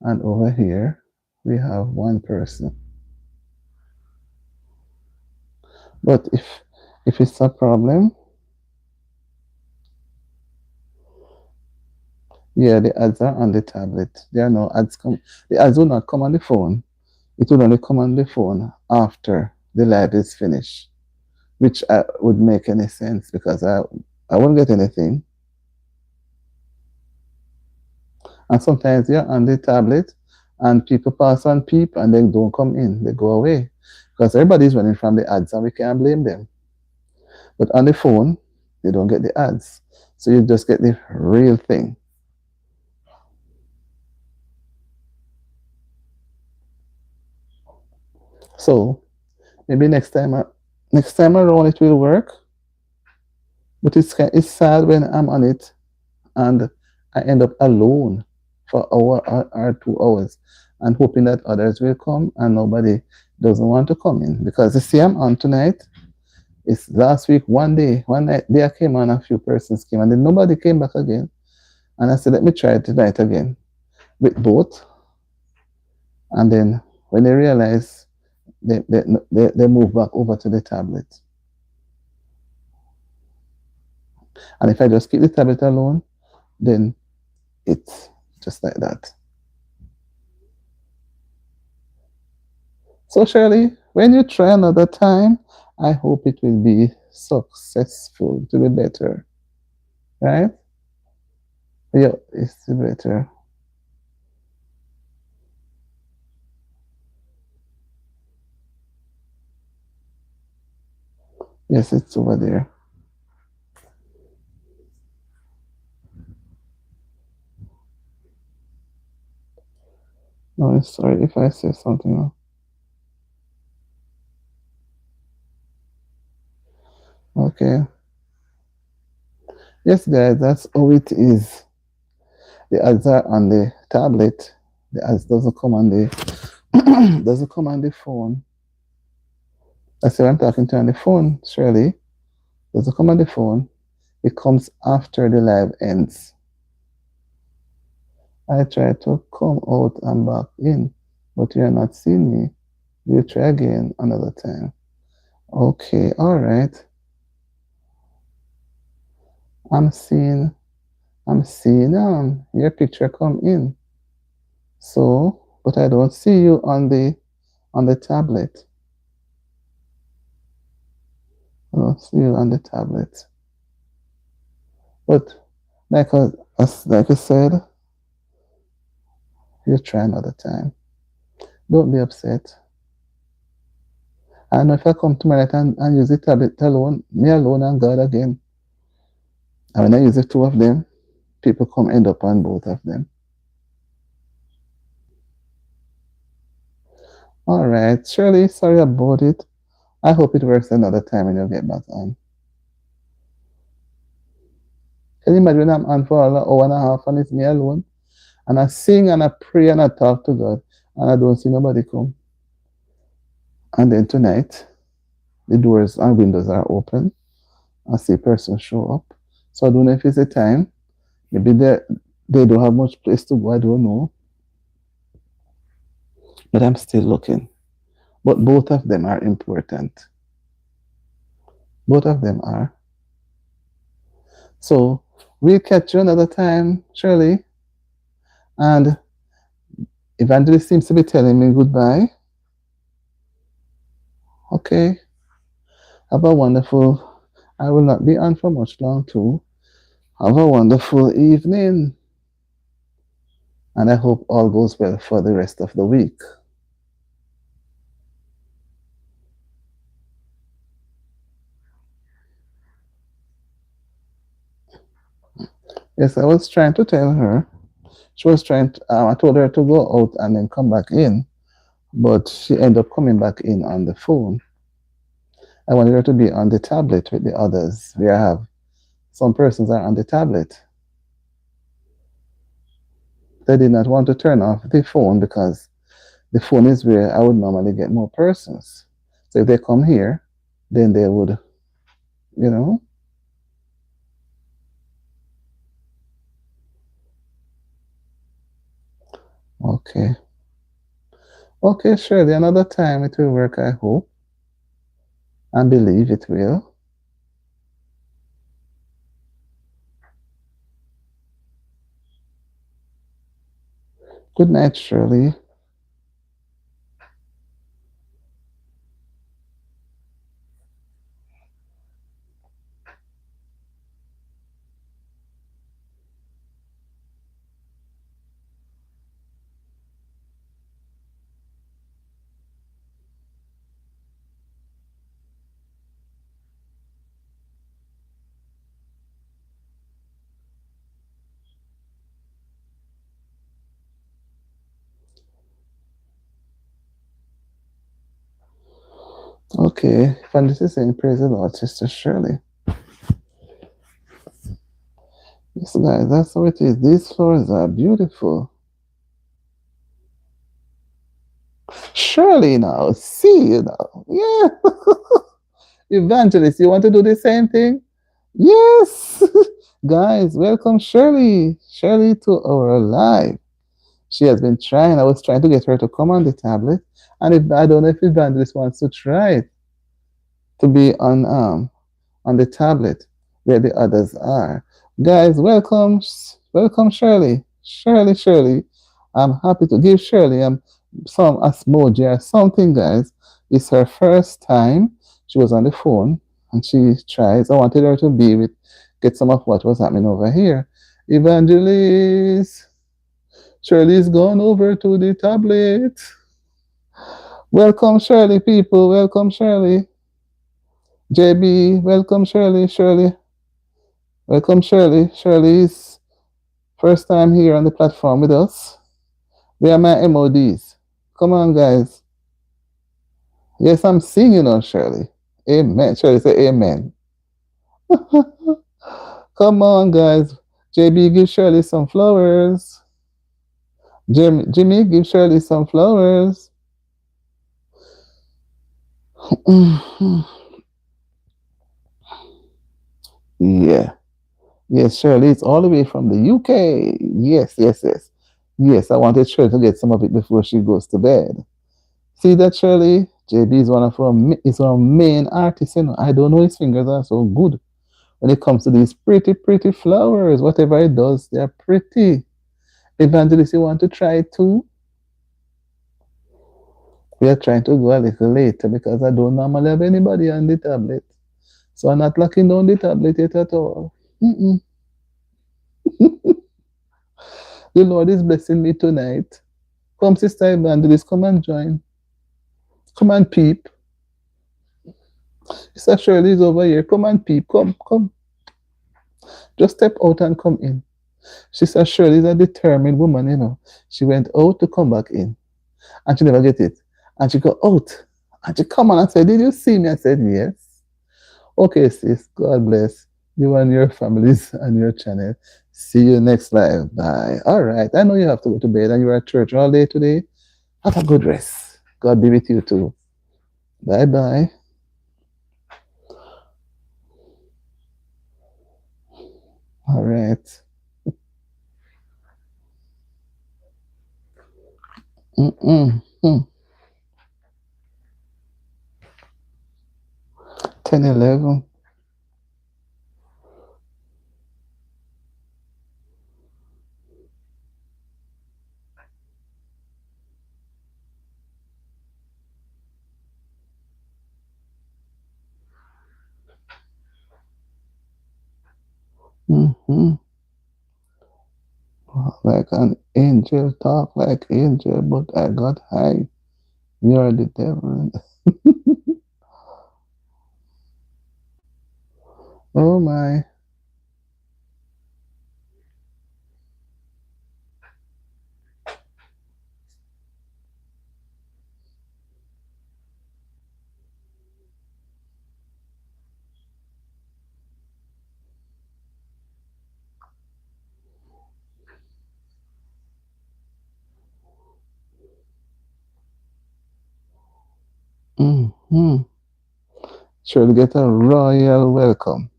And over here, we have 1 person. But if it's a problem, yeah, the ads are on the tablet. There are no ads come. The ads will not come on the phone. It will only come on the phone after the live is finished, which would make any sense because I won't get anything. And sometimes you're on the tablet and people pass on peep and they don't come in. They go away because everybody's running from the ads and we can't blame them. But on the phone, they don't get the ads. So you just get the real thing. So maybe next time around it will work. But it's sad when I'm on it and I end up alone for an hour or 2 hours and hoping that others will come and nobody doesn't want to come in. Because you see I'm on tonight. It's last week, one night, day I came on, a few persons came and then nobody came back again. And I said, let me try it tonight again with both. And then when they realize they move back over to the tablet. And if I just keep the tablet alone, then it's just like that. So Shirley, when you try another time, I hope it will be successful to be better. Right? Yeah, it's better. Yes, it's over there. No, sorry if I say something wrong. Okay. Yes, guys, that's how it is. The ads are on the tablet. The ads doesn't come on the doesn't come on the phone. I said I'm talking to you on the phone, Shirley. Doesn't come on the phone. It comes after the live ends. I try to come out and back in, but you're not seeing me. We'll try again another time. Okay, all right. I'm seeing, I'm seeing your picture come in. So, but I don't see you on the tablet. I don't see you on the tablet. But like I said, you try another time. Don't be upset. I know if I come to my right and use the tablet alone, me alone and God again. And when I use the two of them, people come end up on both of them. All right, Shirley, sorry about it. I hope it works another time when you get back on. Can you imagine I'm on for an hour and a half and it's me alone? And I sing and I pray and I talk to God and I don't see nobody come. And then tonight, the doors and windows are open. I see a person show up. So I don't know if it's a time. Maybe they don't have much place to go. I don't know. But I'm still looking. But both of them are important. Both of them are. So we'll catch you another time, Shirley. And Evangelist seems to be telling me goodbye. Okay. Have a wonderful. I will not be on for much long too. Have a wonderful evening. And I hope all goes well for the rest of the week. Yes, I was trying to tell her. She was trying to, I told her to go out and then come back in, but she ended up coming back in on the phone. I wanted her to be on the tablet with the others. We have some persons are on the tablet. They did not want to turn off the phone because the phone is where I would normally get more persons. So if they come here, then they would, you know. Okay. Okay, surely another time it will work, I hope, and believe it will. Good night, Shirley. Okay, Fantasy saying praise the Lord, Sister Shirley. Yes, guys, that's how it is. These floors are beautiful. Shirley now, see you now. Yeah. Evangelist, you want to do the same thing? Yes. Guys, welcome Shirley. Shirley to our live. She has been trying. I was trying to get her to come on the tablet. And if I don't know if Evangelist wants to try it to be on the tablet where the others are. Guys, welcome, welcome Shirley. Shirley. I'm happy to give Shirley some emoji or something, guys. It's her first time. She was on the phone and she tries. I wanted her to be with, get some of what was happening over here. Evangelist, Shirley's gone over to the tablet. Welcome, Shirley, people. Welcome, Shirley. JB, welcome, Shirley. Welcome, Shirley. Shirley's first time here on the platform with us. Where are my MODs? Come on, guys. Yes, I'm seeing you now, Shirley. Amen. Shirley say amen. Come on, guys. JB, give Shirley some flowers. Jimmy, give Shirley some flowers. Yeah. Yes, Shirley, it's all the way from the UK. Yes. Yes, I wanted Shirley to get some of it before she goes to bed. See that, Shirley? JB is one of our main artists. You know, I don't know his fingers are so good, when it comes to these pretty, pretty flowers. Whatever it does, they are pretty. Evangelist, you want to try it too? We are trying to go a little later because I don't normally have anybody on the tablet. So I'm not locking down the tablet yet at all. Mm-mm. The Lord is blessing me tonight. Come, Sister Evangelist, come and join. Come and peep. Sister Shirley is over here. Come and peep. Come, come. Just step out and come in. Sister Shirley is a determined woman, you know. She went out to come back in. And she never get it. And she go out. And she come on and said, did you see me? I said, yes. Okay, sis. God bless you and your families and your channel. See you next live. Bye. All right. I know you have to go to bed and you're at church all day today. Have a good rest. God be with you too. Bye bye. All right. Mm-mm. 10, 11. Mm-hmm. Like an angel, talk like angel, but I got high. You're the devil. Oh my. Mm-hmm. She'll get a royal welcome.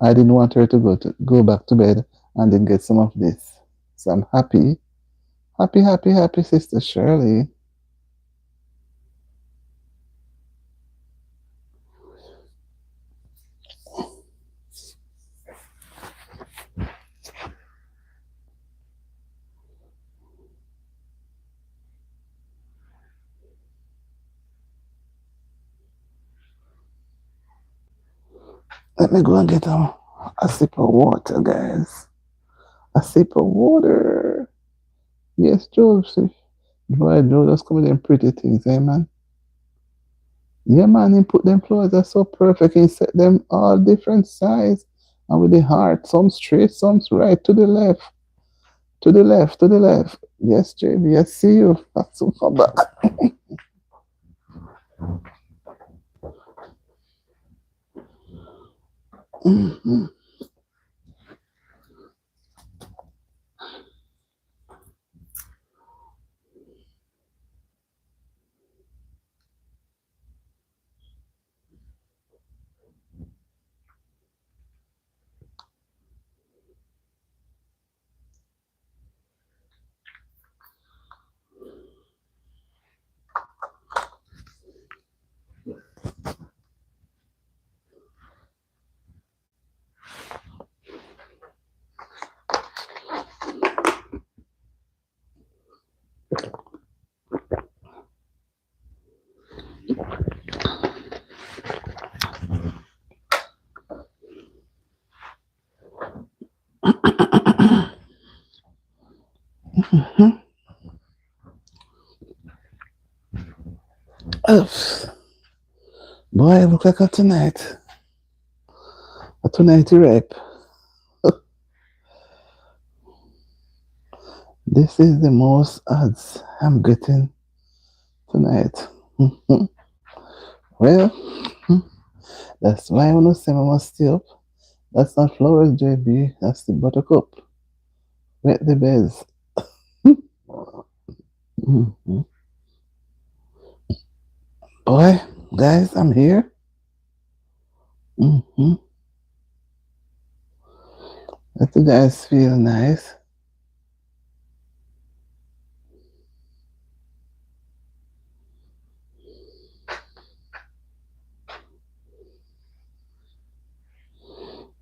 I didn't want her to go back to bed and then get some of this. So I'm happy. Happy, happy, happy, Sister Shirley. Let me go and get a sip of water, guys. A sip of water. Yes, Joseph. Boy, Joe just come with them pretty things, eh, man? Yeah, man, he put them flowers are so perfect. He set them all different size and with the heart, some straight, some right, to the left, to the left, to the left. Yes, JB, I see you. That's so come back. Mm-hmm. Boy, look like a tonight. A tonight rape. This is the most odds I'm getting tonight. Well, that's why I want to say I must stay up. That's not flowers, JB. That's the buttercup. Wet the beds. Mm-hmm. Boy, guys, I'm here. Mm-hmm. Let you guys feel nice.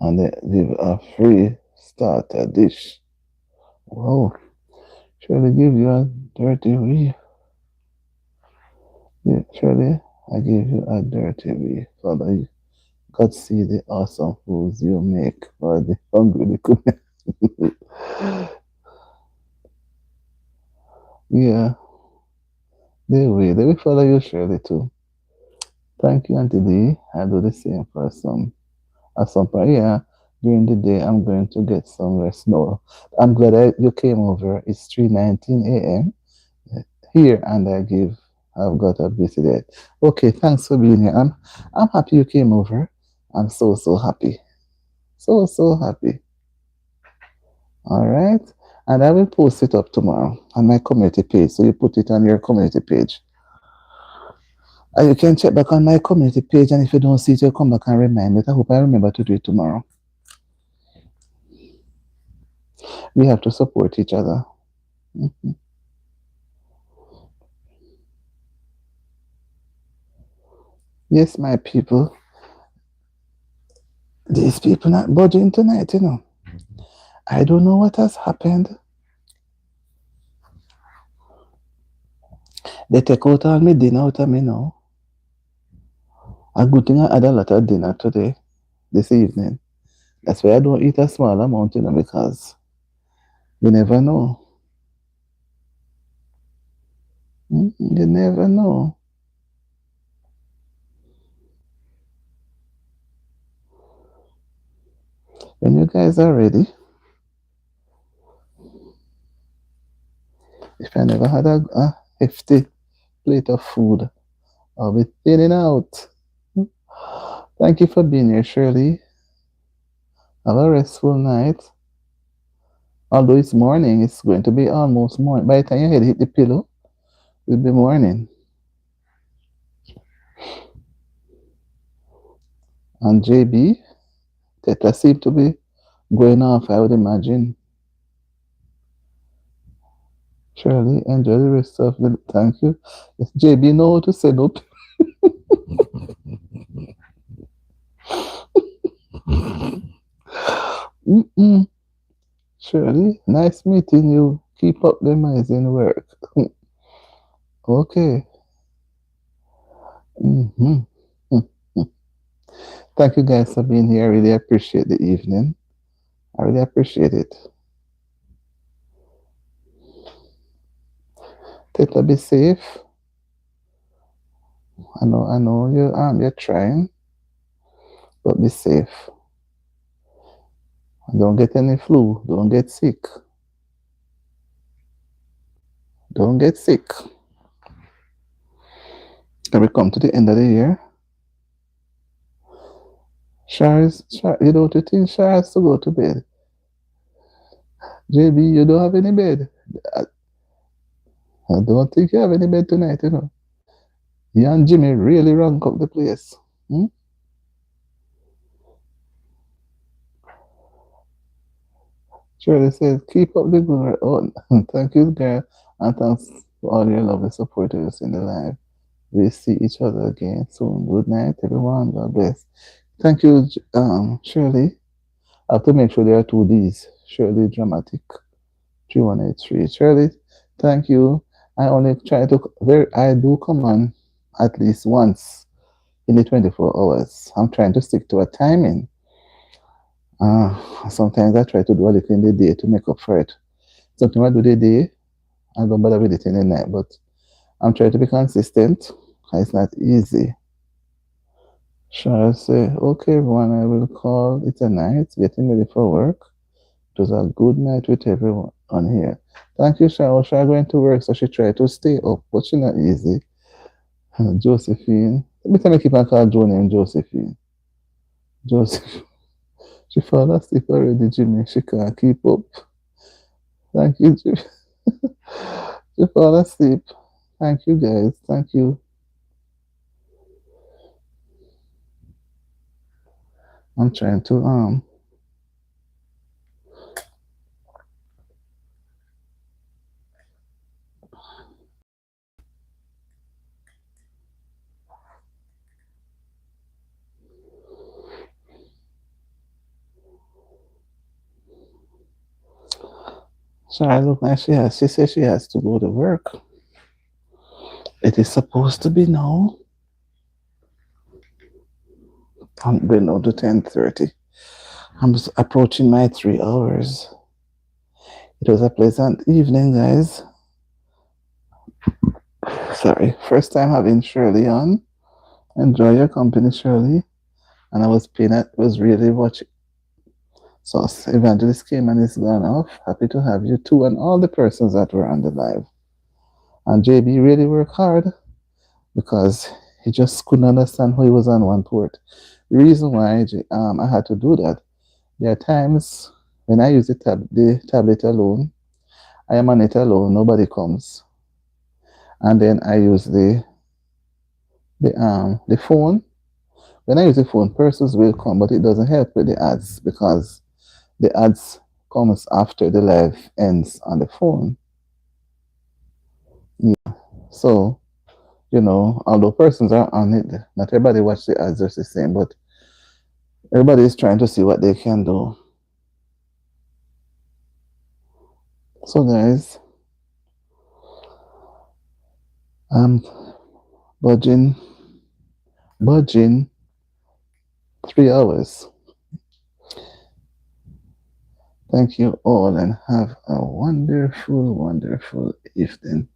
and they give a free starter dish. Wow, surely give you a dirty wee. Yeah, surely I give you a dirty wee. Father, God see the awesome foods you make for the hungry, the could. Yeah, they will follow you surely too. Thank you, Auntie D. I do the same for some. At some point, yeah, during the day, I'm going to get some rest now. I'm glad you came over. It's 3:19 a.m. here, and I've got a busy day. Okay, thanks for being here. I'm happy you came over. I'm so happy. So happy. All right. And I will post it up tomorrow on my community page. So you put it on your community page. And you can check back on my community page. And if you don't see it, you'll come back and remind me. I hope I remember to do it tomorrow. We have to support each other. Mhm. Yes, my people. These people not budging tonight, you know. I don't know what has happened. They take out all my dinner out of me now. A good thing I had a lot of dinner today, this evening. That's why I don't eat a small amount, you know, because you never know. You never know. When you guys are ready, if I never had a hefty plate of food, I'll be thinning out. Thank you for being here, Shirley. Have a restful night. Although it's morning, it's going to be almost morning. By the time your head hit the pillow, it'll be morning. And JB, Teta seem to be going off, I would imagine. Shirley, enjoy the rest of the thank you. Yes, JB know how to set up. Mm-mm. Shirley, nice meeting you. Keep up the amazing work. Okay. Mm-hmm. Thank you guys for being here. I really appreciate the evening. I really appreciate it. Teta, be safe. I know you're trying, but be safe. Don't get any flu. Don't get sick. Don't get sick. Can we come to the end of the year? You don't think Shar has to go to bed? JB, you don't have any bed. I, I don't think you have any bed tonight, you know. You and Jimmy really rank up the place. Hmm? Shirley says, keep up the good work. Oh, thank you, girl. And thanks for all your lovely supporters in the live. We'll see each other again soon. Good night, everyone. God bless. Thank you, Shirley. I have to make sure there are two D's. Shirley Dramatic 3183. Shirley, thank you. I only try to, I do come on at least once in the 24 hours. I'm trying to stick to a timing. Sometimes I try to do a little in the day to make up for it. Sometimes I do the day, I don't bother with it in the night, but I'm trying to be consistent. It's not easy. Shall I say, okay, everyone, I will call it a night, getting ready for work. It was a good night with everyone on here. Thank you, Shah. Shah going to work, so she tried to stay up, but she not easy. Josephine. Every time I keep on calling Joe name Josephine. Joseph. She fall asleep already, Jimmy. She can't keep up. Thank you, Jimmy. She fall asleep. Thank you, guys. Thank you. I'm trying to So I look like she says she has to go to work. It is supposed to be now. I'm going on to 10:30. I'm approaching my 3 hours. It was a pleasant evening, guys. Sorry. First time having Shirley on. Enjoy your company, Shirley. And I was peanut was really watching. So Evangelist came and is gone off. Happy to have you too and all the persons that were on the live. And JB really worked hard because he just couldn't understand how he was on one port. The reason why I had to do that, there are times when I use the tablet alone, I am on it alone, nobody comes. And then I use the phone. When I use the phone, persons will come, but it doesn't help with the ads because the ads comes after the live ends on the phone. Yeah. So, although persons are on it, not everybody watch the ads just the same, but everybody is trying to see what they can do. So guys, I'm budging 3 hours. Thank you all and have a wonderful, wonderful evening.